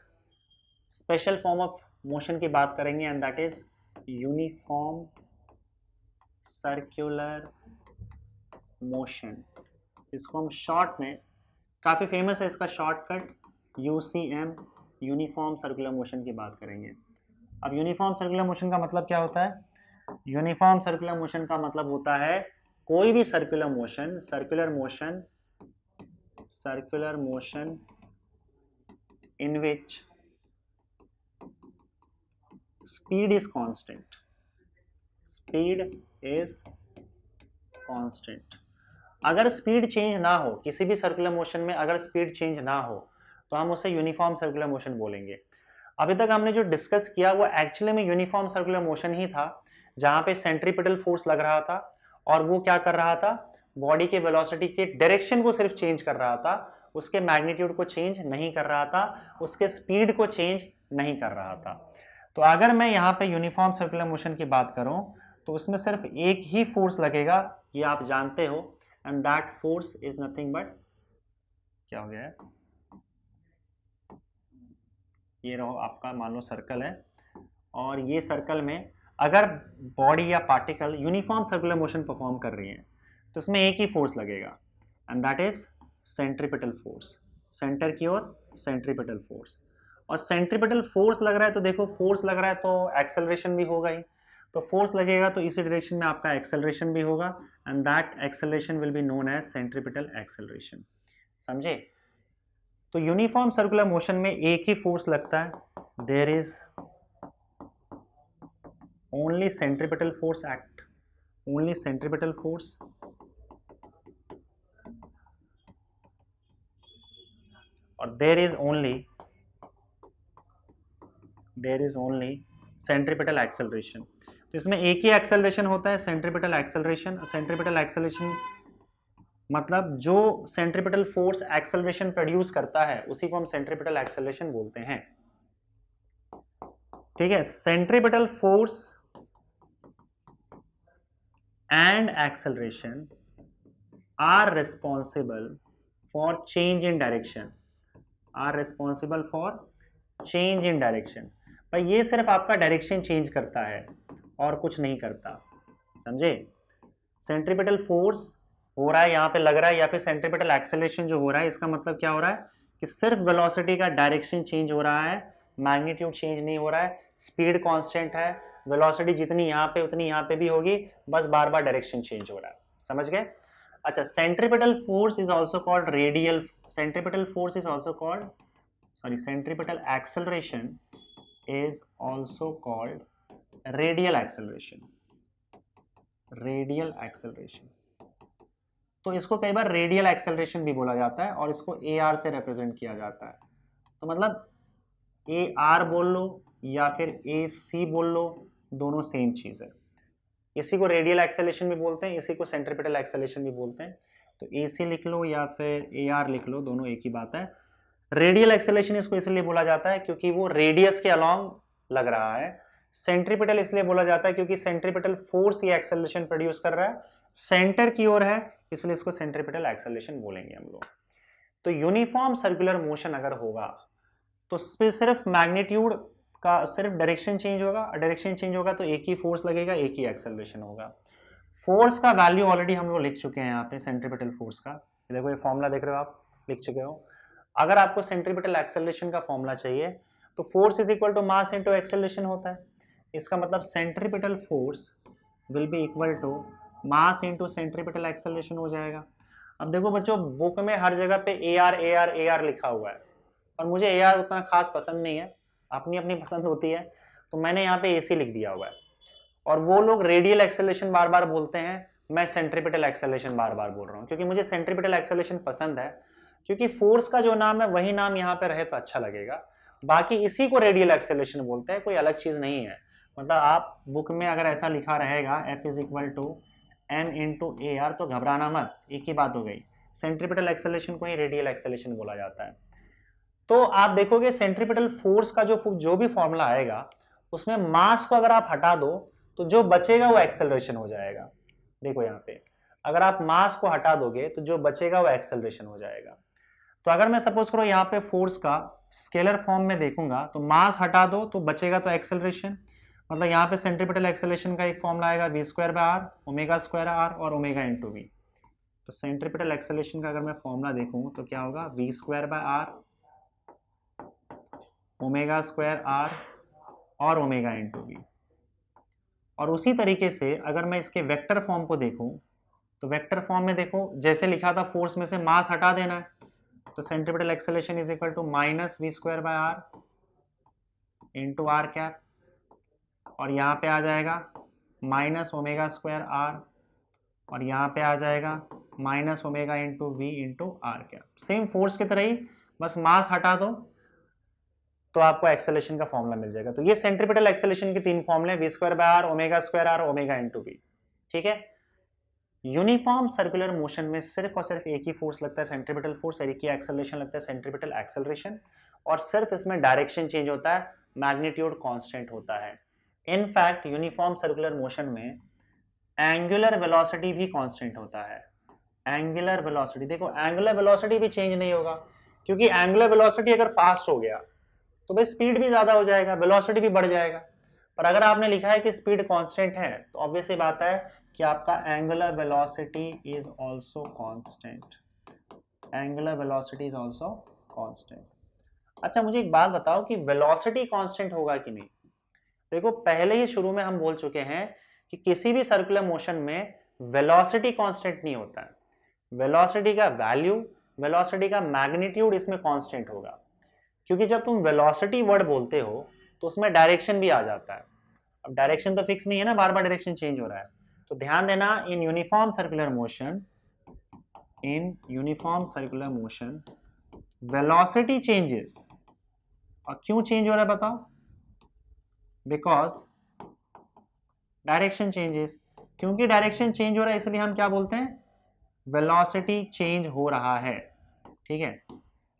S1: स्पेशल फॉर्म ऑफ मोशन की बात करेंगे and that is uniform circular motion, इसको हम शॉर्ट में, काफ़ी फेमस है इसका shortcut UCM, uniform circular motion की बात करेंगे। अब यूनिफॉर्म सर्कुलर मोशन का मतलब क्या होता है? यूनिफॉर्म सर्कुलर मोशन का मतलब होता है कोई भी circular motion, circular motion in which speed is constant, speed is constant। अगर स्पीड चेंज ना हो, किसी भी सर्कुलर मोशन में अगर स्पीड चेंज ना हो तो हम उसे यूनिफॉर्म सर्कुलर मोशन बोलेंगे। अभी तक हमने जो डिस्कस किया वो एक्चुअली में यूनिफॉर्म सर्कुलर मोशन ही था, जहां पे सेंट्रीपिटल फोर्स लग रहा था और वो क्या कर रहा था, बॉडी के वेलोसिटी के डायरेक्शन को सिर्फ चेंज कर रहा था, उसके मैग्नीट्यूड को चेंज नहीं कर रहा था, उसके स्पीड को चेंज नहीं कर रहा था। तो अगर मैं यहाँ पे यूनिफॉर्म सर्कुलर मोशन की बात करूँ तो उसमें सिर्फ एक ही फोर्स लगेगा, ये आप जानते हो, and that force is nothing but, क्या हो गया है, ये रहो आपका मान लो सर्कल है, और ये सर्कल में अगर बॉडी या particle uniform circular motion perform कर रही है तो इसमें एक ही फोर्स लगेगा, and that is centripetal force, centre की ओर सेंट्रीपिटल फोर्स। और सेंट्रीपिटल फोर्स लग रहा है तो देखो, फोर्स लग रहा है तो एक्सेलरेशन भी होगा ही, तो फोर्स लगेगा तो इसी डायरेक्शन में आपका एक्सेलरेशन भी होगा, and that acceleration will be known as centripetal acceleration. समझे? तो यूनिफॉर्म सर्कुलर मोशन में एक ही फोर्स लगता है, there is only centripetal force act, only centripetal force, और there is only centripetal acceleration. तो इसमें एक ही एक्सेलरेशन होता है, सेंट्रीपिटल एक्सेलरेशन। सेंट्रीपिटल एक्सेलरेशन मतलब जो सेंट्रीपिटल फोर्स एक्सेलरेशन प्रोड्यूस करता है उसी को हम सेंट्रीपिटल एक्सेलरेशन बोलते हैं। ठीक है, centripetal force and acceleration are responsible for change in direction, are responsible for change in direction. भाई ये सिर्फ आपका डायरेक्शन चेंज करता है और कुछ नहीं करता, समझे? सेंट्रीपिटल फोर्स हो रहा है यहाँ पे लग रहा है, या फिर सेंट्रीपिटल एक्सेलरेशन जो हो रहा है, इसका मतलब क्या हो रहा है कि सिर्फ वेलोसिटी का डायरेक्शन चेंज हो रहा है, मैग्नीट्यूड चेंज नहीं हो रहा है, स्पीड कांस्टेंट है, वेलोसिटी जितनी यहाँ पे उतनी यहाँ पे भी होगी, बस बार बार डायरेक्शन चेंज हो रहा है। समझ गए? अच्छा, centripetal force is also called radial, centripetal force is also called, sorry, centripetal acceleration is also called radial acceleration, radial acceleration। तो इसको कई बार रेडियल एक्सेलरेशन भी बोला जाता है और इसको AR से रिप्रेजेंट किया जाता है। तो मतलब AR बोल लो या फिर AC बोल लो, दोनों सेम चीज है। इसी को रेडियल एक्सेलरेशन भी बोलते हैं, इसी को सेंट्रीपिटल एक्सेलरेशन भी बोलते हैं। तो AC लिख लो या फिर AR लिख लो, दोनों एक ही बात है। रेडियल एक्सेलरेशन इसको इसलिए बोला जाता है क्योंकि वो रेडियस के अलोंग लग रहा है। सेंट्रीपिटल इसलिए बोला जाता है क्योंकि सेंट्रीपिटल फोर्स ये एक्सेलरेशन प्रोड्यूस कर रहा है, सेंटर की ओर है, इसलिए इसको सेंट्रीपिटल एक्सेलरेशन बोलेंगे हम लोग। तो यूनिफॉर्म सर्कुलर मोशन अगर होगा तो सिर्फ मैग्नीट्यूड का सिर्फ डायरेक्शन चेंज होगा, डायरेक्शन चेंज होगा तो एक ही फोर्स लगेगा, एक ही एक्सेलरेशन होगा। फोर्स का वैल्यू ऑलरेडी हम लोग लिख चुके हैं यहाँ पे, सेंट्रीपिटल फोर्स का देखो, ये फॉर्मूला देख रहे हो आप, लिख चुके हो। अगर आपको सेंट्रीपिटल एक्सेलरेशन का फॉर्मूला चाहिए तो force is equal to mass into acceleration होता है। इसका मतलब centripetal force will be equal to mass into centripetal acceleration हो जाएगा। अब देखो बच्चों, बुक में हर जगह पे AR AR AR लिखा हुआ है और मुझे AR उतना खास पसंद नहीं है, अपनी अपनी पसंद होती है, तो मैंने यहाँ पे AC लिख दिया हुआ है। और वो लोग रेडियल एक्सेलरेशन बार बार बोलते हैं, मैं सेंट्रीपिटल एक्सेलरेशन बार बार बोल रहा हूँ क्योंकि मुझे सेंट्रीपिटल एक्सेलरेशन पसंद है, क्योंकि फोर्स का जो नाम है वही नाम यहाँ पे रहे तो अच्छा लगेगा। बाकी इसी को रेडियल एक्सेलरेशन बोलते हैं, कोई अलग चीज नहीं है। मतलब आप बुक में अगर ऐसा लिखा रहेगा F is equal to M into AR तो घबराना मत, एक ही बात हो गई। सेंट्रीपिटल एक्सेलरेशन को ही रेडियल एक्सेलरेशन बोला जाता है। तो आप देखोगे सेंट्रीपिटल फोर्स का जो भी फॉर्मूला आएगा उसमें मास को अगर आप हटा दो तो जो बचेगा वो एक्सेलरेशन हो जाएगा। देखो यहाँ पे अगर आप मास को हटा दोगे तो जो बचेगा वो एक्सेलरेशन हो जाएगा। तो अगर मैं सपोज करो यहाँ पे फोर्स का स्केलर फॉर्म में देखूंगा तो मास हटा दो तो बचेगा तो एक्सेलरेशन, मतलब यहाँ पे सेंट्रीपिटल एक्सेलरेशन का एक फॉर्मूला आएगा v square by r, omega square are और ओमेगा इंटू वी। तो सेंट्रीपिटल एक्सेलरेशन का अगर मैं फॉर्मूला देखूँ तो क्या होगा, v square by r, omega square are और ओमेगा इंटू वी। और उसी तरीके से अगर मैं इसके वेक्टर फॉर्म को देखूँ तो वेक्टर फॉर्म में देखो जैसे लिखा था फोर्स में से मास हटा देना है, तो centripetal acceleration is equal to minus v square by r into r cap, और यहाँ पे आ जाएगा माइनस ओमेगा स्क्वायर आर, और यहाँ पे आ जाएगा minus omega into v into r cap. Same force की तरह ही, बस मास हटा दो तो आपको एक्सेलरेशन का फॉर्मूला मिल जाएगा। तो ये सेंट्रीपिटल एक्सेलरेशन के तीन फॉर्मूले, v square by r, omega square r, omega into v. ठीक है। यूनिफॉर्म सर्कुलर मोशन में सिर्फ और सिर्फ एक ही फोर्स लगता है, सेंट्रीपिटल फोर्स, और एक ही एक्सेलरेशन लगता है, सेंट्रीपिटल एक्सेलरेशन, और सिर्फ इसमें डायरेक्शन चेंज होता है, मैग्नीट्यूड कांस्टेंट होता है। इनफैक्ट यूनिफॉर्म सर्कुलर मोशन में एंगुलर वेलोसिटी भी कांस्टेंट होता है। एंगुलर वेलोसिटी देखो, एंगुलर वेलोसिटी भी चेंज नहीं होगा, क्योंकि एंगुलर वेलोसिटी अगर फास्ट हो गया तो भाई स्पीड भी ज्यादा हो जाएगा, वेलोसिटी भी बढ़ जाएगा। पर अगर आपने लिखा है कि स्पीड कांस्टेंट है तो ऑब्वियसली बात है कि आपका angular velocity is also constant. Angular velocity is also constant. अच्छा मुझे एक बात बताओ कि वेलोसिटी कांस्टेंट होगा कि नहीं। देखो पहले ही शुरू में हम बोल चुके हैं कि किसी भी सर्कुलर मोशन में वेलोसिटी कांस्टेंट नहीं होता है। वेलोसिटी का वैल्यू, वेलोसिटी का मैग्नीट्यूड इसमें कांस्टेंट होगा, क्योंकि जब तुम वेलोसिटी वर्ड बोलते हो तो उसमें डायरेक्शन भी आ जाता है। अब डायरेक्शन तो फिक्स नहीं है ना, बार बार डायरेक्शन चेंज हो रहा है। तो ध्यान देना, in uniform circular motion, in uniform circular motion velocity changes. और क्यों चेंज हो रहा है बताओ, बिकॉज डायरेक्शन चेंजेस। क्योंकि डायरेक्शन चेंज हो रहा है इसलिए हम क्या बोलते हैं, वेलोसिटी चेंज हो रहा है। ठीक है,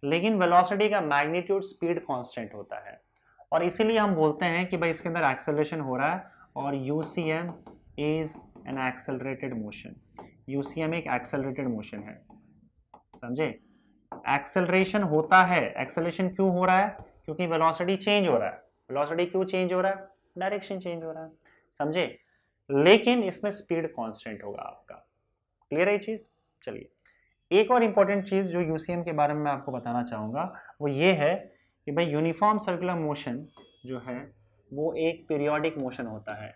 S1: लेकिन वेलोसिटी का मैग्नीट्यूड स्पीड कांस्टेंट होता है, और इसीलिए हम बोलते हैं कि भाई इसके अंदर एक्सेलरेशन हो रहा है, और UCM is an accelerated motion. UCM एक एक्सेलरेटेड मोशन है, समझे। एक्सेलरेशन होता है, एक्सेलरेशन क्यों हो रहा है, क्योंकि वेलोसिटी चेंज हो रहा है। वेलोसिटी क्यों चेंज हो रहा है, डायरेक्शन चेंज हो रहा है, समझे। लेकिन इसमें स्पीड कांस्टेंट होगा आपका। क्लियर है ये चीज। चलिए एक और इंपॉर्टेंट चीज जो यूसीएम के बारे में मैं आपको बताना चाहूंगा वो ये है कि भाई यूनिफॉर्म सर्कुलर मोशन जो है वो एक पीरियोडिक मोशन होता है।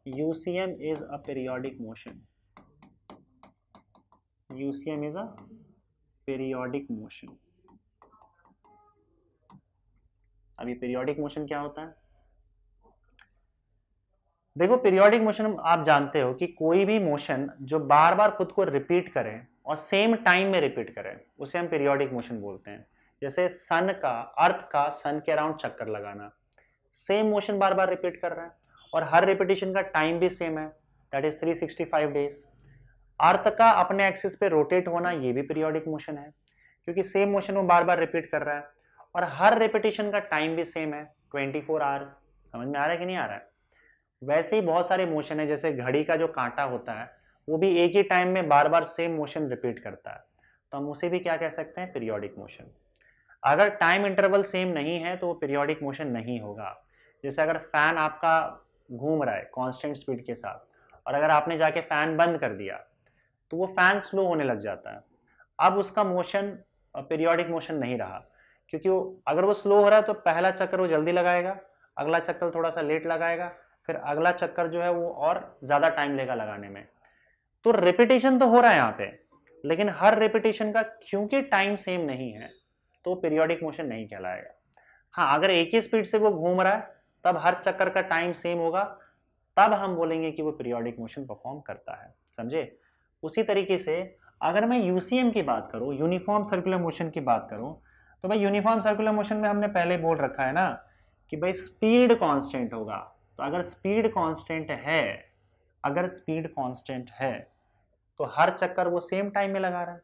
S1: UCM is a periodic motion. UCM is a periodic motion. अब ये पीरियोडिक मोशन क्या होता है, देखो पीरियोडिक मोशन आप जानते हो कि कोई भी मोशन जो बार बार खुद को रिपीट करे और सेम टाइम में रिपीट करे उसे हम पीरियोडिक मोशन बोलते हैं। जैसे सन का, अर्थ का सन के अराउंड चक्कर लगाना, सेम मोशन बार बार रिपीट कर रहा है और हर रिपीटिशन का टाइम भी सेम है, दैट इज 365 डेज। अर्थ का अपने एक्सिस पे रोटेट होना ये भी पीरियोडिक मोशन है, क्योंकि सेम मोशन वो बार बार रिपीट कर रहा है और हर रिपीटिशन का टाइम भी सेम है, 24 आवर्स। समझ में आ रहा है कि नहीं आ रहा है। वैसे ही बहुत सारे मोशन है, जैसे घड़ी का जो कांटा होता है वो भी एक ही टाइम में बार बार सेम मोशन रिपीट करता है, तो हम उसे भी क्या कह सकते हैं, पीरियोडिक मोशन। अगर टाइम इंटरवल सेम नहीं है तो वो पीरियोडिक मोशन नहीं होगा। जैसे अगर फैन आपका घूम रहा है कांस्टेंट स्पीड के साथ और अगर आपने जाके फैन बंद कर दिया तो वो फैन स्लो होने लग जाता है। अब उसका मोशन पीरियोडिक मोशन नहीं रहा, क्योंकि अगर वो स्लो हो रहा है तो पहला चक्कर वो जल्दी लगाएगा, अगला चक्कर थोड़ा सा लेट लगाएगा, फिर अगला चक्कर जो है वो और ज्यादा टाइम लेगा लगाने में। तो रिपीटेशन तो हो रहा है यहाँ पे, लेकिन हर रिपीटेशन का क्योंकि टाइम सेम नहीं है तो पीरियोडिक मोशन नहीं कहलाएगा। हाँ, अगर एक ही स्पीड से वो घूम रहा है तब हर चक्कर का टाइम सेम होगा, तब हम बोलेंगे कि वो पीरियोडिक मोशन परफॉर्म करता है, समझे। उसी तरीके से अगर मैं यूसीएम की बात करूं, यूनिफॉर्म सर्कुलर मोशन की बात करूं, तो भाई यूनिफॉर्म सर्कुलर मोशन में हमने पहले बोल रखा है ना कि भाई स्पीड कांस्टेंट होगा। तो अगर स्पीड कांस्टेंट है, अगर स्पीड कांस्टेंट है तो हर चक्कर वो सेम टाइम में लगा रहा है,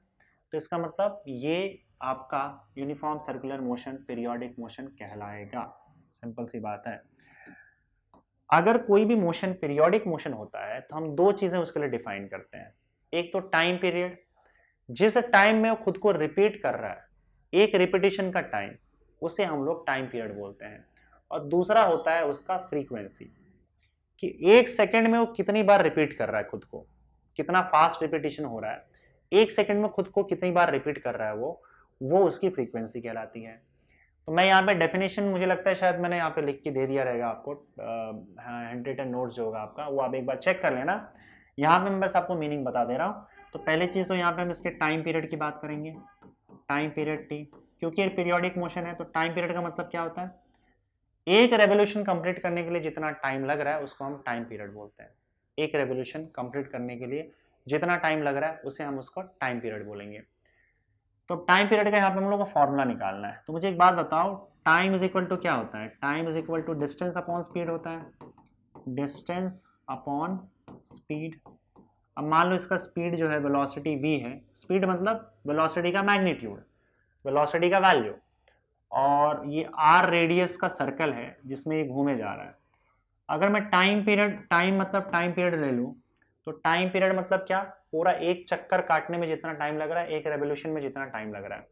S1: तो इसका मतलब ये आपका uniform circular motion periodic motion कहलाएगा। सिंपल सी बात है। अगर कोई भी मोशन पीरियोडिक मोशन होता है तो हम दो चीजें उसके लिए डिफाइन करते हैं। एक तो टाइम पीरियड, जिस टाइम में वो खुद को रिपीट कर रहा है, एक रिपीटिशन का टाइम, उसे हम लोग टाइम पीरियड बोलते हैं। और दूसरा होता है उसका फ्रीक्वेंसी। कि एक सेकंड में वो कितनी बार रिपीट कर रहा है खुद को, कितना फास्ट रिपीटिशन हो रहा है, एक सेकंड में खुद को कितनी बार रिपीट कर रहा है वो उसकी फ्रीक्वेंसी कहलाती है। तो मैं यहाँ पे डेफिनेशन, मुझे लगता है शायद मैंने यहाँ पे लिख के दे दिया रहेगा आपको, हैंड रिटन नोट्स जो होगा आपका वो आप एक बार चेक कर लेना। यहाँ पे मैं बस आपको मीनिंग बता दे रहा हूँ। तो पहली चीज़ तो यहाँ पे हम इसके टाइम पीरियड की बात करेंगे, टाइम पीरियड टी, क्योंकि पीरियोडिक मोशन है तो टाइम पीरियड का मतलब क्या होता है, एक रेवोल्यूशन कंप्लीट करने के लिए जितना टाइम लग रहा है उसको हम टाइम पीरियड बोलते हैं। एक रेवोल्यूशन कंप्लीट करने के लिए जितना टाइम लग रहा है उसे हम उसको टाइम पीरियड बोलेंगे। तो टाइम पीरियड का यहाँ पे हम लोग को फॉर्मूला निकालना है। तो मुझे एक बात बताओ, टाइम इज इक्वल टू क्या होता है, time is equal to distance upon speed होता है, डिस्टेंस अपॉन स्पीड। अब मान लो इसका स्पीड जो है वेलोसिटी v है, स्पीड मतलब वेलोसिटी का मैग्नीट्यूड, वेलोसिटी का वैल्यू, और ये r रेडियस का सर्कल है जिसमें ये घूमे जा रहा है। अगर मैं टाइम पीरियड, टाइम मतलब टाइम पीरियड ले लूँ, तो टाइम पीरियड मतलब क्या, पूरा एक चक्कर काटने में जितना टाइम लग रहा है, एक रेवोल्यूशन में जितना टाइम लग रहा है,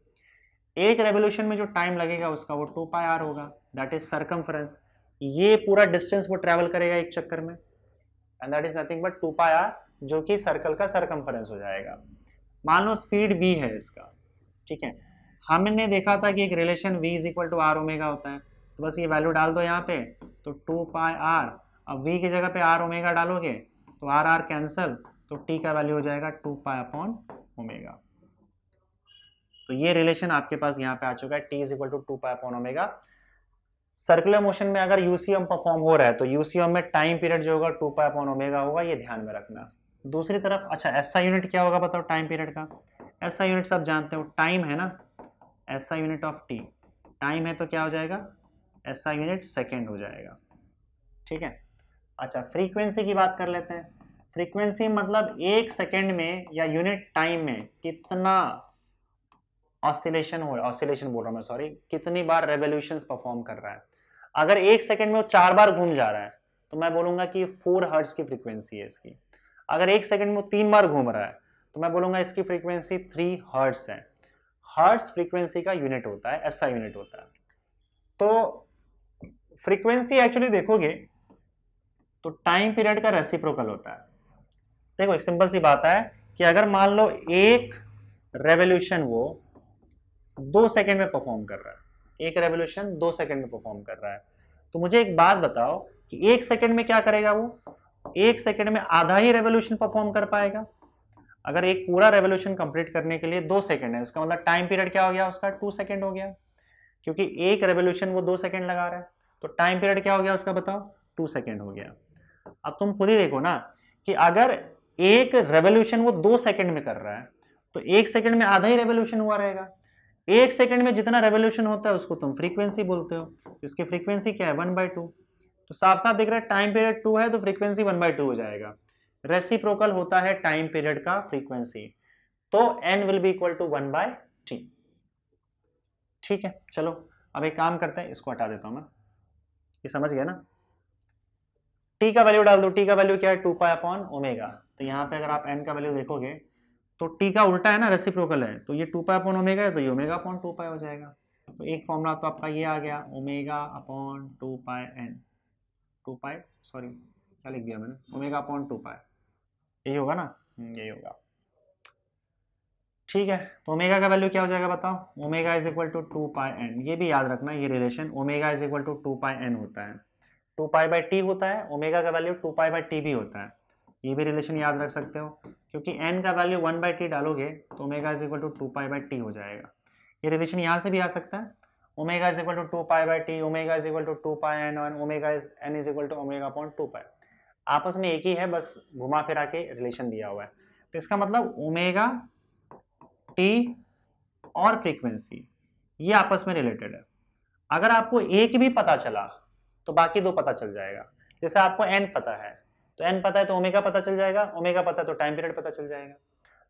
S1: एक रेवोल्यूशन में जो टाइम लगेगा उसका वो 2 पाई r होगा, दैट इज सर्कमफरेंस। ये पूरा डिस्टेंस वो ट्रेवल करेगा एक चक्कर में, and that is nothing but 2 pi r, जो कि सर्कल का सर्कमफरेंस हो जाएगा। मान लो स्पीड v है इसका, ठीक है, हमने देखा था कि एक relation v is equal to r omega होता है, तो बस ये वैल्यू डाल दो यहाँ पे, तो 2 पाई r, अब v की जगह पे r ओमेगा डालोगे तो r r कैंसल, तो t का वैल्यू हो जाएगा 2 पाई अपॉन ओमेगा। तो ये रिलेशन आपके पास यहाँ पे आ चुका है, t is equal to 2 pi upon omega. Circular motion में अगर यूसीएम परफॉर्म हो रहा है तो यूसीएम में टाइम पीरियड जो होगा 2 पाई अपॉन ओमेगा होगा, ये ध्यान में रखना। दूसरी तरफ अच्छा एसआई यूनिट क्या होगा बताओ टाइम पीरियड का, एसआई यूनिट सब जानते हो, टाइम है ना, SI unit of T, time है तो क्या हो जाएगा, एसआई यूनिट सेकेंड हो जाएगा, ठीक है। अच्छा फ्रीक्वेंसी की बात कर लेते हैं। फ्रीक्वेंसी मतलब एक सेकेंड में या यूनिट टाइम में कितना ऑसिलेशन हो, ऑसिलेशन बोल रहा हूं मैं, सॉरी, कितनी बार रेवोल्यूशंस परफॉर्म कर रहा है। अगर एक सेकंड में वो 4 बार घूम जा रहा है तो मैं बोलूंगा कि 4 हर्ट्ज की फ्रीक्वेंसी है इसकी। अगर एक सेकंड में वो 3 बार घूम रहा है तो मैं बोलूंगा इसकी फ्रीक्वेंसी 3 हर्ट्ज है। हर्ट्ज फ्रीक्वेंसी का यूनिट होता है, एसआई यूनिट होता है। तो फ्रीक्वेंसी एक्चुअली देखोगे तो टाइम पीरियड का रेसिप्रोकल होता है। देखो एक सिंपल सी बात है कि अगर मान लो एक रेवोल्यूशन वो 2 सेकंड में परफॉर्म कर रहा है, एक रेवोल्यूशन 2 सेकंड में परफॉर्म कर रहा है, तो मुझे एक बात बताओ कि एक सेकंड में क्या करेगा वो, एक सेकंड में आधा ही रेवोल्यूशन परफॉर्म कर पाएगा। अगर एक पूरा रेवोल्यूशन कंप्लीट करने के लिए 2 सेकंड है, इसका मतलब टाइम पीरियड क्या हो गया उसका, 2 सेकंड हो गया, क्योंकि एक रेवोल्यूशन वो 2 सेकंड लगा रहा है, तो टाइम पीरियड क्या हो गया उसका बताओ, 2 सेकंड हो गया। अब तुम खुद ही देखो ना कि अगर एक रेवोल्यूशन वो 2 सेकंड में कर रहा है तो एक सेकंड में आधा ही रेवोल्यूशन हुआ रहेगा। एक सेकंड में जितना रेवोल्यूशन होता है उसको तुम फ्रीक्वेंसी बोलते हो, इसकी फ्रीक्वेंसी क्या है 1/2। तो साफ साफ दिख रहा है टाइम पीरियड 2 है तो फ्रीक्वेंसी 1/2 हो जाएगा। रेसिप्रोकल होता है टाइम पीरियड का फ्रीक्वेंसी, तो n will be equal to 1/t। ठीक है, चलो अब एक काम करते हैं, इसको हटा देता हूं मैं, ये समझ गया ना। t का वैल्यू डाल दो, t का वैल्यू क्या है 2 पाई अपॉन ओमेगा। तो यहाँ पे अगर आप n का वैल्यू देखोगे तो t का उल्टा है ना, रेसिप्रोकल है, तो ये 2 पाई अपॉन ओमेगा है तो ये ओमेगा अपॉन 2 पाई हो जाएगा। तो एक फॉर्मूला तो आपका ये आ गया, ओमेगा अपॉन 2 पाई n, 2 पाई, सॉरी क्या लिख दिया मैंने, ओमेगा अपॉन 2 पाई, यही होगा ना, यही होगा। ठीक है, तो ओमेगा का वैल्यू क्या हो जाएगा बताओ, omega is equal to 2 pi n। ये भी याद रखना, ये relation omega is equal to 2 pi n होता है, 2 पाई बाई टी होता है, ओमेगा का वैल्यू 2 पाई बाई टी भी होता है। ये भी रिलेशन याद रख सकते हो, क्योंकि n का वैल्यू 1/t डालोगे तो omega is equal to 2 pi by t हो जाएगा। ये रिलेशन यहाँ से भी आ सकता है, omega is equal to 2 pi by t, omega is equal to 2 pi n, और omega n is equal to omega upon 2 pi. आपस में एक ही है, बस घुमा फिरा के रिलेशन दिया हुआ है। तो इसका मतलब ओमेगा टी और फ्रीक्वेंसी ये आपस में रिलेटेड है। अगर आपको एक भी पता चला तो बाकी दो पता चल जाएगा। जैसे आपको n पता है तो n पता है तो ओमेगा पता चल जाएगा, ओमेगा पता है तो टाइम पीरियड पता चल जाएगा।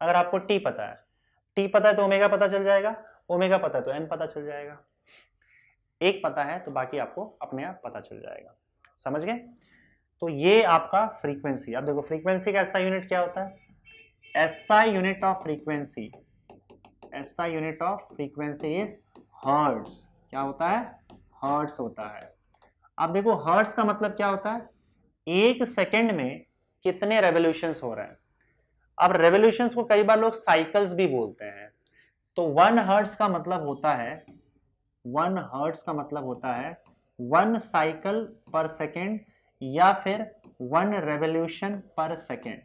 S1: अगर आपको t पता है, t पता है तो ओमेगा पता चल जाएगा, ओमेगा पता है तो n पता चल जाएगा। एक पता है तो बाकी आपको अपने आप पता चल जाएगा। समझ गए? तो ये आपका फ्रीक्वेंसी। अब देखो फ्रीक्वेंसी का एसआई यूनिट क्या होता है, SI unit of frequency, SI unit of frequency is hertz. क्या होता है? हर्ट्ज होता है। अब देखो हर्ट्ज का मतलब क्या होता है, एक सेकेंड में कितने रेवोल्यूशंस हो रहे हैं। अब रेवोल्यूशंस को कई बार लोग साइकिल्स भी बोलते हैं। तो 1 हर्ट्ज का मतलब होता है 1 हर्ट्ज का मतलब होता है 1 साइकिल पर सेकेंड या फिर 1 रेवोल्यूशन पर सेकेंड।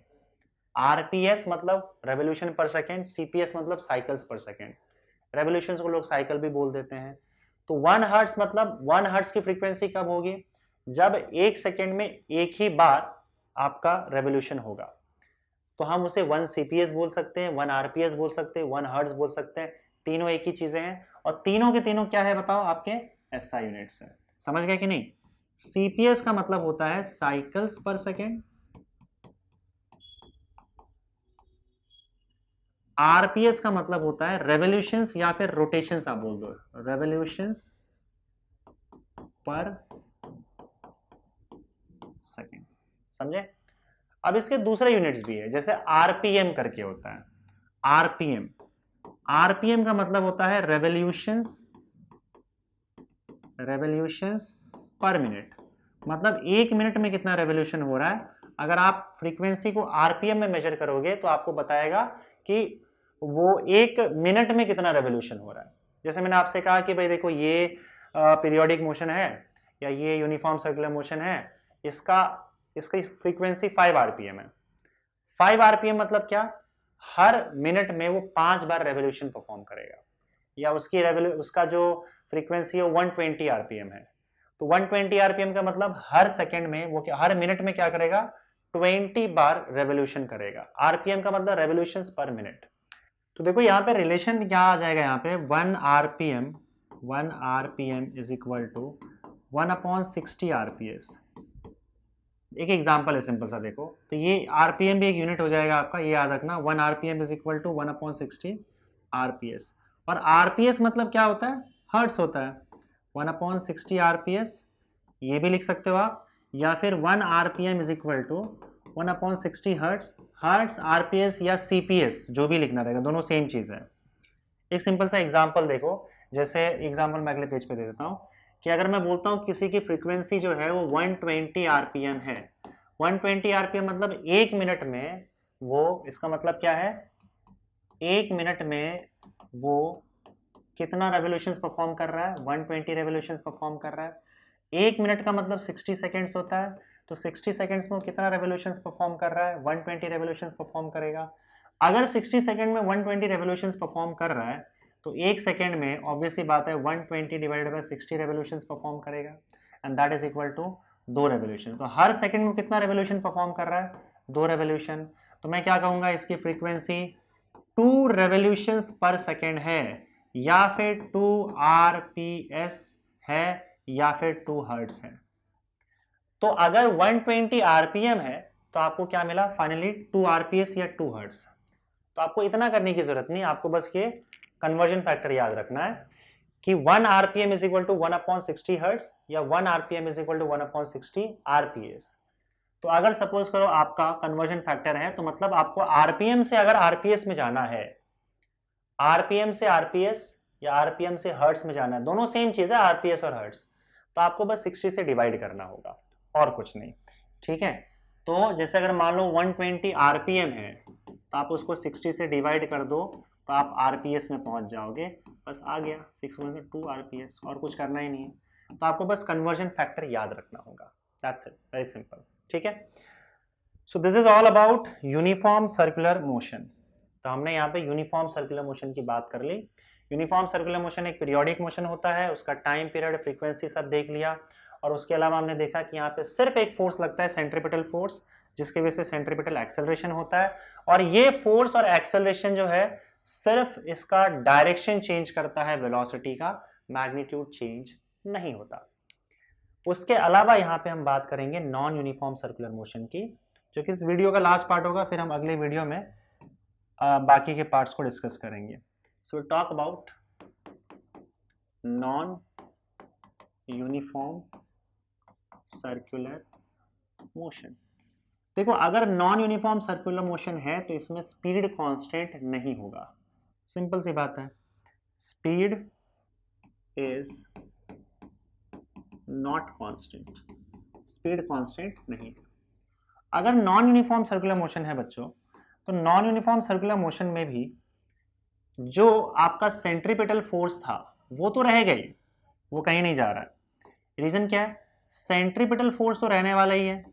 S1: आरपीएस मतलब रेवोल्यूशन पर सेकेंड, सीपीएस मतलब साइकिल्स पर सेकेंड। रेवोल्यूशन को लोग साइकिल भी बोल देते हैं। तो 1 हर्ट्ज मतलब 1 हर्ट्ज की फ्रीक्वेंसी कब होगी, जब एक सेकेंड में एक ही बार आपका रेवोल्यूशन होगा। तो हम उसे 1 सीपीएस बोल सकते हैं, 1 आरपीएस बोल सकते हैं, 1 हर्ट्ज बोल सकते हैं। तीनों एक ही चीजें हैं और तीनों के तीनों क्या है बताओ, आपके एसआई यूनिट्स है। समझ गए कि नहीं। सीपीएस का मतलब होता है साइकिल्स पर सेकेंड, आरपीएस का मतलब होता है रेवोल्यूशंस या फिर रोटेशंस, आप बोल दो रेवोल्यूशंस पर सेकेंड। समझे। अब इसके दूसरे यूनिट्स भी है, जैसे आरपीएम करके होता है। आरपीएम, आरपीएम का मतलब होता है रेवोल्यूशंस पर मिनट। मतलब एक मिनट में कितना रेवोल्यूशन हो रहा है। अगर आप फ्रीक्वेंसी को आरपीएम में मेजर करोगे तो आपको बताएगा कि वो एक मिनट में कितना रेवोल्यूशन हो रहा है। जैसे मैंने आपसे कहा कि भाई देखो ये पीरियोडिक मोशन है या ये यूनिफॉर्म सर्कुलर मोशन है, इसकी फ्रीक्वेंसी 5 आरपीएम है। 5 आरपीएम मतलब क्या, हर मिनट में वो 5 बार रेवोल्यूशन परफॉर्म करेगा, या उसका जो फ्रीक्वेंसी है 120 आरपीएम है। तो 120 आरपीएम का मतलब हर सेकंड में वो हर मिनट में क्या करेगा, 20 बार रेवोल्यूशन करेगा। आरपीएम का मतलब रेवोल्यूशंस पर मिनट। तो देखो यहाँ पे रिलेशन क्या आ जाएगा, यहाँ पे 1 RPM is equal to 1/60 RPS. एक एग्जांपल है सिंपल सा, देखो तो ये आरपीएम भी एक यूनिट हो जाएगा आपका, ये याद रखना। 1 RPM is equal to 1/60 RPS. और आरपीएस मतलब क्या होता है, हर्ट्स होता है। 1/60 आरपीएस ये भी लिख सकते हो आप, या फिर 1 RPM is equal to 1/60 hertz. Hertz, RPS या सीपीएस जो भी लिखना रहेगा, दोनों सेम चीज है। एक सिंपल सा एग्जांपल देखो, जैसे एग्जांपल मैं अगले पेज पे दे देता हूँ कि अगर मैं बोलता हूँ किसी की फ्रीक्वेंसी जो है वो 120 आरपीएम है। 120 आरपीएम मतलब एक मिनट में वो, इसका मतलब क्या है, एक मिनट में वो कितना रेवोल्यूशंस परफॉर्म कर रहा है, 120 रेवोल्यूशंस परफॉर्म कर रहा है। एक मिनट का मतलब 60 सेकेंड्स होता है, तो 60 सेकेंड्स में वो कितना रेवोल्यूशंस परफॉर्म कर रहा है, 120 रेवोल्यूशंस परफॉर्म करेगा। अगर 60 सेकेंड में 120 रेवोल्यूशंस परफॉर्म कर रहा है तो एक सेकेंड में ऑब्वियसली बात है 120 डिवाइडेड बाय 60 रेवोल्यूशंस परफॉर्म करेगा, and that is equal to 2 revolution. तो हर सेकेंड में कितना रेवोल्यूशन परफॉर्म कर रहा है, 2 रेवोल्यूशन। तो मैं क्या कहूंगा, इसकी फ्रीक्वेंसी 2 रेवोल्यूशंस पर सेकेंड है, या फिर 2 आरपीएस है, या फिर 2 हर्ट्ज है। तो अगर 120 आरपीएम है तो आपको क्या मिला फाइनली, 2 आरपीएस या 2 हर्ट्ज। तो आपको इतना करने की जरूरत नहीं, आपको बस ये कन्वर्जन फैक्टर याद रखना है कि 1 RPM is equal to 1/60 hertz या 1 RPM is equal to 1/60 RPS. तो अगर सपोज करो आपका कन्वर्जन फैक्टर है, तो मतलब आपको आरपीएम से अगर आरपीएस में जाना है, आरपीएम से आरपीएस या आरपीएम से हर्ट्ज में जाना है, दोनों सेम चीज है आरपीएस और हर्ट्ज, तो आपको बस 60 से डिवाइड करना होगा और कुछ नहीं। ठीक है। तो जैसे अगर मान लो 120 आरपीएम है तो आप उसको 60 से डिवाइड कर दो तो आप आरपीएस में पहुंच जाओगे। बस आ गया 6/2 आरपीएस, और कुछ करना ही नहीं है। तो आपको बस कन्वर्जन फैक्टर याद रखना होगा, दैट्स इट, वेरी सिंपल। ठीक है। So this is all about uniform circular motion. तो हमने यहाँ पे यूनिफॉर्म सर्कुलर मोशन की बात कर ली। यूनिफॉर्म सर्कुलर मोशन एक पीरियोडिक मोशन होता है, उसका टाइम पीरियड, फ्रीक्वेंसी सब देख लिया। और उसके अलावा हमने देखा कि यहाँ पे सिर्फ एक फोर्स लगता है, सेंट्रीपिटल फोर्स, जिसकी वजह से सेंट्रीपिटल एक्सेलरेशन होता है। और ये फोर्स और एक्सेलरेशन जो है सिर्फ इसका डायरेक्शन चेंज करता है, वेलोसिटी का मैग्नीट्यूड चेंज नहीं होता। उसके अलावा यहाँ पे हम बात करेंगे नॉन यूनिफॉर्म सर्कुलर मोशन की, जो कि इस वीडियो का लास्ट पार्ट होगा। फिर हम अगले वीडियो में बाकी के पार्ट्स को डिस्कस करेंगे। So talk about non uniform circular motion. देखो अगर नॉन यूनिफॉर्म सर्कुलर मोशन है तो इसमें स्पीड कांस्टेंट नहीं होगा, सिंपल सी बात है। Speed is not constant, speed constant नहीं है। अगर नॉन यूनिफॉर्म सर्कुलर मोशन है बच्चों, तो नॉन यूनिफॉर्म सर्कुलर मोशन में भी जो आपका सेंट्रीपिटल फोर्स था वो तो रहेगा ही, वो कहीं नहीं जा रहा है। रीजन क्या है? सेंट्रीपिटल फोर्स तो रहने वाला ही है,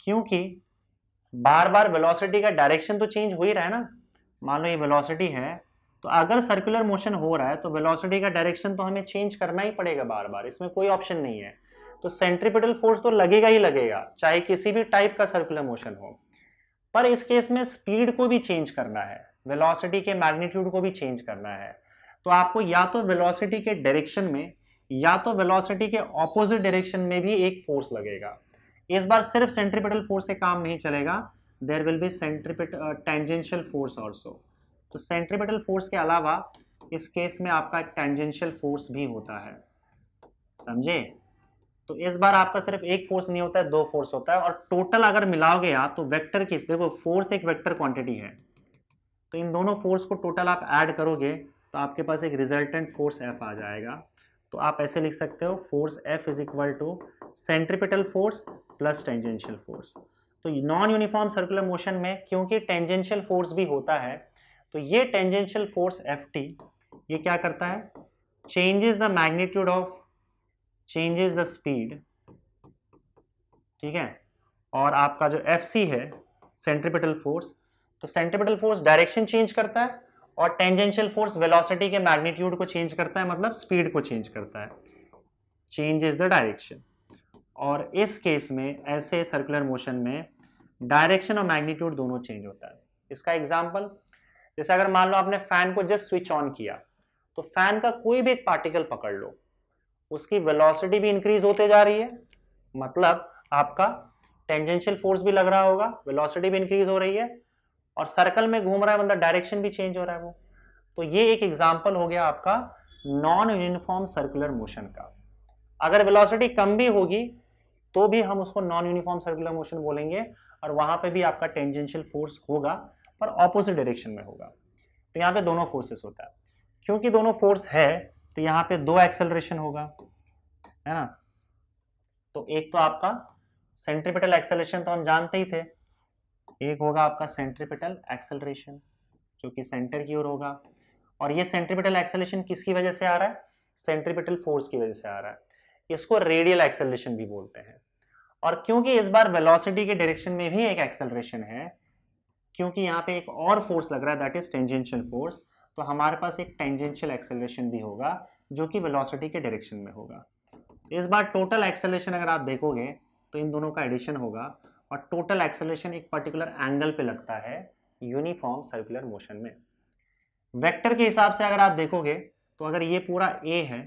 S1: क्योंकि बार बार वेलोसिटी का डायरेक्शन तो चेंज हो ही रहा है ना। मान लो ये वेलोसिटी है, तो अगर सर्कुलर मोशन हो रहा है तो वेलोसिटी का डायरेक्शन तो हमें चेंज करना ही पड़ेगा बार बार, इसमें कोई ऑप्शन नहीं है। तो सेंट्रीपिटल फोर्स तो लगेगा ही लगेगा, चाहे किसी भी टाइप का सर्कुलर मोशन हो। पर इस केस में स्पीड को भी चेंज करना है, वेलोसिटी के मैग्नीट्यूड को भी चेंज करना है। तो आपको या तो वेलोसिटी के डायरेक्शन में या तो वेलोसिटी के ऑपोजिट डायरेक्शन में भी एक फोर्स लगेगा। इस बार सिर्फ सेंट्रीपिटल फोर्स से काम नहीं चलेगा, there will be tangential force also. तो सेंट्रीपिटल फोर्स के अलावा इस केस में आपका टेंजेंशियल फोर्स भी होता है, समझे? तो इस बार आपका सिर्फ एक फोर्स नहीं होता है, दो फोर्स होता है। और टोटल अगर मिलाओगे आप तो वेक्टर की, देखो फोर्स एक वेक्टर क्वांटिटी है, तो इन दोनों फोर्स को टोटल आप ऐड करोगे तो आपके पास एक रिजल्टेंट फोर्स F आ जाएगा। तो आप ऐसे लिख सकते हो, force F is equal to centripetal force plus tangential force. तो नॉन यूनिफॉर्म सर्कुलर मोशन में क्योंकि टेंजेंशियल फोर्स भी होता है, तो ये टेंजेंशियल फोर्स Ft ये क्या करता है? Changes the magnitude of, changes the speed, ठीक है। और आपका जो Fc है सेंट्रीपिटल फोर्स, तो सेंट्रीपिटल फोर्स डायरेक्शन चेंज करता है और टेंजेंशियल फोर्स वेलोसिटी के मैग्नीट्यूड को चेंज करता है, मतलब स्पीड को चेंज करता है, चेंजेस द डायरेक्शन। और इस केस में ऐसे सर्कुलर मोशन में डायरेक्शन और मैग्नीट्यूड दोनों चेंज होता है। इसका एग्जांपल, जैसे अगर मान लो आपने फैन को जस्ट स्विच ऑन किया, तो फैन का कोई भी एक पार्टिकल पकड़ लो, उसकी वेलोसिटी भी इंक्रीज होते जा रही है, मतलब आपका टेंजेंशियल फोर्स भी लग रहा होगा, वेलोसिटी भी इंक्रीज हो रही है, और सर्कल में घूम रहा है, मतलब डायरेक्शन भी चेंज हो रहा है वो। तो ये एक एग्जांपल हो गया आपका नॉन यूनिफॉर्म सर्कुलर मोशन का। अगर वेलोसिटी कम भी होगी तो भी हम उसको नॉन यूनिफॉर्म सर्कुलर मोशन बोलेंगे, और वहां पे भी आपका टेंजेंशियल फोर्स होगा पर ऑपोजिट डायरेक्शन में होगा। तो यहाँ पे दोनों फोर्सेस होता है, क्योंकि दोनों फोर्स है तो यहाँ पे दो एक्सेलरेशन होगा, है ना। तो एक तो आपका सेंट्रीपिटल एक्सेलरेशन तो हम जानते ही थे, एक होगा आपका सेंट्रीपिटल एक्सेलरेशन जो कि सेंटर की ओर होगा, और ये सेंट्रीपिटल एक्सेलरेशन किसकी वजह से आ रहा है? सेंट्रीपिटल फोर्स की वजह से आ रहा है। इसको रेडियल एक्सेलरेशन भी बोलते हैं। और क्योंकि इस बार वेलोसिटी के डायरेक्शन में भी एक एक्सेलरेशन है, क्योंकि यहाँ पे एक और फोर्स लग रहा है दैट इज टेंजेंशियल फोर्स, तो हमारे पास एक टेंजेंशियल एक्सेलरेशन भी होगा जो कि वेलोसिटी के डायरेक्शन में होगा। इस बार टोटल एक्सेलरेशन अगर आप देखोगे तो इन दोनों का एडिशन होगा, और टोटल एक्सेलरेशन एक पर्टिकुलर एंगल पे लगता है यूनिफॉर्म सर्कुलर मोशन में। वेक्टर के हिसाब से अगर आप देखोगे तो अगर ये पूरा A है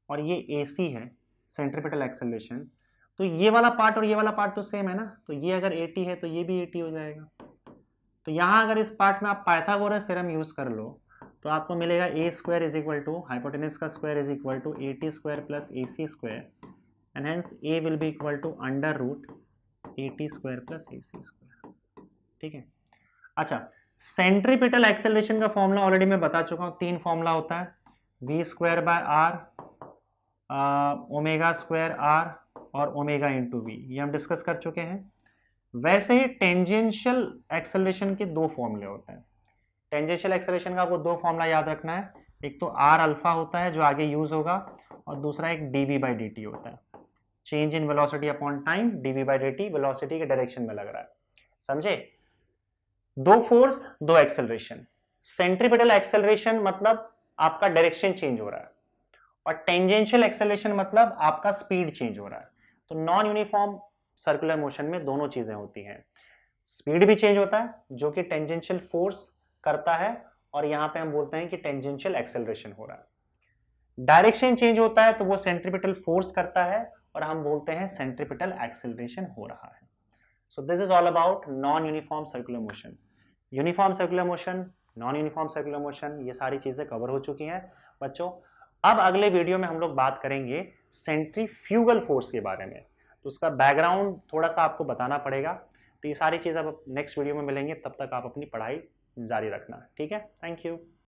S1: और ये AC है सेंट्रीपिटल एक्सेलरेशन, तो ये वाला पार्ट और ये वाला पार्ट तो सेम है ना, तो ये अगर 80 है तो ये भी 80 हो जाएगा। तो यहाँ अगर इस पार्ट में आप पाइथागोरस थ्योरम यूज कर लो तो आपको मिलेगा A square is equal to hypotenuse का square is equal to 80 square plus AC square, and hence A will be equal to under root 80 square plus AC square, ठीक है। अच्छा, सेंट्रीपिटल एक्सेलरेशन का formula already मैं बता चुका हूँ, तीन फॉर्मूला होता है, V square by R, omega square R और ओमेगा इंटू वी, ये हम डिस्कस कर चुके हैं। वैसे ही टेंजेंशियल एक्सेलरेशन के दो फॉर्मूले होते हैं। टेंजेंशियल एक्सेलरेशन का आपको दो फॉर्मूला याद रखना है, एक तो R अल्फा होता है जो आगे यूज होगा, और दूसरा एक dv बाई dt होता है, change in velocity upon time, dv by dt velocity के डायरेक्शन में लग रहा है, समझे। दो फोर्स दो एक्सेलरेशन, सेंट्रीपिटल एक्सेलरेशन मतलब आपका डायरेक्शन चेंज हो रहा है, और टेंजेंशियल एक्सेलरेशन मतलब आपका स्पीड चेंज हो रहा है। तो नॉन यूनिफॉर्म सर्कुलर मोशन में दोनों चीजें होती हैं, स्पीड भी चेंज होता है जो कि टेंजेंशियल फोर्स करता है, और यहां पे हम बोलते हैं कि टेंजेंशियल एक्सेलरेशन हो रहा है। डायरेक्शन चेंज होता है तो वो सेंट्रीपिटल फोर्स करता है, और हम बोलते हैं सेंट्रीपिटल एक्सेलरेशन हो रहा है। So this is all about non uniform circular motion. Uniform circular motion, non uniform circular motion, ये सारी चीजें कवर हो चुकी हैं बच्चों। अब अगले वीडियो में हम लोग बात करेंगे सेंट्रीफ्यूगल फोर्स के बारे में, तो उसका बैकग्राउंड थोड़ा सा आपको बताना पड़ेगा। तो ये सारी चीज़ अब नेक्स्ट वीडियो में मिलेंगे, तब तक आप अपनी पढ़ाई जारी रखना, ठीक है। Thank you.